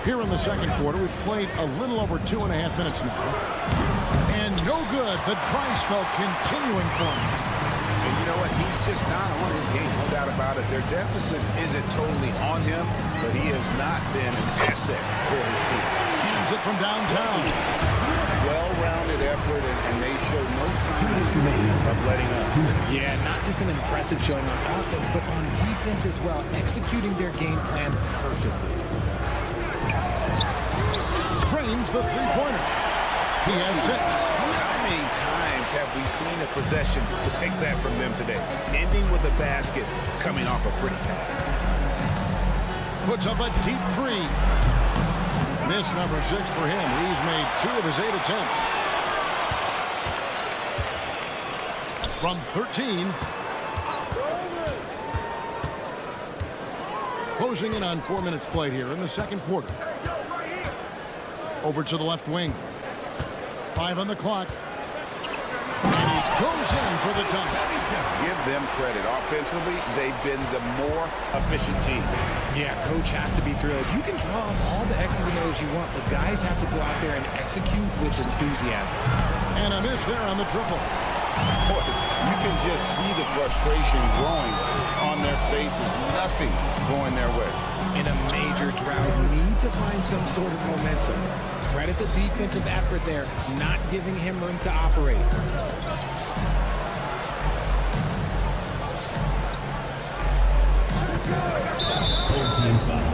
Here in the second quarter, we've played a little over 2.5 minutes now. And no good. The dry spell continuing for him. And you know what? He's just not on his game, no doubt about it. Their deficit isn't totally on him, but he has not been an asset for his team. Hands it from downtown. Well-rounded effort, and they show no signs of letting up. Yeah, not just an impressive showing on offense, but on defense as well, executing their game plan perfectly. Drains the three-pointer. He has 6. How many times have we seen a possession like that from them today? Ending with a basket, coming off a pretty pass. Puts up a deep 3. Miss number 6 for him. He's made 2 of his 8 attempts. From 13. Closing in on 4 minutes played here in the second quarter. Over to the left wing. 5 on the clock. And he goes in for the dunk. Give them credit. Offensively, they've been the more efficient team. Yeah, coach has to be thrilled. You can draw up all the X's and O's you want. The guys have to go out there and execute with enthusiasm. And a miss there on the triple. Boy, you can just see the frustration growing on their faces. Nothing going their way. In a major drought, you need to find some sort of momentum. Credit the defensive effort there, not giving him room to operate. Team foul.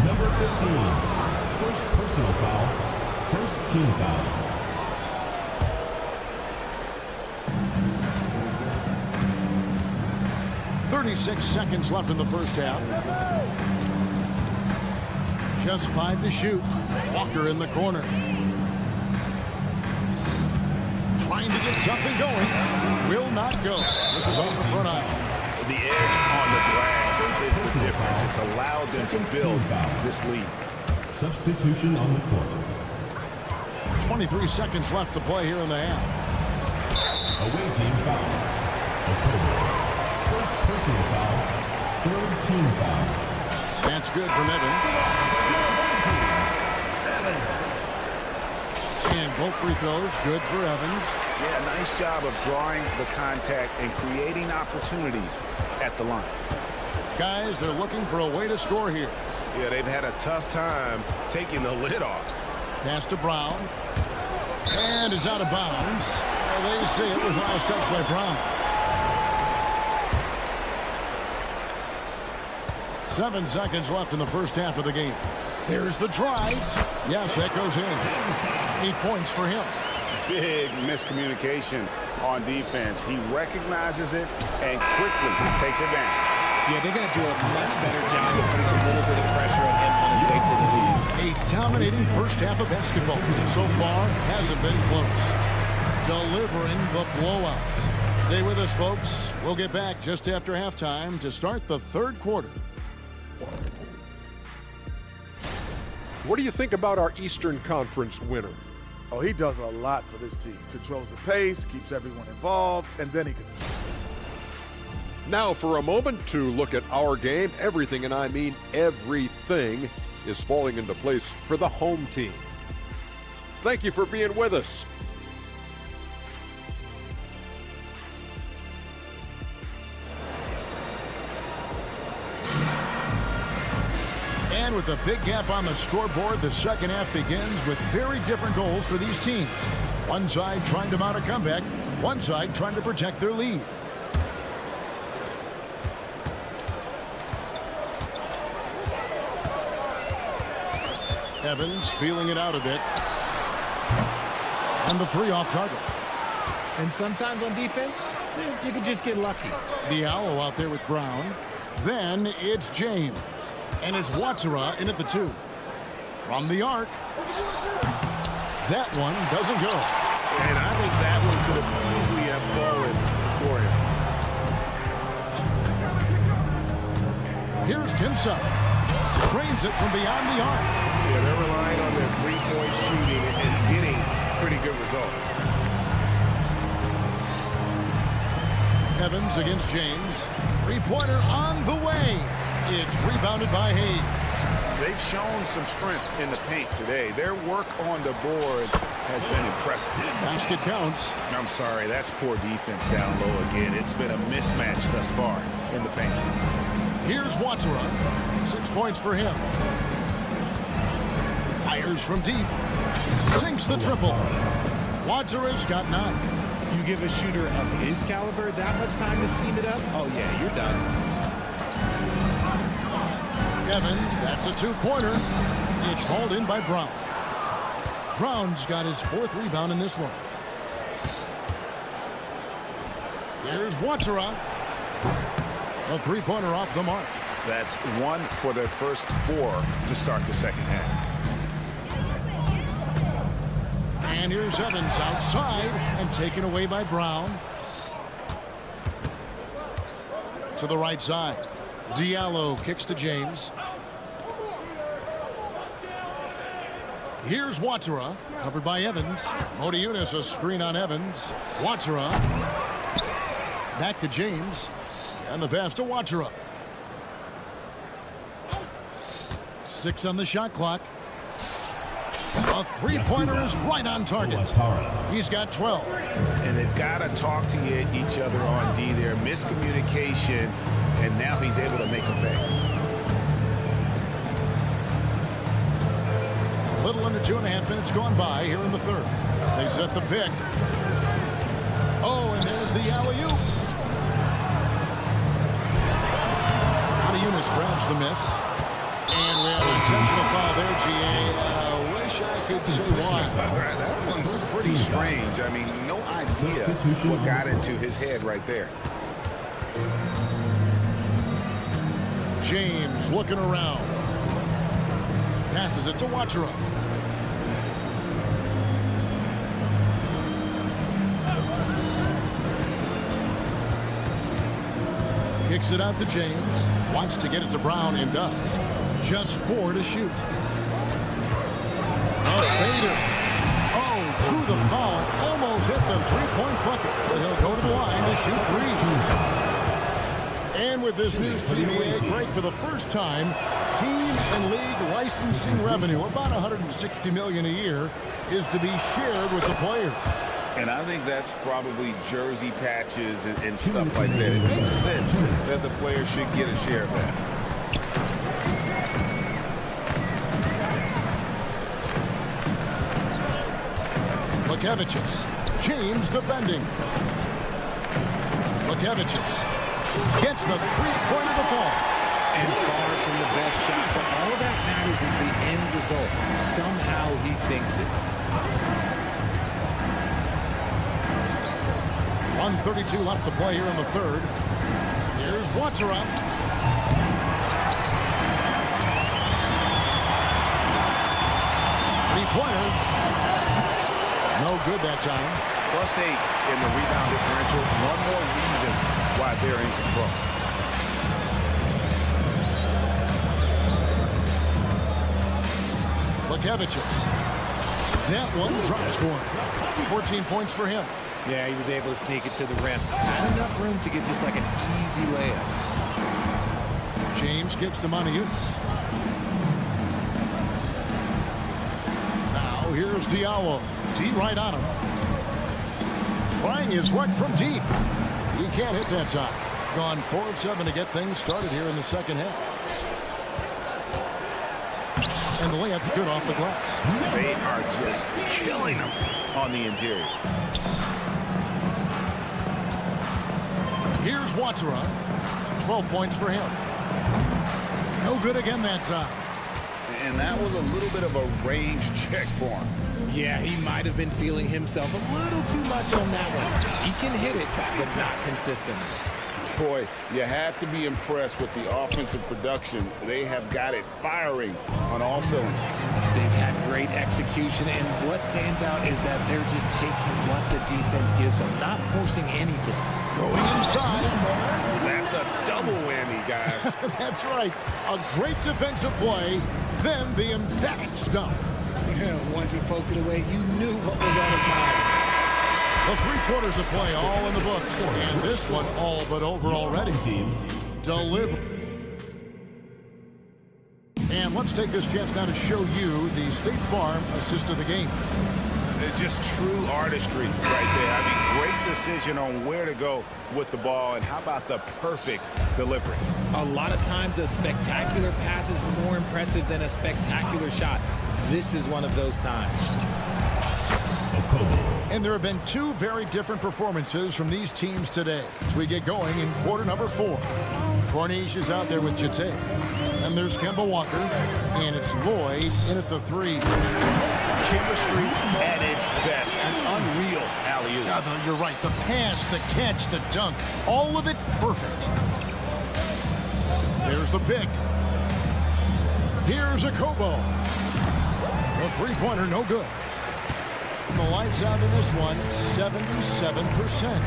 Number 15. First personal foul. First team foul. 36 seconds left in the first half. Just 5 to shoot. Walker in the corner. Trying to get something going. Will not go. This is off the front aisle. The edge on the glass is the difference. It's allowed them to build this lead. Substitution on the court. 23 seconds left to play here in the half. Away team foul. First personal foul. Third team foul. That's good from Evans. And both free throws good for Evans. Yeah, nice job of drawing the contact and creating opportunities at the line. Guys, they're looking for a way to score here. Yeah, they've had a tough time taking the lid off. Pass to Brown. And it's out of bounds. Well, they say it was last touch by Brown. 7 seconds left in the first half of the game. There's the drive. Yes, that goes in. 8 points for him. Big miscommunication on defense. He recognizes it and quickly takes advantage. Yeah, they're going to do a much better job of putting a little bit of pressure on him on his way to the lead. A dominating first half of basketball. So far, hasn't been close. Delivering the blowout. Stay with us, folks. We'll get back just after halftime to start the third quarter. What do you think about our Eastern Conference winner? Oh, he does a lot for this team. Controls the pace, keeps everyone involved, and then he can... Now for a moment to look at our game. Everything, and I mean everything, is falling into place for the home team. Thank you for being with us. And with a big gap on the scoreboard, the second half begins with very different goals for these teams. One side trying to mount a comeback, one side trying to protect their lead. Evans feeling it out a bit. And the 3 off target. And sometimes on defense, you can just get lucky. Diallo out there with Brown. Then it's James. And it's Watsara in at the 2. From the arc. That one doesn't go. And I think that one could have easily have fallen for him. Here's Kimsa. Trains it from beyond the arc. Yeah, they're relying on their three-point shooting and getting pretty good results. Evans against James. Three-pointer on the way. It's rebounded by Hayes. They've shown some strength in the paint today. Their work on the board has been impressive. Basket counts. I'm sorry, that's poor defense down low again. It's been a mismatch thus far in the paint. Here's Watsara. 6 points for him. Fires from deep. Sinks the triple. Watsara's got 9. You give a shooter of his caliber that much time to seam it up, oh yeah, you're done. Evans, that's a 2-pointer. It's hauled in by Brown. Brown's got his 4th rebound in this one. Here's Watsara. A 3-pointer off the mark. That's 1 for their first 4 to start the second half. And here's Evans outside and taken away by Brown. To the right side. Diallo kicks to James. Here's Watara, covered by Evans. Modiunas, a screen on Evans. Watara. Back to James. And the pass to Watara. 6 on the shot clock. A three-pointer is right on target. He's got 12. And they've got to talk to each other on D there. Miscommunication, and now he's able to make a pay. A little under 2.5 minutes gone by here in the third. They set the pick. Oh, and there's the alley-oop. Modiunas grabs the miss. And we have an intentional foul there, GA. Wish I could say why. That one's pretty strange. I mean, no idea what got into his head right there. James looking around. Passes it to Watara. Kicks it out to James. Wants to get it to Brown and does. Just 4 to shoot. A fader. Oh, through the foul. Almost hit the three-point bucket. But he'll go to the line to shoot 3. And with this new CBA break for the first time, team and league licensing revenue, about $160 million a year, is to be shared with the players. And I think that's probably jersey patches and stuff like that. It makes sense that the players should get a share of that. Lukevicius. James defending. Lukevicius gets the three-pointer to fall. And far from the best shot. But all that matters is the end result. Somehow he sinks it. 1:32 left to play here in the third. Here's Watara. Three-pointer. No good that time. +8 in the rebound differential. One more reason why they're in control. Lukevicius. That one drops for him. 14 points for him. Yeah, he was able to sneak it to the rim. Not enough room to get just like an easy layup. James kicks to Modiunas. Now here's Diallo. D right on him. Trying his luck from deep. He can't hit that time. Gone 4 of 7 to get things started here in the second half. And the layup's good off the glass. They are just killing them on the interior. Here's Watara. 12 points for him. No good again that time. And that was a little bit of a range check for him. Yeah, he might have been feeling himself a little too much on that one. He can hit it, but not consistently. Boy, you have to be impressed with the offensive production. They have got it firing on all cylinders. They've had great execution, and what stands out is that they're just taking what the defense gives them, not forcing anything. Going inside. That's a double whammy, guys. That's right. A great defensive play, then the emphatic stuff. Yeah, once he poked it away, you knew what was on his mind. The 3 quarters of play all in the books, and this one all but over already. Deliver. And let's take this chance now to show you the State Farm assist of the game. It's just true artistry right there. I mean, great decision on where to go with the ball, and how about the perfect delivery? A lot of times a spectacular pass is more impressive than a spectacular shot. This is one of those times. And there have been 2 very different performances from these teams today as we get going in quarter number 4. Corniche is out there with Jate. And there's Kemba Walker. And it's Lloyd in at the 3. Chemistry at its best. An unreal alley-oop. Yeah, you're right. The pass, the catch, the dunk. All of it perfect. There's the pick. Here's a Kobo. The three-pointer, no good. And the lights out in this one, 77%.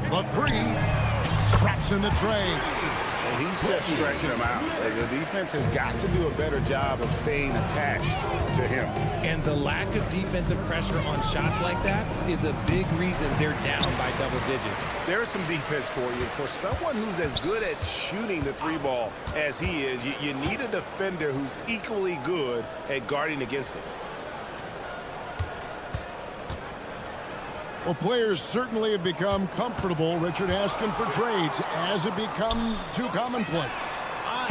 The three, straps in the tray. Well, he's just stretching him out. The defense has got to do a better job of staying attached to him. And the lack of defensive pressure on shots like that is a big reason they're down by double digits. There's some defense for you. For someone who's as good at shooting the three ball as he is, you need a defender who's equally good at guarding against it. Well, players certainly have become comfortable, Richard, asking for trades. Has it become too commonplace?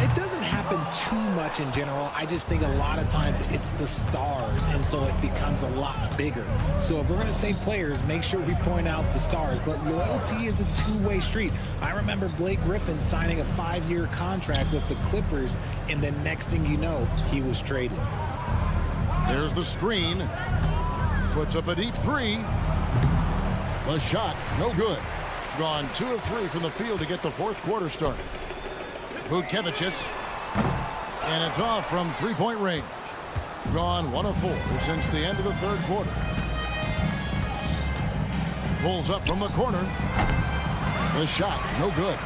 It doesn't happen too much in general. I just think a lot of times it's the stars, and so it becomes a lot bigger. So if we're going to say players, make sure we point out the stars. But loyalty is a two-way street. I remember Blake Griffin signing a 5-year contract with the Clippers, and the next thing you know, he was traded. There's the screen. Puts up a deep three. The shot, no good. Gone 2 of 3 from the field to get the fourth quarter started. Butkevicius. And it's off from three-point range. Gone 1 of 4 since the end of the third quarter. Pulls up from the corner. The shot, no good.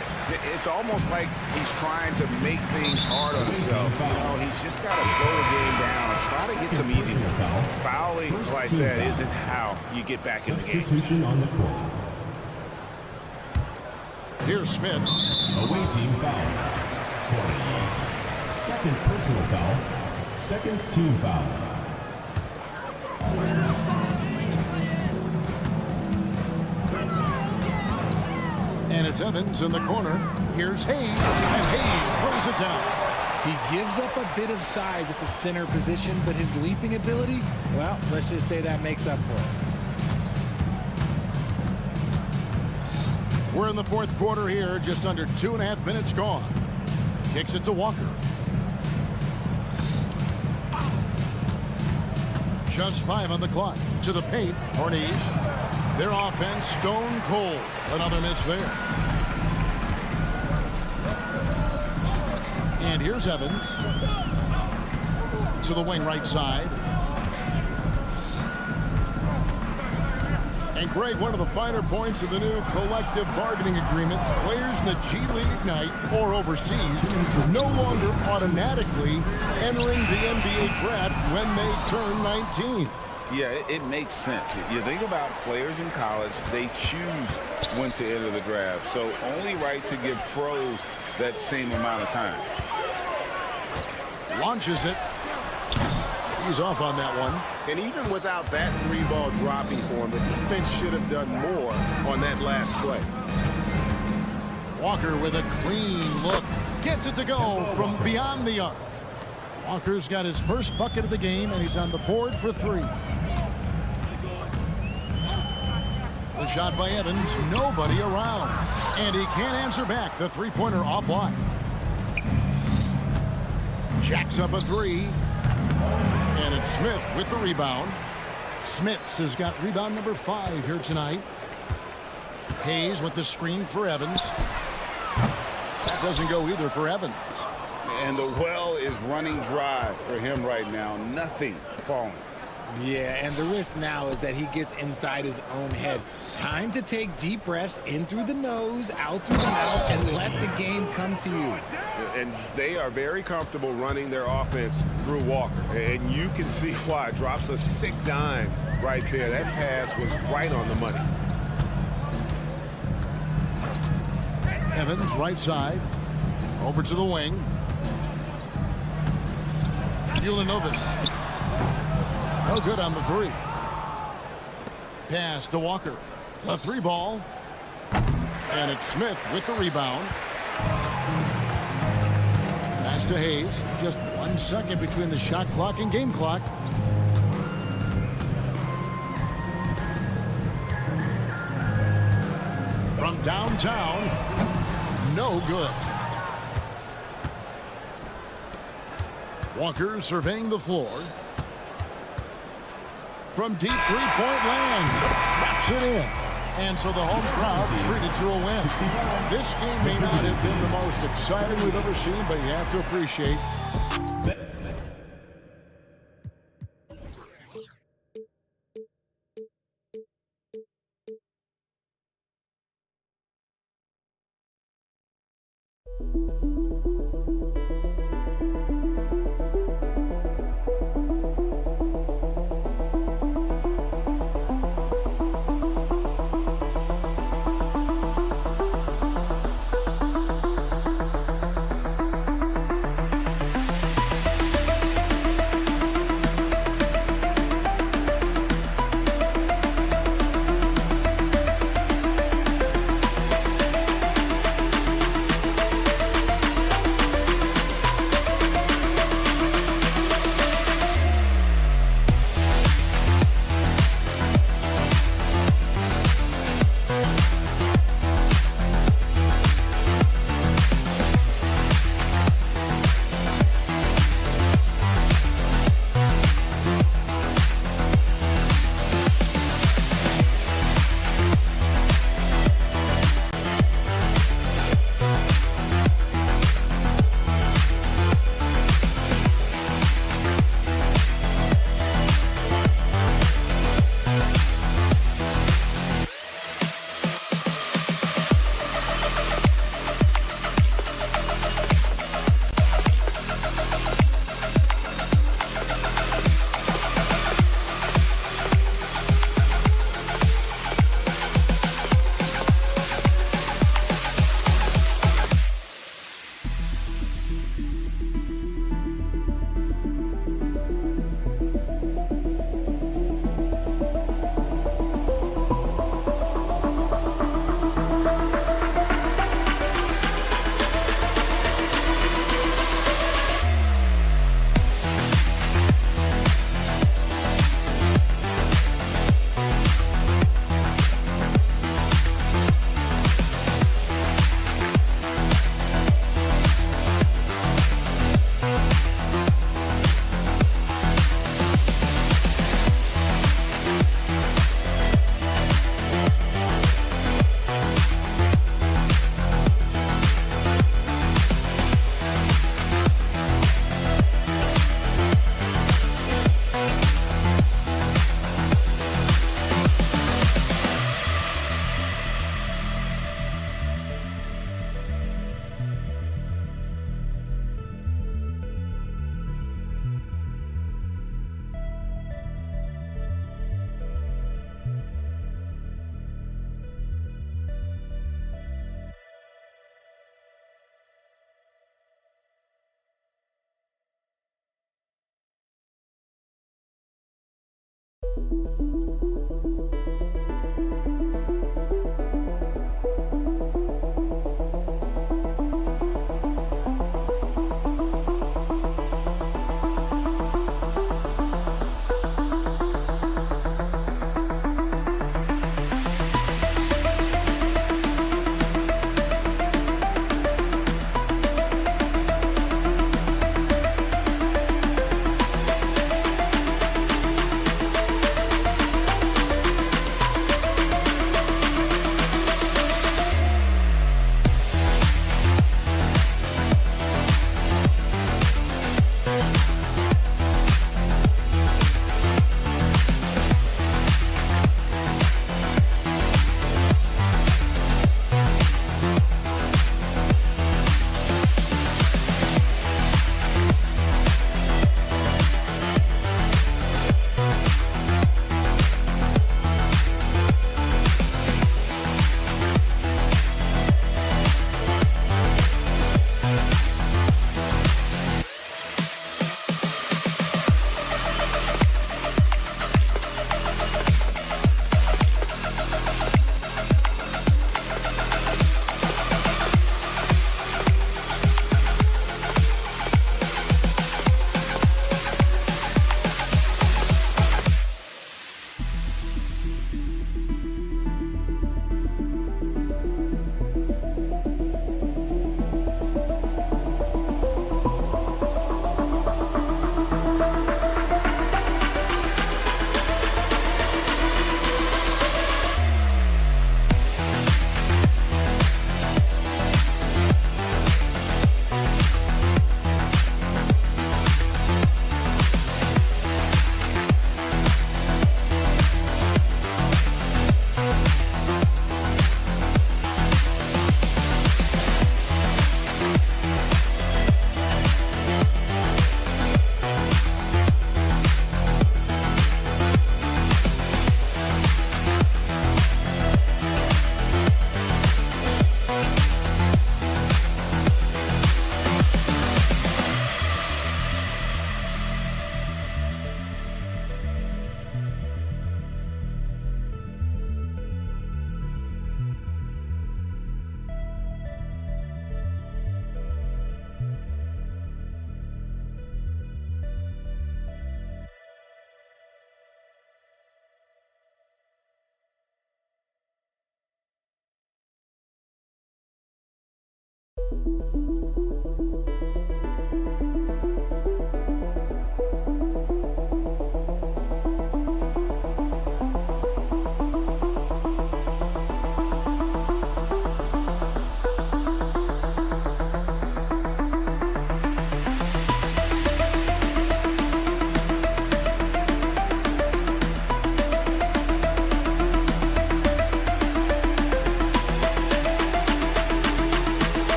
It's almost like he's trying to make things hard on himself. You know, he's just got to slow the game down and try to get some easy ones. Fouling like that isn't how you get back in the game. Here's Smits. Away team foul. Second personal foul. Second team foul. And it's Evans in the corner. Here's Hayes, and Hayes throws it down. He gives up a bit of size at the center position, but his leaping ability, well, let's just say that makes up for it. We're in the fourth quarter here, just under 2.5 minutes gone. Kicks it to Walker. Just 5 on the clock. To the paint, Hornies. Their offense stone cold. Another miss there. And here's Evans. To the wing right side. And Greg, one of the finer points of the new collective bargaining agreement, players in the G League Ignite or overseas no longer automatically entering the NBA draft when they turn 19. Yeah, it makes sense. You think about players in college, they choose when to enter the draft. So only right to give pros that same amount of time. Launches it. He's off on that one. And even without that three ball dropping for him, the defense should have done more on that last play. Walker with a clean look. Gets it to go from beyond the arc. Walker's got his first bucket of the game, and he's on the board for 3. The shot by Evans, nobody around. And he can't answer back. The three-pointer offline. Jacks up a 3. And it's Smith with the rebound. Smits has got rebound number 5 here tonight. Hayes with the screen for Evans. That doesn't go either for Evans. And the well is running dry for him right now. Nothing falling. Yeah, and the risk now is that he gets inside his own head. Time to take deep breaths in through the nose, out through the mouth, and let the game come to you. And they are very comfortable running their offense through Walker. And you can see why. Drops a sick dime right there. That pass was right on the money. Evans right side. Over to the wing. Ulanovas. No good on the 3. Pass to Walker. The 3 ball. And it's Smith with the rebound. Pass to Hayes. Just 1 second between the shot clock and game clock. From downtown. No good. Walker surveying the floor. From deep three-point land. Knocks it in. And so the home crowd treated to a win. This game may not have been the most exciting we've ever seen, but you have to appreciate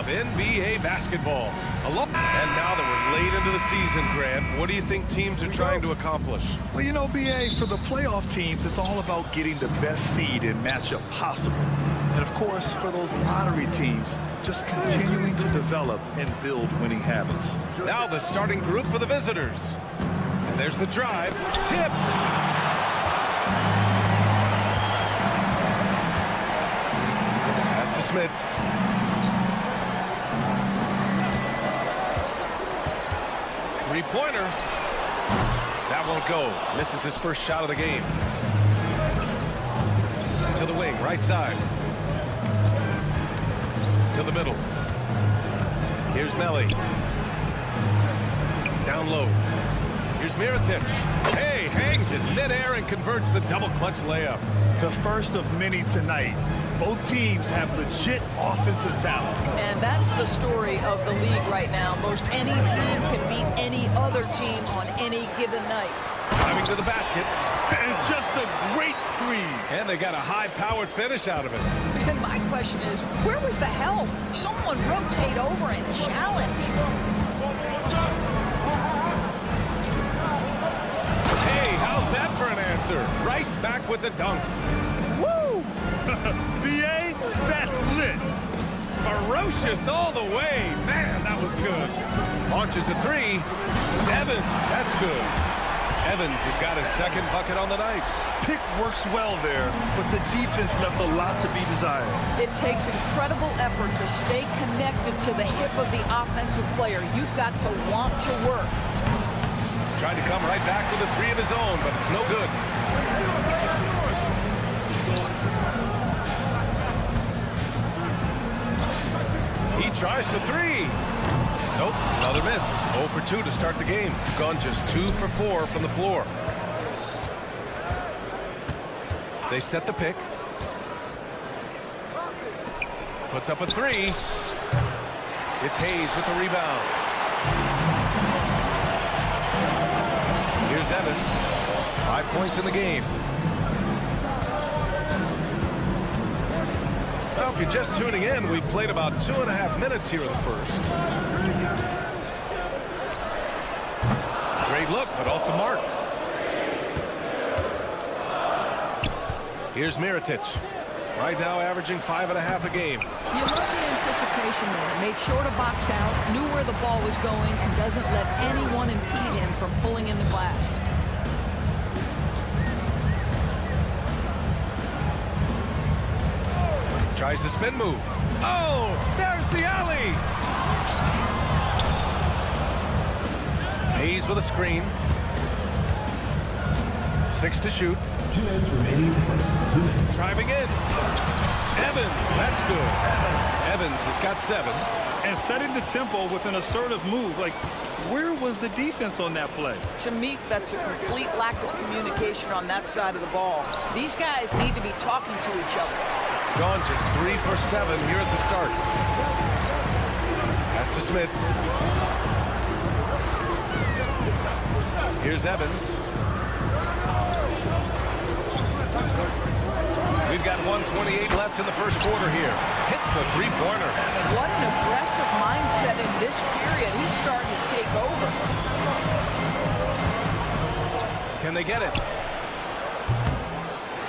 of NBA basketball. And now that we're late into the season, Grant, what do you think teams are trying to accomplish? Well, you know, BA, for the playoff teams, it's all about getting the best seed and matchup possible. And, of course, for those lottery teams, just continuing to develop and build winning habits. Now the starting group for the visitors. And there's the drive. Tipped. Pass to Smits. Three-pointer. That won't go. Misses his first shot of the game. To the wing, right side. To the middle. Here's Melli. Down low. Here's Mirotic. Hey, hangs it midair and converts the double clutch layup. The first of many tonight. Both teams have legit offensive talent. And that's the story of the league right now. Most any team can beat any other team on any given night. Driving to the basket. And just a great screen. And they got a high-powered finish out of it. And my question is, where was the help? Someone rotate over and challenge. Hey, how's that for an answer? Right back with the dunk. Woo! BA, that's lit. Ferocious all the way. Man, that was good. Launches a three. Evans, that's good. Evans has got his second bucket on the night. Pick works well there, but the defense left a lot to be desired. It takes incredible effort to stay connected to the hip of the offensive player. You've got to want to work. Tried to come right back with a three of his own, but it's no good. He tries the three. Nope, another miss. 0 for 2 to start the game. Gone just 2 for 4 from the floor. They set the pick. Puts up a three. It's Hayes with the rebound. Here's Evans. 5 points in the game. Well, if you're just tuning in, we played about 2.5 minutes here in the first. Great look, but off the mark. Here's Mirotic. Right now averaging 5.5 a game. You love the anticipation there. Made sure to box out, knew where the ball was going, and doesn't let anyone impede him from pulling in the glass. Tries the spin move. Oh, there's the alley. Hayes with a screen. 6 to shoot. 2 minutes remaining first. 2 minutes. Driving in. Evans, that's good. Evans has got 7. And setting the tempo with an assertive move. Like, where was the defense on that play? To me, that's a complete lack of communication on that side of the ball. These guys need to be talking to each other. Gone just 3 for 7 here at the start. Pass to Smits. Here's Evans. We've got 1:28 left in the first quarter here. Hits a three-pointer. What an aggressive mindset in this period. He's starting to take over. Can they get it?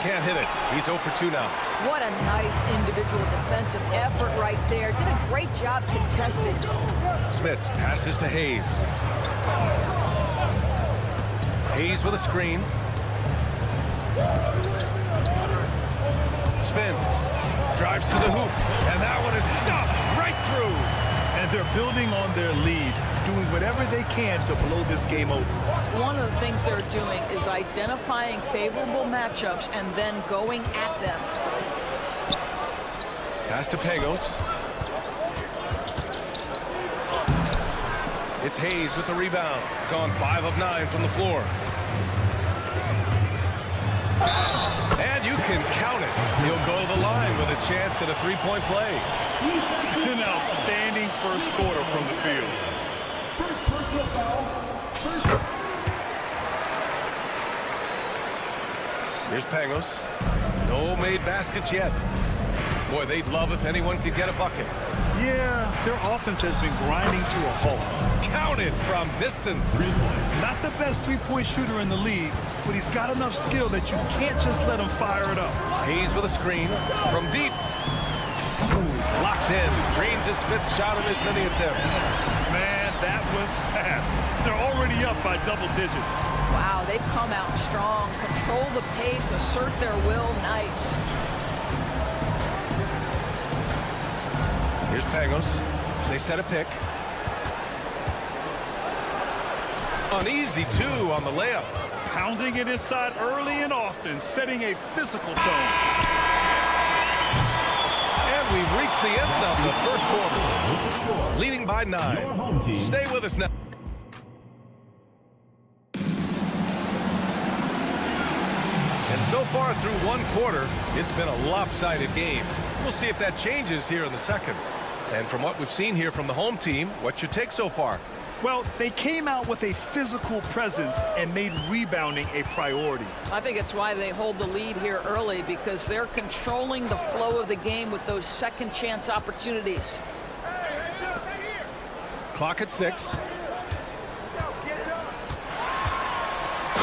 Can't hit it. He's 0 for 2 now. What a nice individual defensive effort right there. Did a great job contesting. Smits passes to Hayes. Hayes with a screen. Spins. Drives to the hoop. And that one is stopped right through. And they're building on their lead, doing whatever they can to blow this game open. One of the things they're doing is identifying favorable matchups and then going at them. Pass to Pagos. It's Hayes with the rebound. Gone 5 of 9 from the floor. And you can count it. He'll go to the line with a chance at a three-point play. An outstanding first quarter from the field. First personal foul. Here's Pagos. No made baskets yet. Boy, they'd love if anyone could get a bucket. Yeah, their offense has been grinding to a halt. Counted from distance. Not the best three-point shooter in the league, but he's got enough skill that you can't just let him fire it up. Hayes with a screen from deep. Locked in. Drains his fifth shot in as many attempts. Man, that was fast. They're already up by double digits. Wow, they've come out strong. Control the pace, assert their will. Nice. Here's Pangos. They set a pick. Uneasy, too, on the layup. Pounding it inside early and often, setting a physical tone. And we've reached the end of the first quarter. Leading by 9. Stay with us now. And so far through one quarter, it's been a lopsided game. We'll see if that changes here in the second. And from what we've seen here from the home team, what's your take so far? Well, they came out with a physical presence and made rebounding a priority. I think it's why they hold the lead here early, because they're controlling the flow of the game with those second chance opportunities. Clock at 6.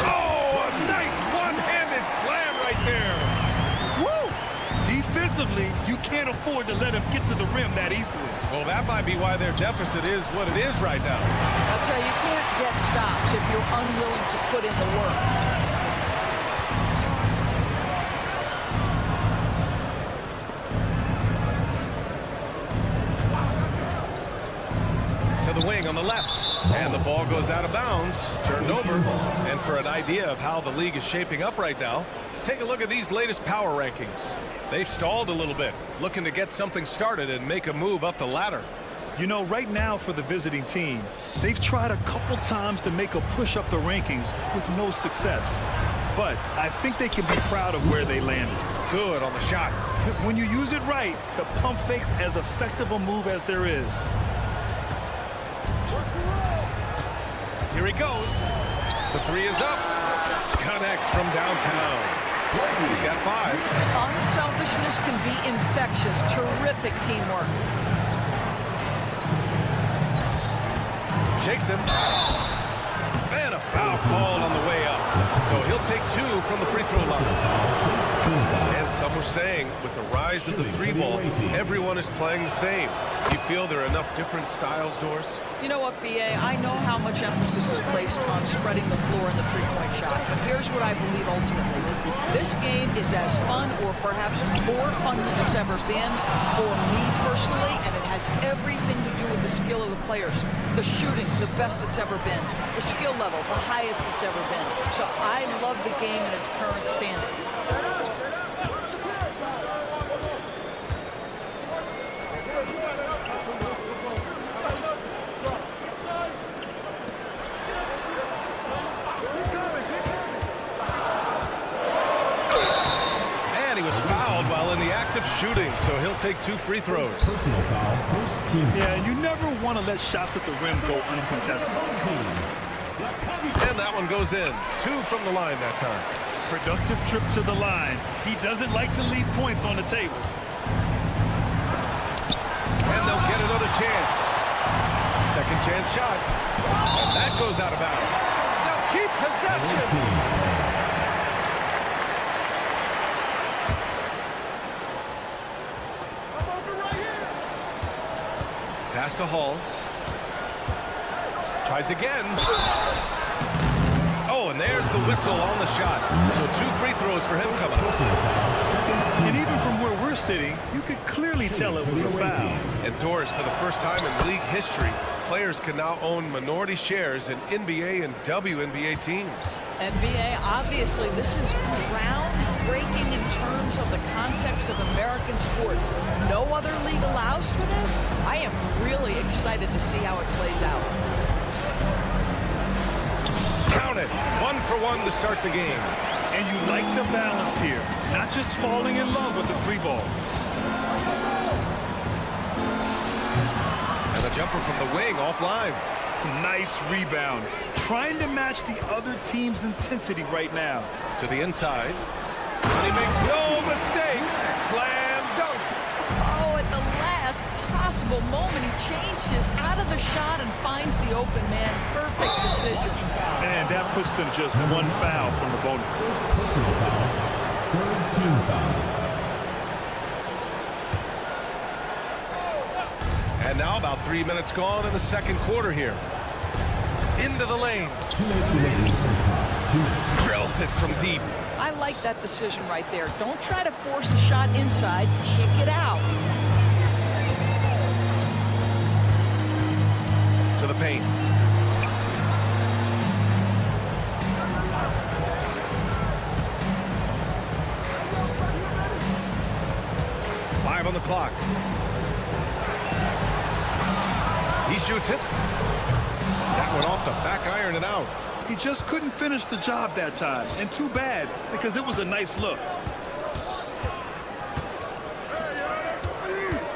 Oh, a nice one-handed slam right there. Woo! Defensively, you can't afford to let him get to the rim that easily. Well, that might be why their deficit is what it is right now. I'll tell you, you can't get stops if you're unwilling to put in the work. To the wing on the left. And the ball goes out of bounds. Turned over. And for an idea of how the league is shaping up right now, take a look at these latest power rankings. They've stalled a little bit, looking to get something started and make a move up the ladder. You know, right now for the visiting team, they've tried a couple times to make a push up the rankings with no success. But I think they can be proud of where they landed. Good on the shot. When you use it right, the pump fake's as effective a move as there is. Here he goes. The three is up. Connects from downtown. He's got 5. Unselfishness can be infectious. Terrific teamwork. Shakes him. And a foul called on the way up. So he'll take 2 from the free throw line. And some were saying with the rise of the 3-ball, everyone is playing the same. Do you feel there are enough different styles, Doris? You know what, B.A.? I know how much emphasis is placed on spreading the floor in the three-point shot, but here's what I believe ultimately. This game is as fun or perhaps more fun than it's ever been for me personally, and it has everything to do with the skill of the players. The shooting, the best it's ever been. The skill level, the highest it's ever been. So I love the game in its current standing. Shooting, so he'll take 2 free throws. Personal foul, first team. Yeah, you never want to let shots at the rim go uncontested. And that one goes in. 2 from the line that time. Productive trip to the line. He doesn't like to leave points on the table. And they'll get another chance. Second chance shot. And that goes out of bounds. They'll keep possession. Pass to Hall. Tries again. Oh, and there's the whistle on the shot. So 2 free throws for him coming up. And even from where we're sitting, you could clearly tell it was a foul. And Doris, for the first time in league history, players can now own minority shares in NBA and WNBA teams. NBA, obviously, this is groundbreaking in terms of the context of American sports. No other league allows for this. I am really excited to see how it plays out. Count it. 1 for 1 to start the game. And you like the balance here. Not just falling in love with the 3-ball. And a jumper from the wing offline. Nice rebound. Trying to match the other team's intensity right now. To the inside. And he makes no mistake. Slam dunk. unbelievable moment. He changes out of the shot and finds the open man. Perfect decision. And that puts them just one foul from the bonus. Personal foul. Third team foul. And now about 3 minutes gone in the second quarter here. Into the lane. 2 minutes remaining in the first half. 2 minutes. Drills it from deep. I like that decision right there. Don't try to force a shot inside. Kick it out. To the paint. Five on the clock. He shoots it. That went off the back iron and out. He just couldn't finish the job that time. And too bad, because it was a nice look.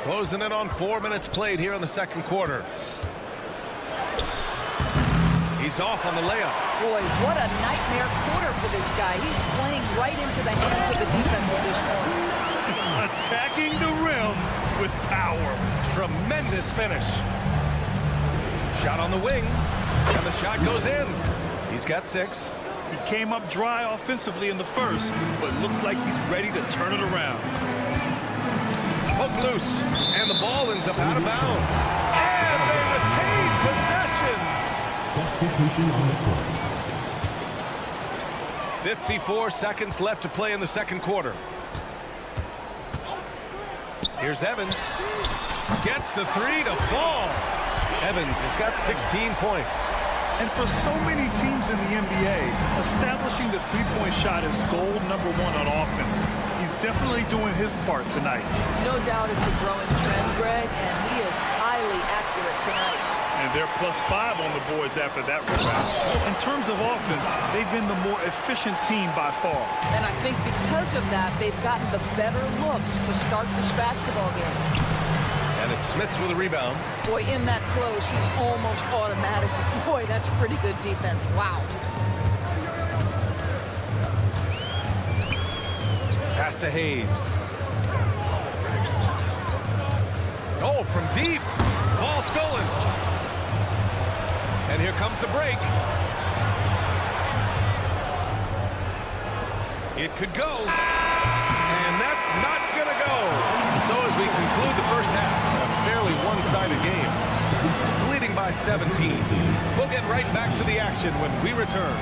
Closing in on 4 minutes played here in the second quarter. He's off on the layup. Boy, what a nightmare quarter for this guy. He's playing right into the hands of the defense at this point. Attacking the rim with power. Tremendous finish. Shot on the wing, and the shot goes in. He's got 6. He came up dry offensively in the first, but looks like he's ready to turn it around. Hook loose, and the ball ends up out of bounds. And they retain possession. Substitution on the court. 54 seconds left to play in the second quarter. Here's Evans. Gets the 3 to fall. Evans has got 16 points. And for so many teams in the NBA, establishing the three-point shot is goal number 1 on offense. He's definitely doing his part tonight. No doubt it's a growing trend, Greg, and he is highly accurate tonight. And they're +5 on the boards after that rebound. In terms of offense, they've been the more efficient team by far. And I think because of that, they've gotten the better looks to start this basketball game. And it's Smits with a rebound. Boy, in that close, he's almost automatic. Boy, that's pretty good defense. Wow. Pass to Hayes. Oh, from deep. Ball stolen. And here comes the break. It could go. And that's not going to go. So as we conclude the first half, a fairly one-sided game. Leading by 17. We'll get right back to the action when we return.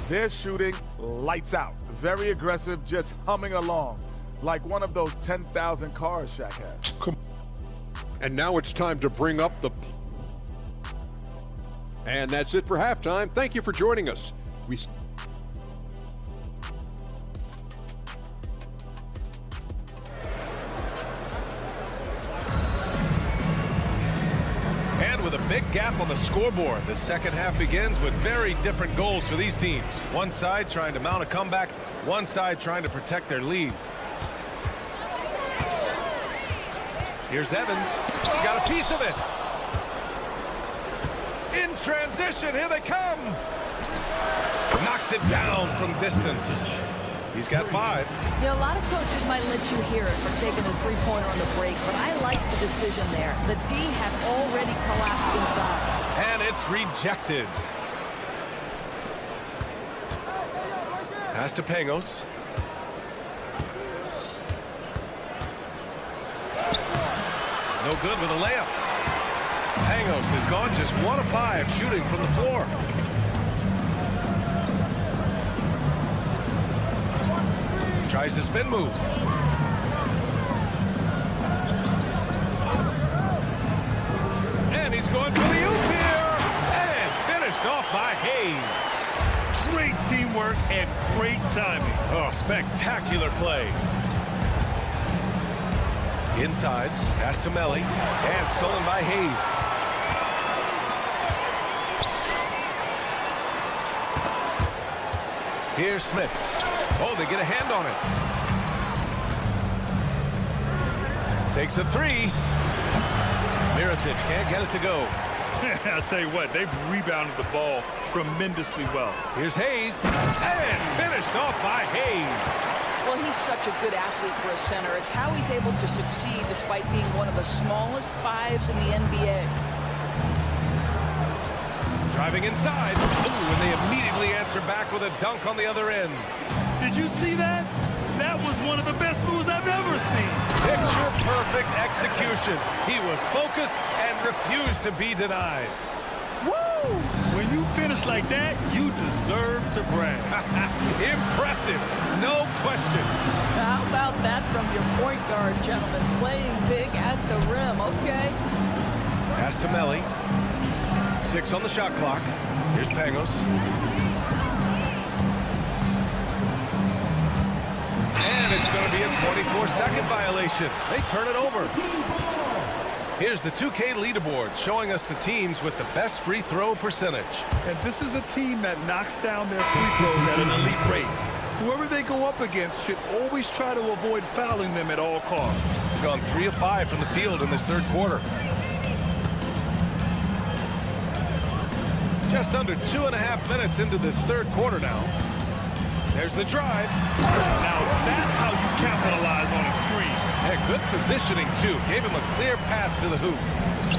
They're shooting lights out. Very aggressive, just humming along. Like one of those 10,000 cars Shaq has. And now it's time to bring up the... And that's it for halftime. Thank you for joining us. And with a big gap on the scoreboard, the second half begins with very different goals for these teams. One side trying to mount a comeback, one side trying to protect their lead. Here's Evans. Got a piece of it. In transition, here they come. Knocks it down from distance. He's got 5. Yeah, a lot of coaches might let you hear it for taking a three-pointer on the break, but I like the decision there. The D had already collapsed inside. And it's rejected. Pass to Pangos. No good with a layup. Pangos has gone just 1 of 5 shooting from the floor. Tries a spin move. And he's going for the oop here. And finished off by Hayes. Great teamwork and great timing. Oh, spectacular play. Inside, pass to Melly, and stolen by Hayes. Here's Smits. Oh, they get a hand on it. Takes a 3. Mirotic can't get it to go. I'll tell you what, they've rebounded the ball tremendously well. Here's Hayes, and finished off by Hayes. Well, he's such a good athlete for a center. It's how he's able to succeed despite being one of the smallest fives in the NBA. Driving inside. Ooh, and they immediately answer back with a dunk on the other end. Did you see that? That was one of the best moves I've ever seen. Picture perfect execution. He was focused and refused to be denied. Woo! When you finish like that, you deserve to brag. Impressive, no question. How about that from your point guard, gentlemen? Playing big at the rim, okay? Pass to Melli. 6 on the shot clock. Here's Pangos. And it's going to be a 24-second violation. They turn it over. Here's the 2K leaderboard showing us the teams with the best free throw percentage. And this is a team that knocks down their free throws at an elite rate. Whoever they go up against should always try to avoid fouling them at all costs. Gone 3 of 5 from the field in this third quarter. Just under 2.5 minutes into this third quarter now. There's the drive. Now that's how you capitalize on a screen. Yeah, good positioning, too. Gave him a clear path to the hoop.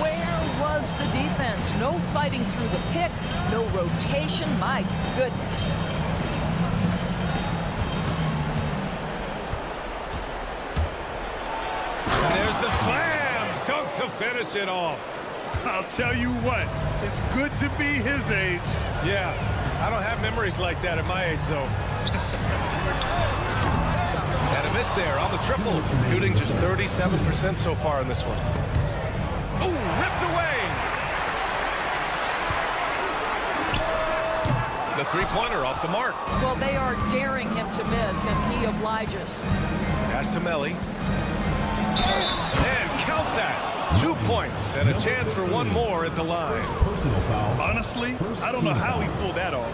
Where was the defense? No fighting through the pick, no rotation. My goodness. And there's the slam. Dunk to finish it off. I'll tell you what, it's good to be his age. Yeah, I don't have memories like that at my age, though. And a miss there on the triple. Shooting just 37% so far in this one. Ooh, ripped away. The three-pointer off the mark. Well, they are daring him to miss, and he obliges. Pass to Melli. And count that. 2 points and a chance for one more at the line. Honestly, I don't know how he pulled that off.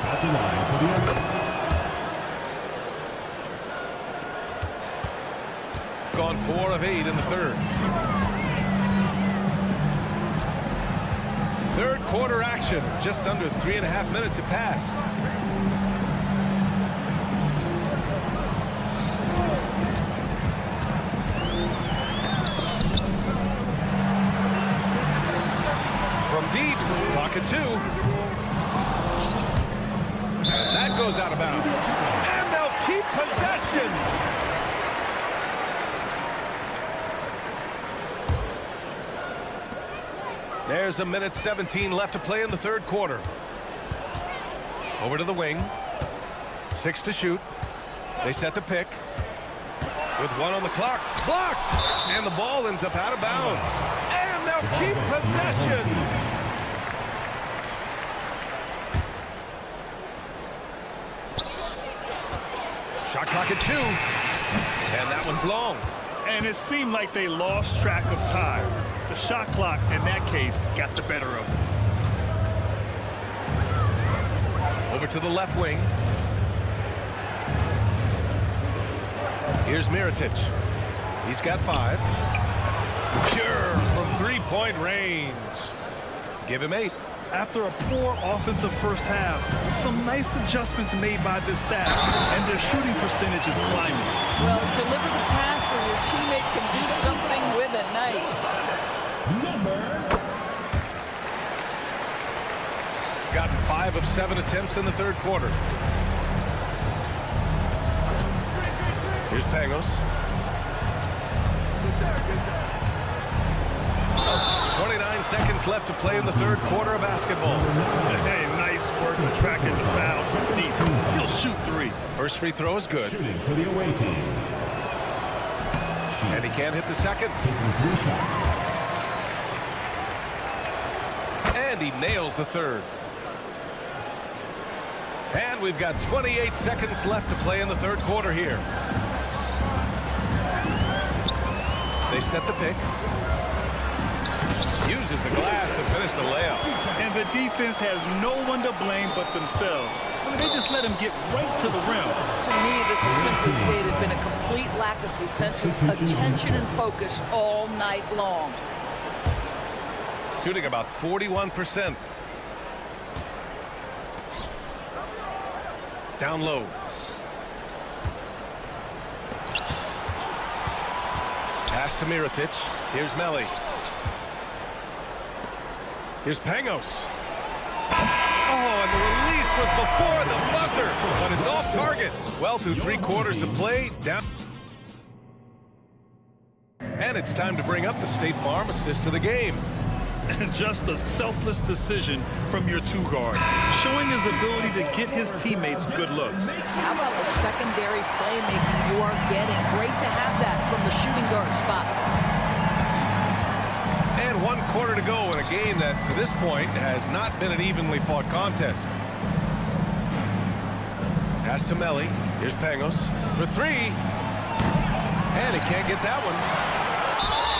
At the line for the Gone 4 of 8 in the third. Third quarter action. Just under 3.5 minutes have passed. From deep, clock at 2. And that goes out of bounds. And they'll keep possession. There's 1:17 left to play in the third quarter. Over to the wing. 6 to shoot. They set the pick. With 1 on the clock. Blocked! And the ball ends up out of bounds. And they'll keep possession. Shot clock at 2. And that one's long. And it seemed like they lost track of time. The shot clock, in that case, got the better of them. Over to the left wing. Here's Mirotic. He's got 5. Pure from three-point range. Give him 8. After a poor offensive first half, some nice adjustments made by this staff, and their shooting percentage is climbing. Well, deliver the pass where your teammate can do something with it. Nice. Gotten 5 of 7 attempts in the third quarter. Here's Pangos. 29 seconds left to play in the third quarter of basketball. Hey, nice work tracking the foul deep. He'll shoot 3. First free throw is good. shooting for the away team. And he can't hit the second. Taking 3 shots. And he nails the third. And we've got 28 seconds left to play in the third quarter here. They set the pick. Uses the glass to finish the layup. And the defense has no one to blame but themselves. I mean, they just let him get right to the rim. To me, this has simply stated been a complete lack of defensive attention and focus all night long. Shooting about 41%. Down low. Pass to Mirotic. Here's Melli. Here's Pangos. Oh, and the release was before the buzzer, but it's off target. Well, through 3 quarters of play, down. And it's time to bring up the State Farm assist to the game. Just a selfless decision from your 2-guard, showing his ability to get his teammates good looks. How about the secondary playmaking you are getting? Great to have that from the shooting guard spot. And 1 quarter to go in a game that, to this point, has not been an evenly fought contest. Pass to Melli. Here's Pangos for 3. And he can't get that one.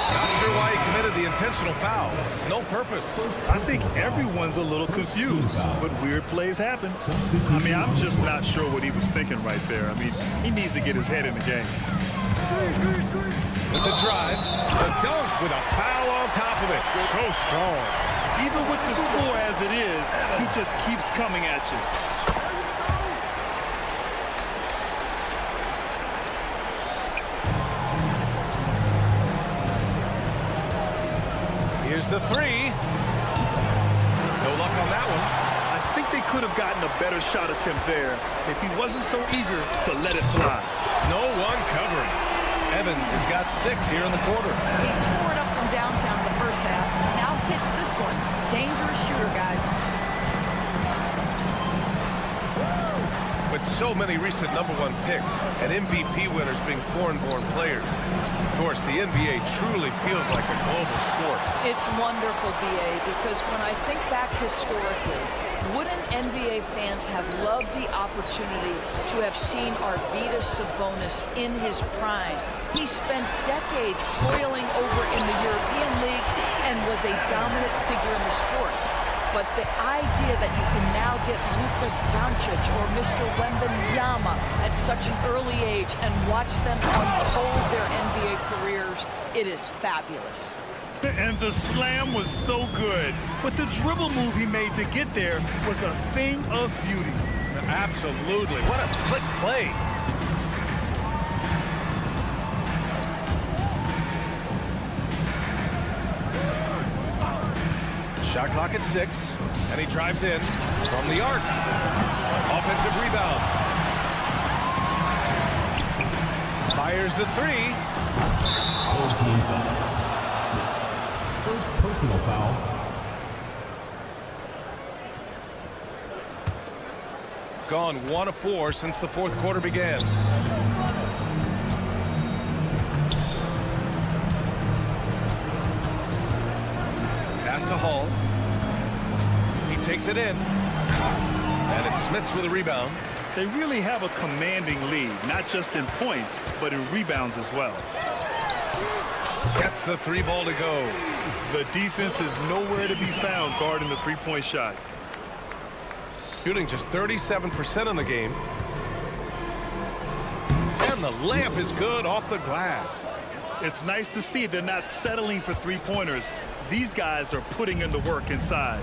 Not sure why he committed the intentional foul. No purpose. I think everyone's a little confused, but weird plays happen. I mean, I'm just not sure what he was thinking right there. I mean, he needs to get his head in the game. With the drive, the dunk with a foul on top of it. So strong. Even with the score as it is, he just keeps coming at you. Here's the 3. No luck on that one. I think they could have gotten a better shot attempt there if he wasn't so eager to let it fly. No one covering. Evans has got 6 here in the quarter. He tore it up from downtown in the first half. Now hits this one. Dangerous shooter, guys. With so many recent #1 picks and MVP winners being foreign-born players, of course, the NBA truly feels like a global sport. It's wonderful, BA, because when I think back historically, wouldn't NBA fans have loved the opportunity to have seen Arvydas Sabonis in his prime? He spent decades toiling over in the European leagues and was a dominant figure in the sport. But the idea that you can now get Luka Doncic or Mr. Wembanyama at such an early age and watch them unfold their NBA careers, it is fabulous. And the slam was so good, but the dribble move he made to get there was a thing of beauty. Absolutely. What a slick play. Shot clock at 6, and he drives in from the arc. Offensive rebound. Fires the 3. First personal foul. Gone 1 of 4 since the 4th quarter began. Pass to Hall. He takes it in. And it's Smits with a rebound. They really have a commanding lead, not just in points, but in rebounds as well. Gets the 3 ball to go. The defense is nowhere to be found guarding the 3-point shot. Shooting just 37% in the game. And the layup is good off the glass. It's nice to see they're not settling for 3-pointers. These guys are putting in the work inside.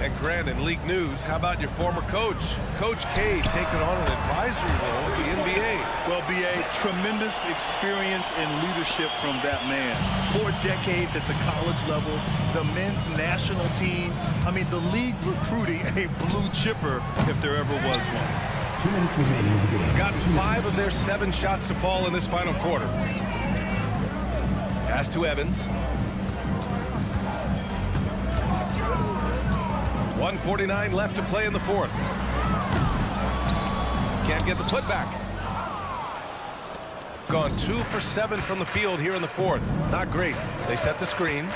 And Grant, in league news, how about your former coach? Coach K taking on an advisory role with the NBA. Well, BA, tremendous experience and leadership from that man. 4 decades at the college level, the men's national team. I mean, the league recruiting a blue chipper if there ever was one. 2 minutes remaining in the game. Gotten 5 of their 7 shots to fall in this final quarter. Pass to Evans. 1:49 left to play in the 4th. Can't get the putback. Gone 2 for 7 from the field here in the 4th. Not great. They set the screen.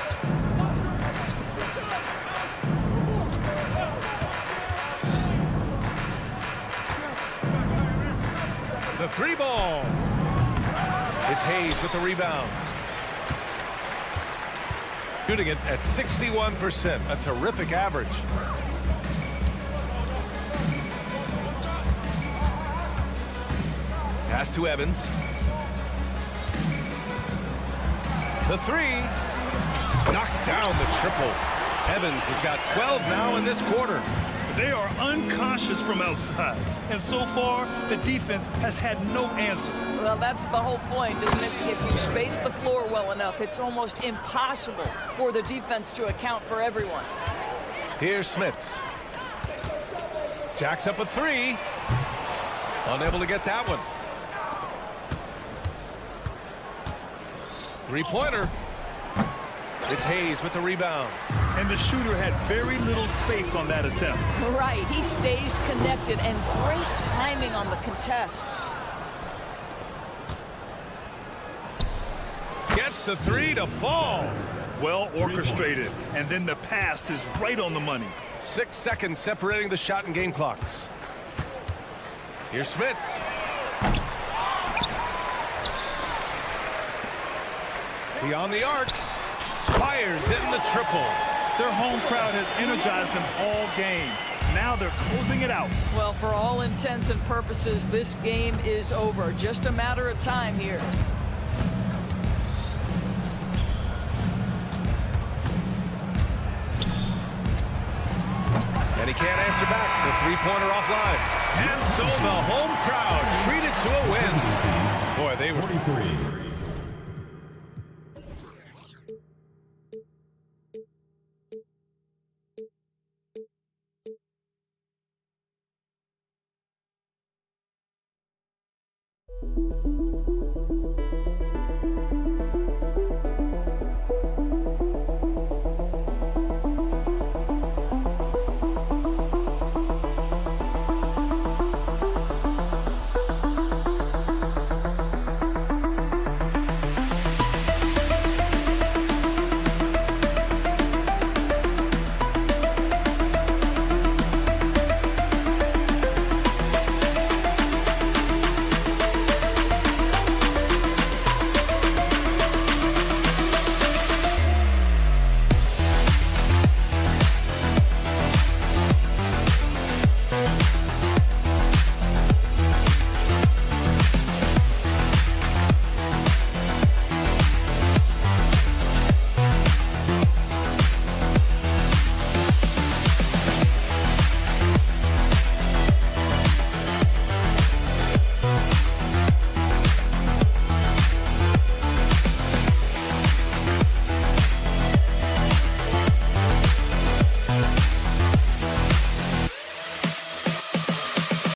The 3 ball. It's Hayes with the rebound. Shooting it at 61%, a terrific average. Pass to Evans. The three. Knocks down the triple. Evans has got 12 now in this quarter. They are unconscious from outside, and so far, the defense has had no answer. Well, that's the whole point, isn't it? If you space the floor well enough, it's almost impossible for the defense to account for everyone. Here's Smits. Jacks up a three. Unable to get that one. Three-pointer. It's Hayes with the rebound. And the shooter had very little space on that attempt. Right, he stays connected, and great timing on the contest. Gets the three to fall. Well orchestrated, and then the pass is right on the money. 6 seconds separating the shot and game clocks. Here's Smits. Beyond the arc. Fires in the triple. Their home crowd has energized them all game. Now they're closing it out. Well, for all intents and purposes, this game is over. Just a matter of time here. And he can't answer back. The three-pointer offline. And so the home crowd treated to a win. Boy, they were... 43.